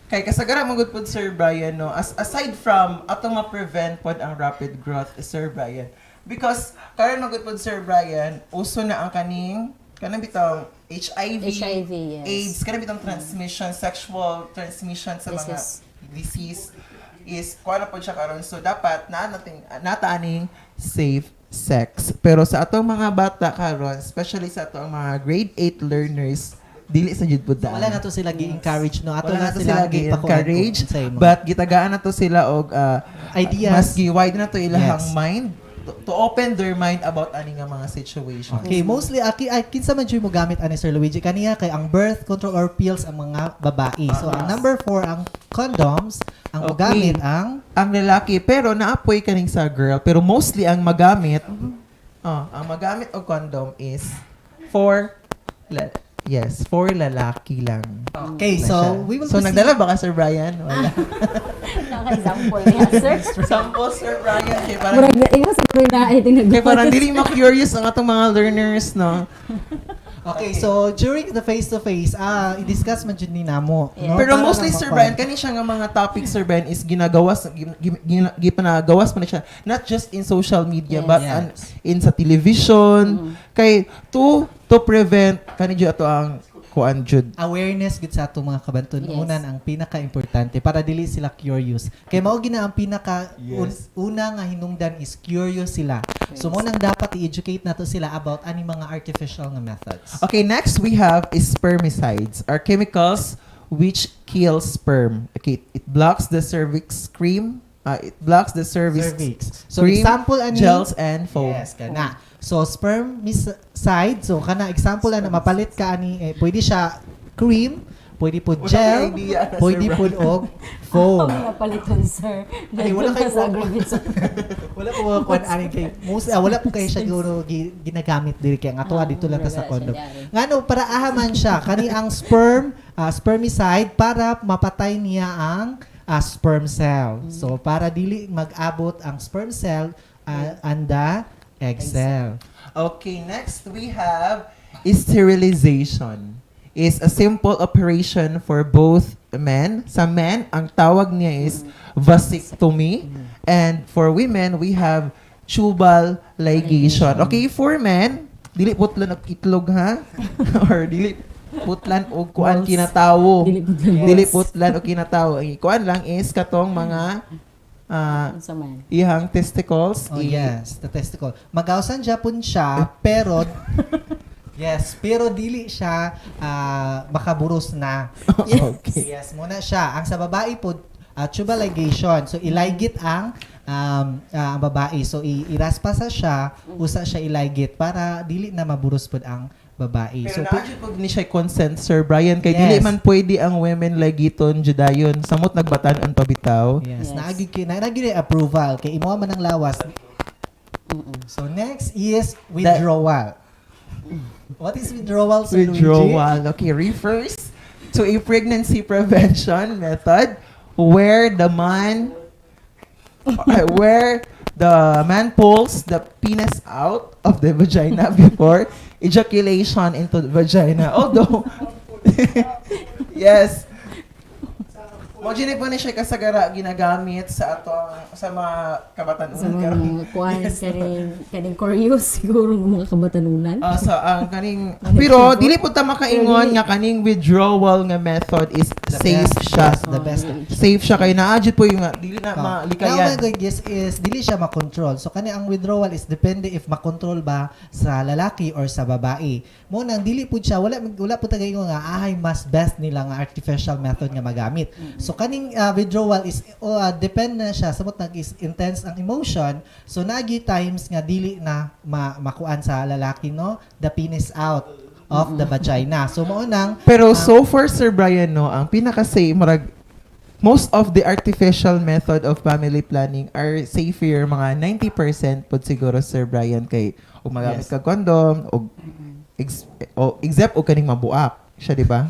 Kay kasagaran mong pod Sir Brian no aside from atong ma-prevent pod ang rapid growth Sir Brian because karon magud pod Sir Brian uso na ang kanang bitaw HIV, yes. AIDS kanang bitong transmission sexual transmission sa mga disease is kuha na pod siya karon so dapat nataaning safe sex pero sa atong mga bata karon especially sa atong mga grade 8 learners dili sa jud pud Wala na to sila gi-encourage no. Ato wala na na to sila sila gi-encourage but gitagaan na to sila og ideas mas gi-wide na to ilahang Yes. mind to open their mind about ani nga mga situations. Okay, mostly kinsa man jud mo gamit ani Sir Luigi kaniya kay ang birth control or pills ang mga babae. So ang number 4 ang condoms, ang gamit ang lalaki, pero naapoy kaning sa girl, pero mostly ang magamit og condom is for lalaki lang. Okay, so we will So proceed. nagdala ba ka, Sir Brian? Wala. Naka-example niya, sir. Sample, Sir Brian. Kaya Murag na, ikaw sa na, kaya parang dili ma-curious ang atong mga learners, no? Okay, so during the face-to-face, i-discuss man dyan ni namo. Yeah. No? Pero Para mostly, lang Sir makuha. Brian, kani siya nga mga topics, Sir Brian, is gipanagawas pa na siya, not just in social media, but in sa television, kay to prevent, kani dyan ato ang kuan jud. Awareness gud sa atong mga kabantunan ang pinaka-importante para dili sila curious. Kay mao gina ang una nga hinungdan is curious sila. So mo nang dapat i-educate nato sila about ani mga artificial nga methods. Okay, next we have is spermicides, are chemicals which kill sperm. Okay, it blocks the cervix cream. It blocks the cervix. So cream, example ani gels and foam. Yes, kana. So spermicide, so kana example na mapalit ka ani pwede siya cream, pwede po gel, pwede po og foam. Ang napaliton, sir. Ay, wala kayo sa agreement. Wala po kuan ani kay most wala po kay siya siguro ginagamit diri kay ang atoa dito lang ta sa condom. Ngano para ahaman siya kani ang spermicide para mapatay niya ang sperm cell. So para dili mag-abot ang sperm cell and the egg cell. Okay, next we have sterilization. Is a simple operation for both men. Sa men, ang tawag niya is vasectomy. And for women, we have tubal ligation. Okay, for men, dili putlan og itlog ha? Or dili putlan og kuan kinatawo. Dili putlan og kinatawo. Ang kuan lang is katong mga ihang testicles. Oh, yes, the testicle. Magausan Japon siya, pero yes, pero dili siya makaburos na. Okay. Yes, muna siya. Ang sa babae po, tubal ligation. So, ilaygit ang babae. So, iraspa sa siya, usa siya ilaygit para dili na maburos po ang babae. Pero So, naadyo pag ni siya consent, Sir Brian, kay dili man pwede ang women lagiton judayon. Samot nagbatan-an pabitaw. yes. Naagi approval. Kay imo man ang lawas. So, next is withdrawal. What is withdrawal, Sir Luigi? Withdrawal. Okay, refers to a pregnancy prevention method where the man pulls the penis out of the vagina before ejaculation into the vagina. Although, yes. Imagine po na siya kasagara ginagamit sa mga kabatanunan. Sa mga kuwan, kaning curious siguro ng mga kabatanunan. Pero dili po ta makaingon nga kaning withdrawal nga method is safe siya. The best. Safe siya kay naadjud po yung dili na malikayan. Now, guys, is dili siya makontrol. So, kani ang withdrawal is depende if makontrol ba sa lalaki or sa babae. Mo nang dili po siya, wala po tagay nga ahay mas best nila nga artificial method nga magamit. So, kaning withdrawal is depend na siya samot is intense ang emotion. So, nagi times nga dili na makuan sa lalaki, no? The penis out of the vagina. So, maunang pero so far, Sir Brian, no, ang pinaka-say, most of the artificial method of family planning are safer, mga 90% po siguro, Sir Brian, kay o magamit ka condom, o except o kaning mabuak. Siya, di ba?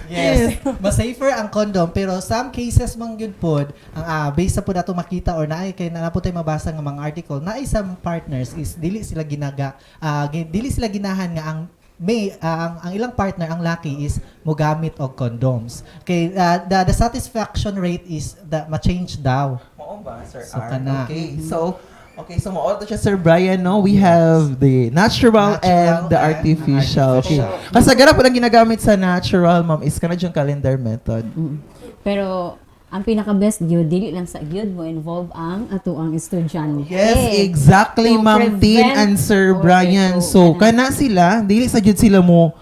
Yes. Mas safer ang condom pero some cases man gyud pod ang based sa pod ato makita or naay kay napo tay mabasa nga mga article naay some partners is dili sila ginahan nga ang ang ilang partner ang laki is mogamit og condoms kay the satisfaction rate is ma-change daw. Mao ba, Sir So, kana. Okay, so mo siya, Sir Brian, no? We have the natural and the artificial. Okay. Kasagara po lang ginagamit sa natural, ma'am, is kana yung calendar method. Pero ang pinaka-best gyud dili lang sa gyud mo involve ang atuang estudyante. Yes, exactly, To Ma'am Tin prevent and Sir or Brian. to- So, kana sila, dili sa gyud sila mo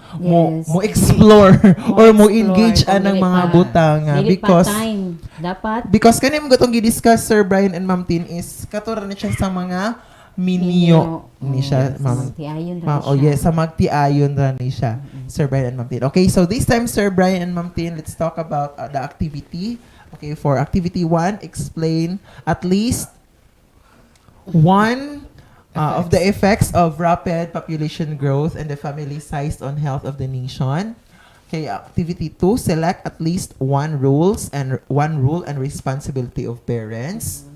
explore or mo engage explore, anang dili mga pa- butang dili pa because time. Dapat Because kanin mo gutong gi-discuss Sir Brian and Ma'am Tin is katura ni siya sa mga minyo ni siya, Ma'am. magtiayon ra Oh siya. yes, sa magtiayon ra ni siya, Sir Brian and Ma'am Tin. Okay, so this time Sir Brian and Ma'am Tin, let's talk about the activity. Okay, for activity 1, explain at least one of the effects of rapid population growth and the family size on health of the nation. Okay, activity 2, select at least one rule and responsibility of parents.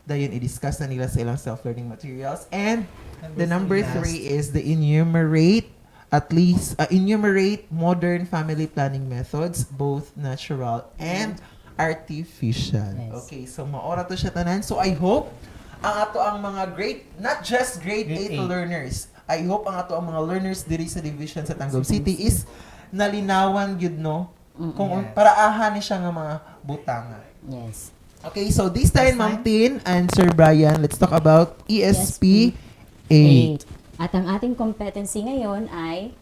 Dayon i-discuss na nila sa ilang self-learning materials. And the number 3 is the enumerate modern family planning methods, both natural and artificial. Yes. Okay, so maora to siya tanan. So I hope ang ato ang mga not just grade 8 learners. I hope ang ato ang mga learners diri sa division sa Tangub City is nalinawan gyud no kung paraahan ni siya nga mga butanga. Yes. Okay, so this time Ma'am Tin and Sir Brian, let's talk about ESP 8. At ang ating competency ngayon ay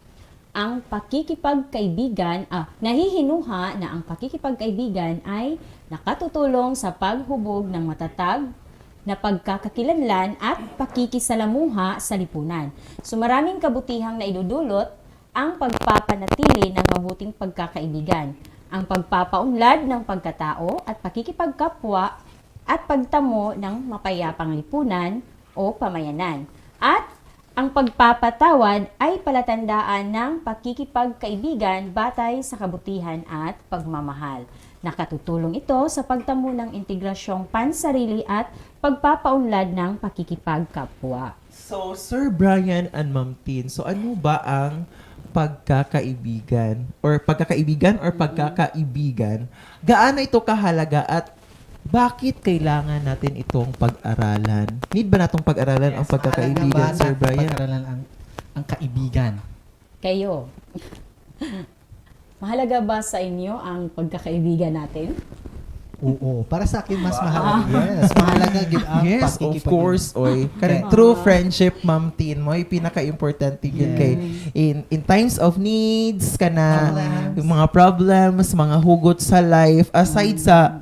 ang pakikipagkaibigan, nahihinuha na ang pakikipagkaibigan ay nakatutulong sa paghubog ng matatag na pagkakakilanlan at pakikisalamuha sa lipunan. So maraming kabutihang na idudulot ang pagpapanatili ng mabuting pagkakaibigan, ang pagpapaunlad ng pagkatao at pakikipagkapwa at pagtamo ng mapayapang lipunan o pamayanan. At ang pagpapatawad ay palatandaan ng pakikipagkaibigan batay sa kabutihan at pagmamahal. Nakatutulong ito sa pagtamo ng integrasyong pansarili at pagpapaunlad ng pakikipagkapwa. So, Sir Brian and Ma'am Tin, so ano ba ang pagkakaibigan or pagkakaibigan? Gaano ito kahalaga at bakit kailangan natin itong pag-aralan? Need ba natong pag-aralan ang pagkakaibigan, Sir Brian? Pag-aralan ang kaibigan. Kayo, mahalaga ba sa inyo ang pagkakaibigan natin? Oo, para sa akin mas mahalaga. Yes, mahalaga gid ang Yes, of course, oy. Kanang true friendship, Ma'am Tin, mo pinaka-importante yun kay in times of needs kana yung mga problems, mga hugot sa life aside sa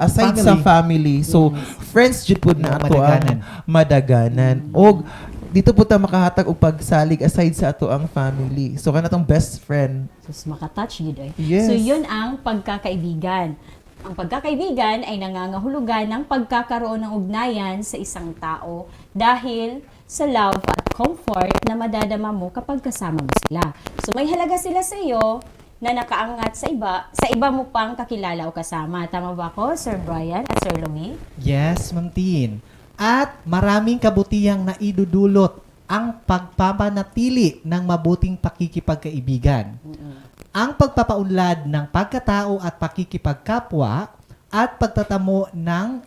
family. So friends jud pud na ato ang madaganan. Og dito po ta makahatag og pagsalig aside sa ato ang family. So kana tong best friend. So makatouch gid ay. Yes. So yun ang pagkakaibigan. Ang pagkakaibigan ay nangangahulugan ng pagkakaroon ng ugnayan sa isang tao dahil sa love at comfort na madadama mo kapag kasama mo sila. So may halaga sila sa iyo na nakaangat sa iba mo pang kakilala o kasama. Tama ba ako, Sir Brian at Sir Louie? Yes, Ma'am Tin. At maraming kabutihang naidudulot ang pagpapanatili ng mabuting pakikipagkaibigan. Ang pagpapaunlad ng pagkatao at pakikipagkapwa at pagtatamo ng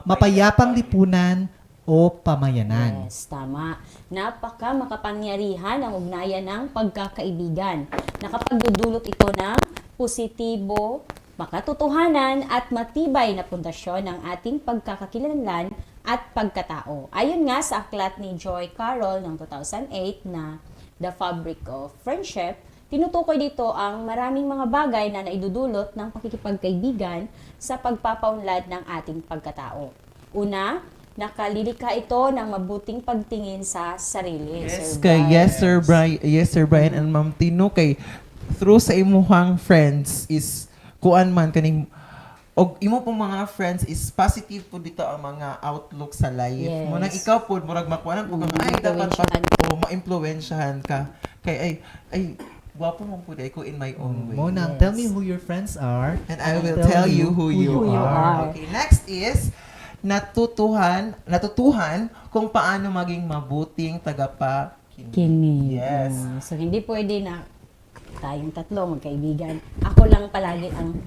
mapayapang lipunan o pamayanan. Yes, tama. Napaka makapangyarihan ang ugnayan ng pagkakaibigan. Nakapagdudulot ito ng positibo, makatotohanan at matibay na pundasyon ng ating pagkakakilanlan at pagkatao. Ayon nga sa aklat ni Joy Carroll ng 2008 na The Fabric of Friendship, tinutukoy dito ang maraming mga bagay na naidudulot ng pakikipagkaibigan sa pagpapaunlad ng ating pagkatao. Una, nakalilika ito ng mabuting pagtingin sa sarili. Yes, Sir Brian and Ma'am Tino, kay through sa imuhang friends is kuan man kaning og imo pong mga friends is positive po dito ang mga outlook sa life. Yes. Mo nang ikaw po murag makuanan po kang ay dapat ma-influensyahan ka kay ay gwapo mo po ko in my own way. Monang, tell me who your friends are. And I will tell you who you are. Okay, next is natutuhan kung paano maging mabuting tagapakinig. Yes. So hindi pwede na tayong tatlo magkaibigan. Ako lang palagi ang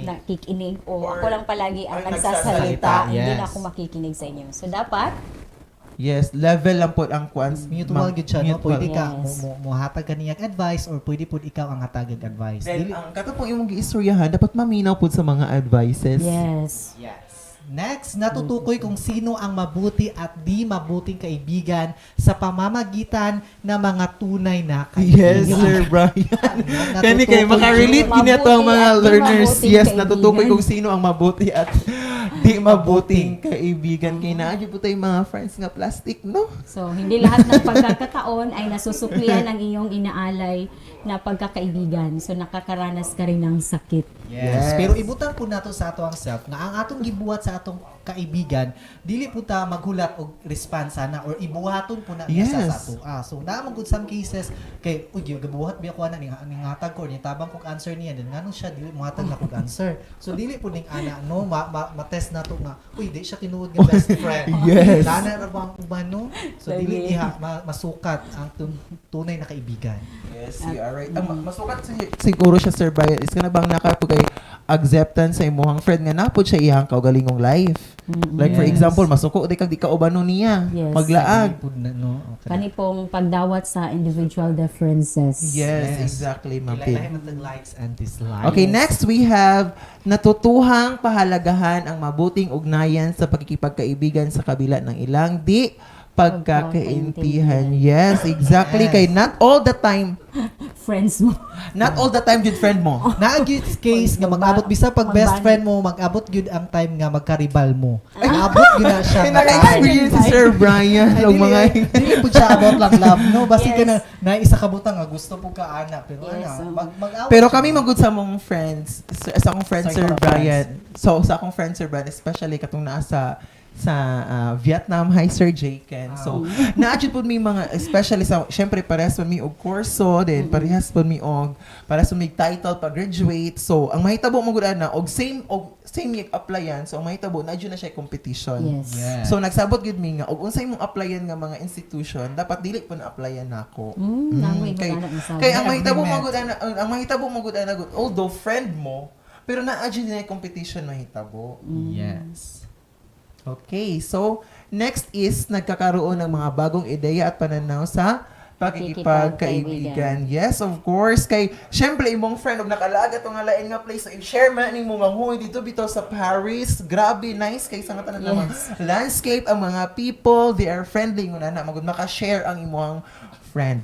nakikinig o ako lang palagi ang nagsasalita. Hindi na ako makikinig sa inyo. So dapat yes, level lang po ang kuans. Mutual gid siya, no? Pwede ka mohatag kaniyang advice or pwede pud ikaw ang hatagag advice. Then ang kato pong imong giistoryahan dapat maminaw pud sa mga advices. Yes. Yes. Next, natutukoy kung sino ang mabuti at di mabuting kaibigan sa pamamagitan ng mga tunay na kaibigan. Yes, Sir Brian. Kani kayo makarelate gina to ang mga learners. Yes, natutukoy kung sino ang mabuti at di mabuting kaibigan. Kaya naadyo po tayong mga friends nga plastic, no? So, hindi lahat ng pagkakataon ay nasusuklian ang iyong inaalay na pagkakaibigan. So, nakakaranas ka rin ng sakit. Yes. Pero ibutan po nato sa ato ang self nga ang atong gibuhat sa atong kaibigan, dili po ta maghulat og responsa na or ibuhaton po na niya sa ato. So, naamang good some cases kay uy gabuhat biya ko ana ning hatag ko ni tabang kog answer niya din nganong siya dili muhatag na kog answer. So dili po ning ana no ma-test nato nga uy di siya tinuod nga best friend. Yes. Nana ra bang uban no? So dili diha masukat ang tunay na kaibigan. Yes, you are right. Masukat siguro siya, Sir Brian, is ka na bang nakapagay acceptance sa imuhang friend nga napod siya iyang kaugalingong life. Like for example, masuko di kag di ka ubano niya. Maglaag. Kani pong pagdawat sa individual differences. Yes, exactly, Ma'am Pin. Likes and dislikes. Okay, next we have natutuhang pahalagahan ang mabuting ugnayan sa pagkikipagkaibigan sa kabila ng ilang di pagkakaintihan. Yes, exactly. Kay not all the time friends mo. Not all the time jud friend mo. Naagid case nga mag-abot bisa pag best friend mo, mag-abot gyud ang time nga magkaribal mo. Abot gyud na siya. Naka-experience si Sir Brian ng mga dili po siya about lang love, no? Basi ka na isa ka butang nga gusto po ka ana, pero mag-away. Pero kami magud sa mong friends, sa akong friend Sir Brian. So sa akong friend Sir Brian, especially katong nasa Vietnam, hi Sir Jaken. So, naadjud po mi mga, especially sa, syempre, parehas po mi og kurso, then parehas po mi og, parehas po mi title pag-graduate. So, ang mahitabo mo gud na, og same applyan. So, ang mahitabo, naadjud na siya competition. Yes. So, nagsabot gud mi nga, og unsay mong applyan nga mga institution, dapat dili po na applyan nako. Kaya ang mahitabo mo gud na, although friend mo, pero naadjud na competition mahitabo. Yes. Okay, so next is nagkakaroon ng mga bagong ideya at pananaw sa pakikipagkaibigan. Yes, of course. Kay, syempre, imong friend, og nakalaga itong lain nga place, i-share man ni mo manghuy dito bitaw sa Paris. Grabe, nice. Kay sa nga tanan naman. Landscape, ang mga people, they are friendly. Nguna na, magud maka-share ang imong friend.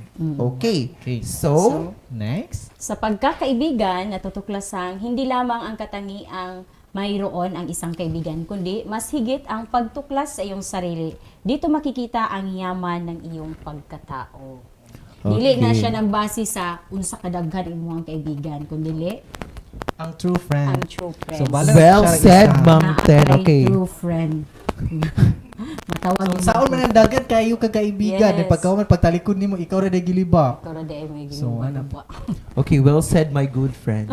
Okay. So, next. Sa pagkakaibigan, natutuklasang hindi lamang ang katangiang mayroon ang isang kaibigan, kundi mas higit ang pagtuklas sa iyong sarili. Dito makikita ang yaman ng iyong pagkatao. Dili na siya nagbase sa unsa kadaghan imong kaibigan, kundi ang true friend. Ang true friend. So, well said, Ma'am Ten. Okay. True friend. Matawag saan man ang dagat kayo kagaibigan. Yes. Pagka man pagtalikod nimo ikaw ra day giliba. Ikaw ra day may So, ano po. Okay, well said, my good friends.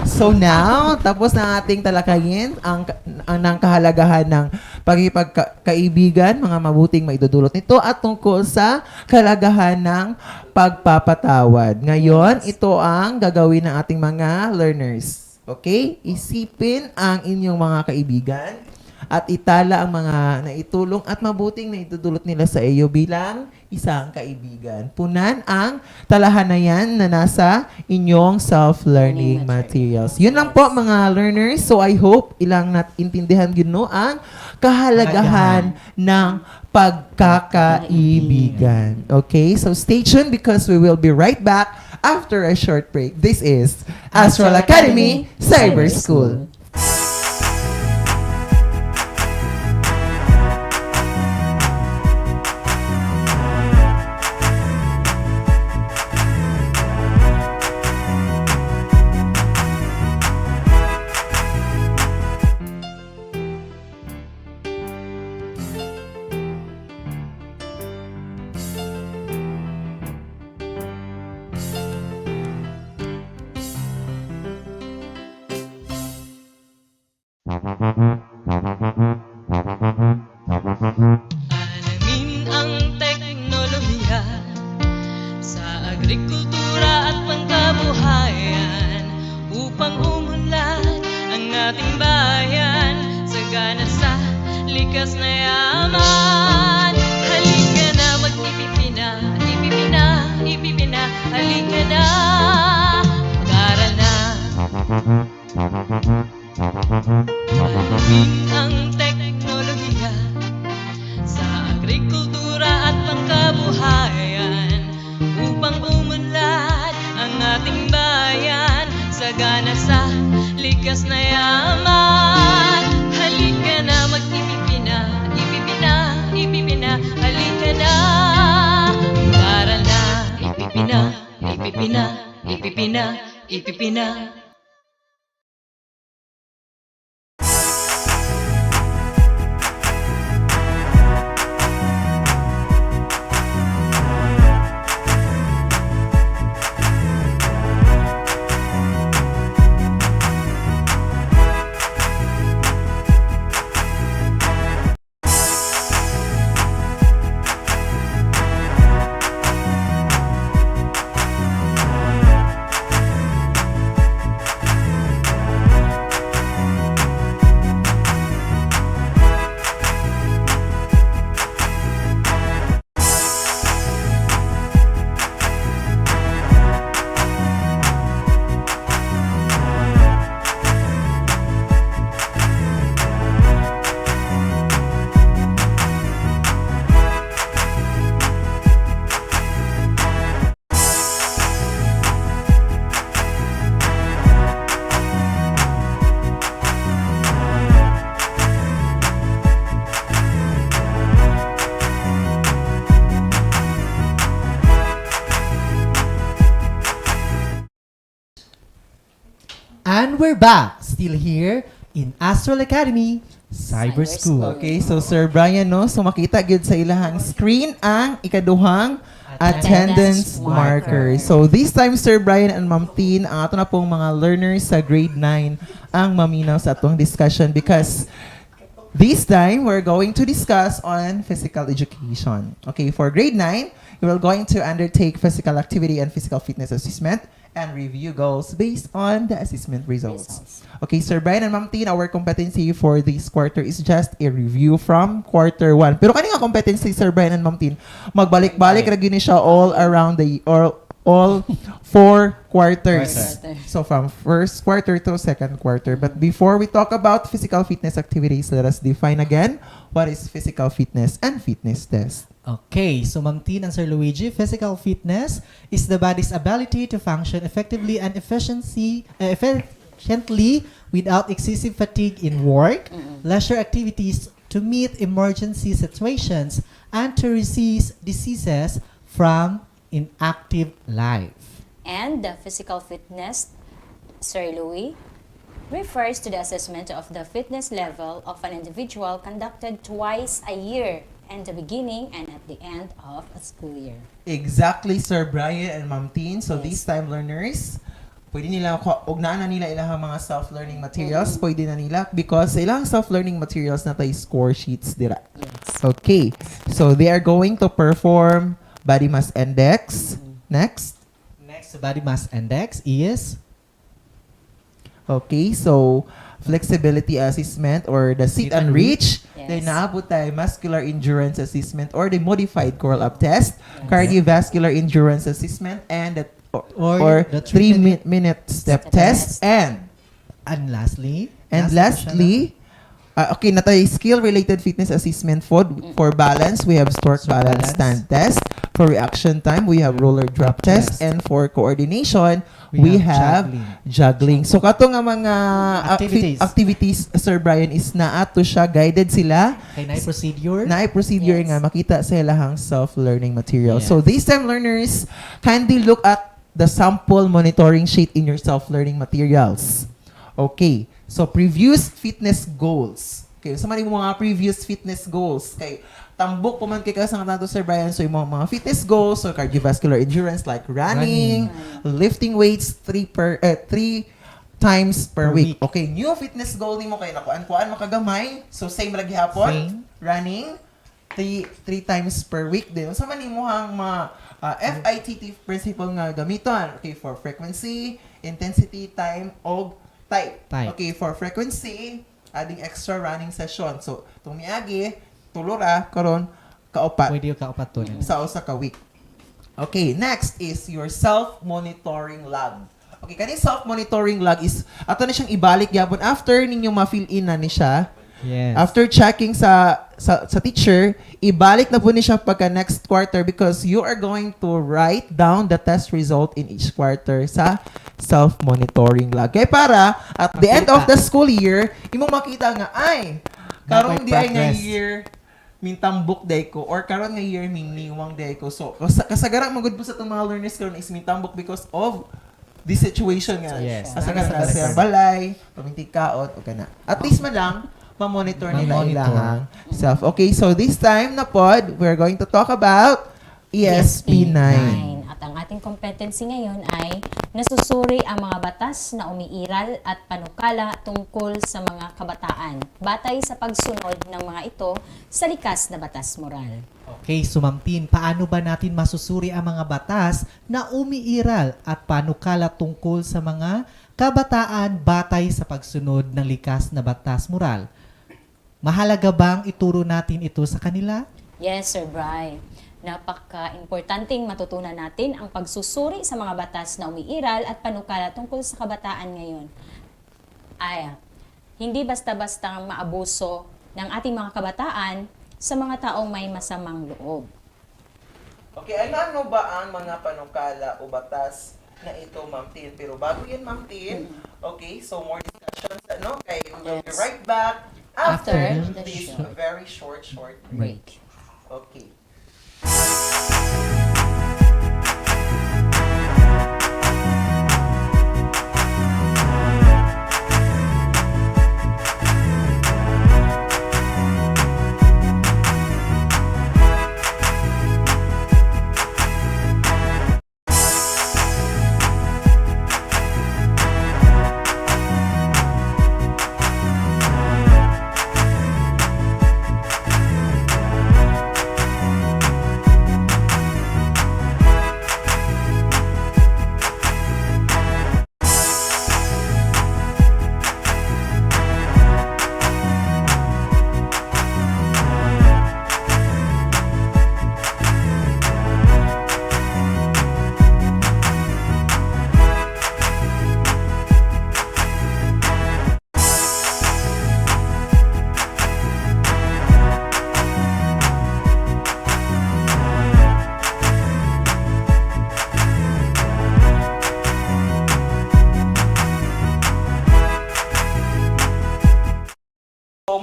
So now, tapos na ating talakayin ang kahalagahan ng pagkikipagkaibigan, mga mabuting maidudulot nito at tungkol sa kalagahan ng pagpapatawad. Ngayon, ito ang gagawin ng ating mga learners. Okay? Isipin ang inyong mga kaibigan at itala ang mga naitulong at mabuting naitudulot nila sa iyo bilang isang kaibigan. Punan ang talahanayan na nasa inyong self-learning materials. Yun lang po mga learners. So I hope ilang natintindihan yun no ang kahalagahan ng pagkakaibigan. Okay? So stay tuned because we will be right back after a short break. This is Astral Academy Cyber School. Alamin ang teknolohiya sa agrikultura at pangkabuhayan upang umunlad ang ating bayan sagana sa likas na yaman. Halika na mag-ipipina, halika na mag-aral na. likas na yaman. Halika na, mag-ipipina, ipipina, ipipina. Halika na, para na, ipipina, ipipina, ipipina, ipipina. And we're back, still here in Astral Academy Cyber School. Okay, so Sir Brian, no, so makita gyud sa ilahang screen ang ikaduhang attendance marker. So this time, Sir Brian and Ma'am Tin, ang ato na pong mga learners sa grade 9 ang maminaw sa atong discussion because this time we're going to discuss on physical education. Okay, for grade 9, we will going to undertake physical activity and physical fitness assessment and review goals based on the assessment results. Okay, Sir Brian and Ma'am Tin, our competency for this quarter is just a review from quarter 1. Pero kaning competency, Sir Brian and Ma'am Tin, magbalik-balik ra gyud ni siya all around the all 4 quarters. So from first quarter to second quarter. But before we talk about physical fitness activities, let us define again what is physical fitness and fitness test. Okay, so Ma'am Tin and Sir Luigi, physical fitness is the body's ability to function effectively and efficiently without excessive fatigue in work, leisure activities, to meet emergency situations, and to resist diseases from inactive life. And the physical fitness, Sir Louis, refers to the assessment of the fitness level of an individual conducted twice a year, and the beginning and at the end of a school year. Exactly, Sir Brian and Ma'am Tin. So these time learners, pwede nila, ugnaan na nila ilang mga self-learning materials, pwede na nila because ilang self-learning materials na tayo score sheets dira. Yes. Okay, so they are going to perform body mass index. Next. Next, the body mass index is... Okay, so flexibility assessment or the sit and reach. Yes. Then naabot tayo muscular endurance assessment or the modified curl-up test, cardiovascular endurance assessment, and the or the 3-minute step test, and lastly, okay, na tayo skill-related fitness assessment for balance, we have stork balance stand test. For reaction time, we have roller drop test. And for coordination, we have juggling. So, kato nga mga activities, Sir Brian, is naato siya, guided sila. Okay, na-procedure. Na-procedure nga, makita sa ilahang self-learning material. Yes. So, these time learners, kindly look at the sample monitoring sheet in your self-learning materials. Okay. So, previous fitness goals. Okay, sa mga previous fitness goals. Okay, tambok po man kay ka sa nato, Sir Brian. So, yung mga fitness goals, so cardiovascular endurance like running. Lifting weights 3 times per week. Okay, new fitness goal ni mo kay nakuan makagamay. So, same lagi hapon. Running 3 times per week din. Sa man mo ang mga FITT principle nga gamiton. Okay, for frequency, intensity, time, og type. Okay, for frequency, adding extra running session. So, itong miagi, tulura, karon kaupat. Pwede yung kaupat to. Sa usa ka week. Okay, next is your self-monitoring log. Okay, kani self-monitoring log is, ato na siyang ibalik yapon after ninyo ma-fill in na ni siya. Yes. After checking sa teacher, ibalik na po niya siya pagka next quarter because you are going to write down the test result in each quarter sa self-monitoring log. Kaya para, at the end of the school year, imong makita nga, ay, karong di ay nga year, mintambok day ko, or karon nga year, miniwang day ko. So, kasagaran magud po sa itong mga learners karon is mintambok because of this situation nga. Yes. Kasagaran na siya balay, pamintigkaot, o kana. At least man lang, ma-monitor nila ilahang self. Okay, so this time na pod, we're going to talk about ESP9. At ang ating competency ngayon ay nasusuri ang mga batas na umiiral at panukala tungkol sa mga kabataan batay sa pagsunod ng mga ito sa likas na batas moral. Okay, so Ma'am Tin, paano ba natin masusuri ang mga batas na umiiral at panukala tungkol sa mga kabataan batay sa pagsunod ng likas na batas moral? Mahalaga bang ituro natin ito sa kanila? Yes, Sir Bri. Napaka-importanting matutunan natin ang pagsusuri sa mga batas na umiiral at panukala tungkol sa kabataan ngayon. Hindi basta-basta maabuso ng ating mga kabataan sa mga taong may masamang loob. Okay, ano ba ang mga panukala o batas na ito, Ma'am Tin? Pero bago yan, Ma'am Tin, okay, so more discussions, okay, we'll be right back after this very short break. Okay.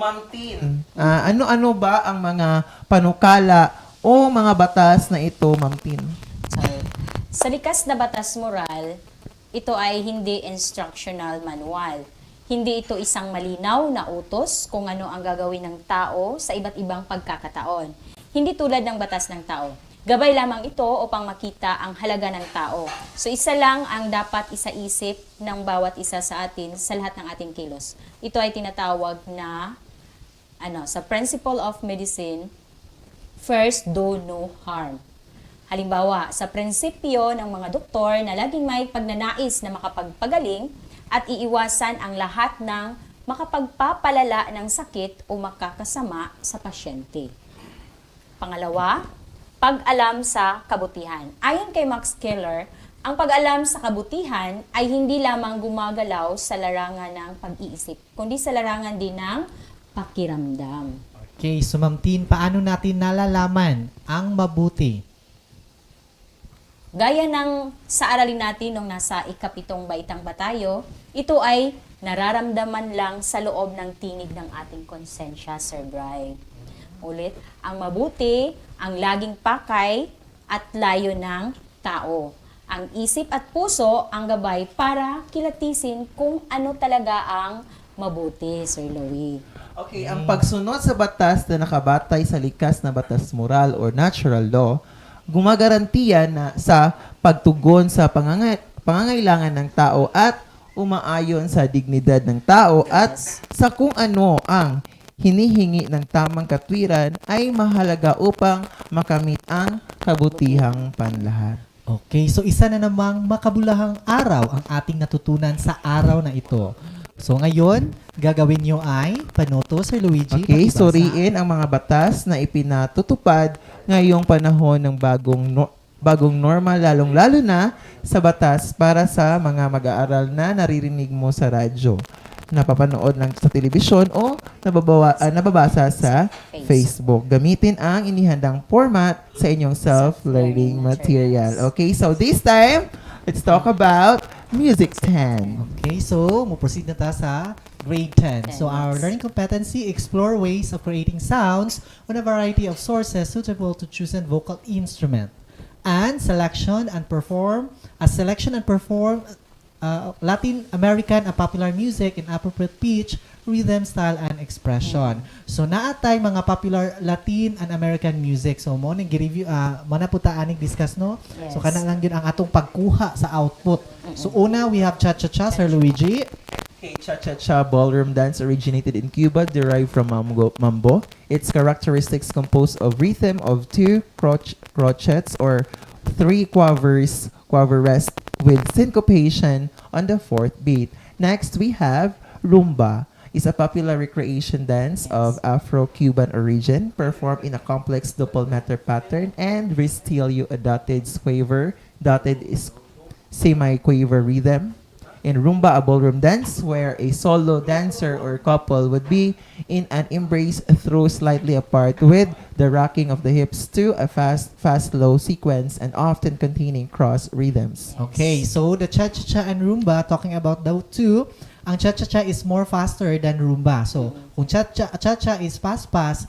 Ma'am Tin, ano-ano ba ang mga panukala o mga batas na ito, Ma'am Tin? Sa likas na batas moral, ito ay hindi instructional manual. Hindi ito isang malinaw na utos kung ano ang gagawin ng tao sa iba't ibang pagkakataon. Hindi tulad ng batas ng tao. Gabay lamang ito upang makita ang halaga ng tao. So isa lang ang dapat isaisip ng bawat isa sa atin sa lahat ng ating kilos. Ito ay tinatawag na sa principle of medicine, first do no harm. Halimbawa, sa prinsipyo ng mga doktor na laging may pagnanais na makapagpagaling at iiwasan ang lahat ng makapagpapalala ng sakit o makakasama sa pasyente. Pangalawa, pag-alam sa kabutihan. Ayon kay Max Keller, ang pag-alam sa kabutihan ay hindi lamang gumagalaw sa larangan ng pag-iisip, kundi sa larangan din ng pakiramdam. Okay, so Ma'am Tin, paano natin nalalaman ang mabuti? Gaya ng sa aralin natin nung nasa ikapitong baitang batayo, ito ay nararamdaman lang sa loob ng tinig ng ating konsensya, Sir Bri. Ulit, ang mabuti, ang laging pakay at layo ng tao. Ang isip at puso ang gabay para kilatisin kung ano talaga ang mabuti, Sir Louie. Okay, ang pagsunod sa batas na nakabatay sa likas na batas moral or natural law, gumagarantiya na sa pagtugon sa pangangailangan ng tao at umaayon sa dignidad ng tao at sa kung ano ang hinihingi ng tamang katwiran ay mahalaga upang makamit ang kabutihang panlahat. Okay, so isa na namang makabulahang araw ang ating natutunan sa araw na ito. So ngayon, gagawin nyo ay panuto, Sir Luigi. Okay, pakibasa. suriin ang mga batas na ipinatutupad ngayong panahon ng bagong normal, lalong-lalo na sa batas para sa mga mag-aaral na naririnig mo sa radyo. napapanood lang sa telebisyon o nababasa sa Facebook. Gamitin ang inihandang format sa inyong self-learning material. Okay, so this time, let's talk about Music 10. Okay, so proceed na ta sa grade 10. So our learning competency, explore ways of creating sounds on a variety of sources suitable to choose a vocal instrument. And selection and perform Latin American and popular music in appropriate pitch, rhythm, style, and expression. So naatay mga popular Latin and American music. So mo nang gi-review mana puta aning discuss no. Yes. So kana lang yun ang atong pagkuha sa output. So una we have cha-cha-cha, Sir Luigi. Okay, cha-cha-cha ballroom dance originated in Cuba, derived from mambo. Its characteristics composed of rhythm of 2 crotchets or 3 quavers rest with syncopation on the 4th beat. Next, we have rumba. It's a popular recreation dance of Afro-Cuban origin, performed in a complex double meter pattern and ristilio dotted quaver, dotted is semi-quaver rhythm. In rumba, a ballroom dance where a solo dancer or couple would be in an embrace through slightly apart with the rocking of the hips to a fast-slow sequence and often containing cross rhythms. Okay, so the cha-cha-cha and rumba, talking about the two, ang cha-cha-cha is more faster than rumba. So, kung cha-cha is fast-fast,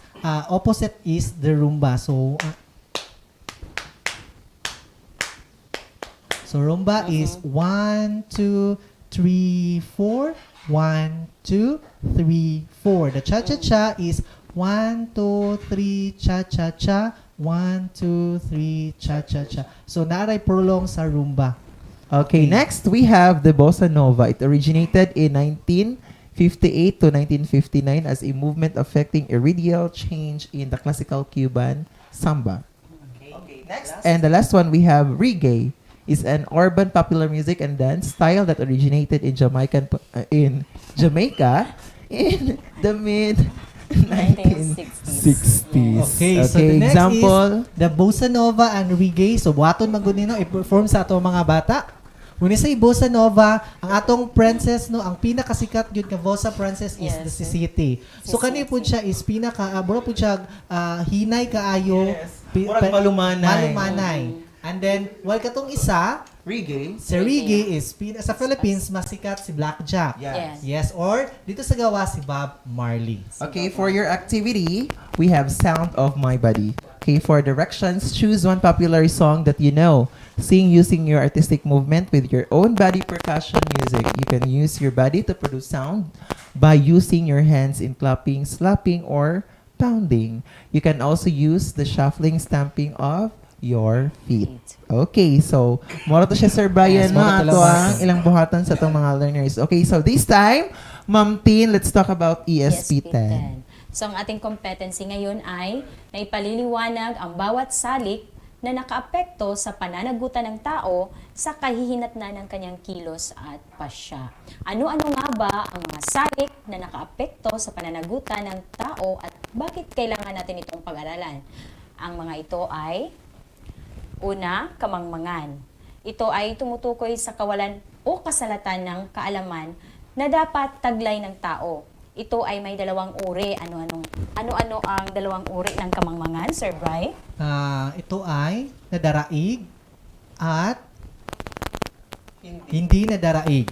opposite is the rumba. So rumba is 1, 2, 3, 4. 1, 2, 3, 4. The cha-cha-cha is 1, 2, 3, cha-cha-cha. 1, 2, 3, cha-cha-cha. So naray prolong sa rumba. Okay, next we have the bossa nova. It originated in 1958 to 1959 as a movement affecting a radial change in the classical Cuban samba. Okay, next. And the last one we have reggae. Is an urban popular music and dance style that originated in Jamaica in the mid 1960s. Okay, so the next example, is the bossa nova and reggae. So buhaton man gud nino i-perform sa ato mga bata. When say bossa nova, ang atong princess no, ang pinakasikat gyud nga bossa princess is the City. So kani pud siya is mura pud siya hinay kaayo. Murag malumanay. And then, katong isa, reggae. Si reggae is, sa Philippines, masikat si Blackjack. Yes. Or, dito sa gawa, si Bob Marley. Okay, for your activity, we have Sound of My Body. Okay, for directions, choose one popular song that you know. Sing using your artistic movement with your own body percussion music. You can use your body to produce sound by using your hands in clapping, slapping, or pounding. You can also use the shuffling, stamping of your feet. Okay, so mora to siya, Sir Brian, ato ang ilang buhatan sa itong mga learners. Okay, so this time, Ma'am Tin, let's talk about ESP10. So ang ating competency ngayon ay naipaliliwanag ang bawat salik na nakaapekto sa pananagutan ng tao sa kahihinatnan ng kanyang kilos at pasya. Ano-ano nga ba ang mga salik na nakaapekto sa pananagutan ng tao at bakit kailangan natin itong pag-aralan? Ang mga ito ay una, kamangmangan. Ito ay tumutukoy sa kawalan o kasalatan ng kaalaman na dapat taglay ng tao. Ito ay may dalawang uri. Ano-ano ang dalawang uri ng kamangmangan, Sir Bry? Ito ay nadaraig at hindi nadaraig.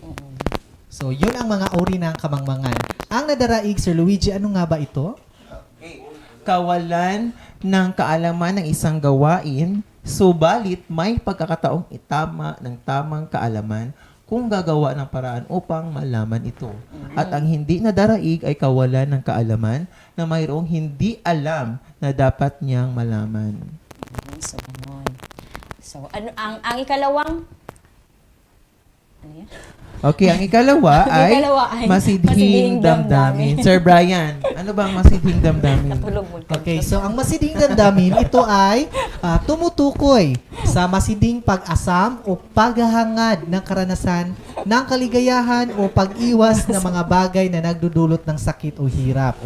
So, yun ang mga uri ng kamangmangan. Ang nadaraig, Sir Luigi, ano nga ba ito? Kawalan ng kaalaman ng isang gawain, subalit may pagkakataong itama ng tamang kaalaman kung gagawa ng paraan upang malaman ito. At ang hindi nadaraig ay kawalan ng kaalaman na mayroong hindi alam na dapat niyang malaman. So, ganun. So, ang ikalawang ano yan? Okay, ang ikalawa ay masidhing damdamin. Sir Brian, ano bang masidhing damdamin? Okay, so ang masidhing damdamin, ito ay tumutukoy sa masidhing pag-asam o paghahangad ng karanasan ng kaligayahan o pag-iwas ng mga bagay na nagdudulot ng sakit o hirap.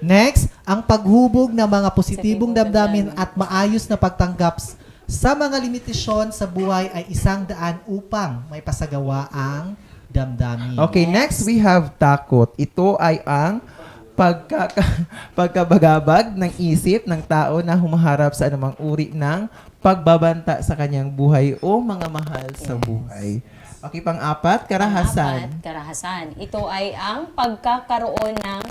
Next, ang paghubog ng mga positibong damdamin at maayos na pagtanggap sa mga limitasyon sa buhay ay isang daan upang may pasagawa ang damdamin. Okay, next we have takot. Ito ay ang pagkabagabag ng isip ng tao na humaharap sa anumang uri ng pagbabanta sa kanyang buhay o mga mahal sa buhay. Okay, pang-apat, karahasan. Pang-apat, karahasan. Ito ay ang pagkakaroon ng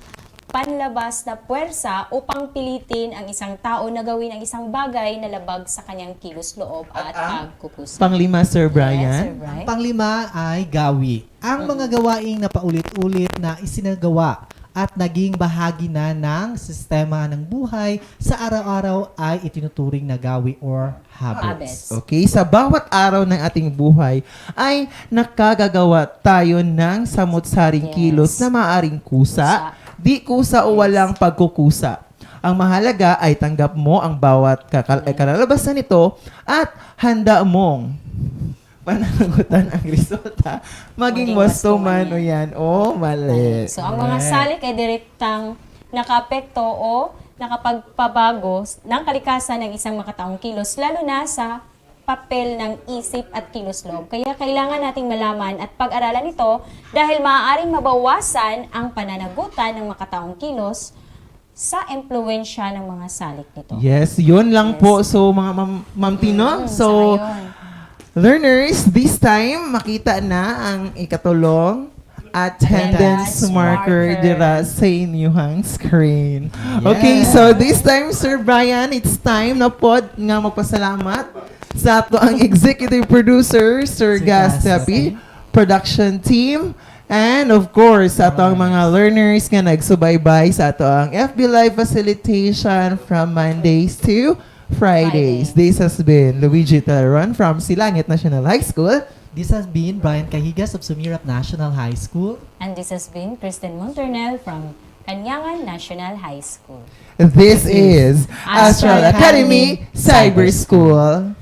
panlabas na puwersa upang pilitin ang isang tao na gawin ang isang bagay na labag sa kanyang kilos loob at pagkukusa. Panglima, Sir Brian. Yes, Sir Brian. Panglima ay gawi. Ang mga gawaing na paulit-ulit na isinagawa at naging bahagi na ng sistema ng buhay sa araw-araw ay itinuturing na gawi or habits. Okay, sa bawat araw ng ating buhay ay nakagagawa tayo ng samot-saring kilos na maaring kusa, di kusa o walang pagkukusa. Ang mahalaga ay tanggap mo ang bawat kalalabasan nito at handa mong pananagutan ang resulta. Maging wasto man o yan o mali. So, ang mga salik ay direktang nakaapekto o nakapagpabago ng kalikasan ng isang makataong kilos, lalo na sa papel ng isip at kilos loob. Kaya kailangan nating malaman at pag-aralan ito dahil maaaring mabawasan ang pananagutan ng makataong kilos sa impluensya ng mga salik nito. Yes, yun lang po. So, mga Ma'am Tino, so, learners, this time, makita na ang ikatulong attendance marker dira sa inyong screen. Okay, so this time, Sir Brian, it's time na pod nga magpasalamat sa ato ang executive producer, Sir Gas Tepi, production team, and of course, sa ato ang mga learners nga nagsubaybay sa ato ang FB Live facilitation from Mondays to Fridays. This has been Luigi Talaron from Silangit National High School. This has been Brian Cahigas of Sumirap National High School. And this has been Kristen Monternel from Kanyangan National High School. This is Astral Academy Cyber School.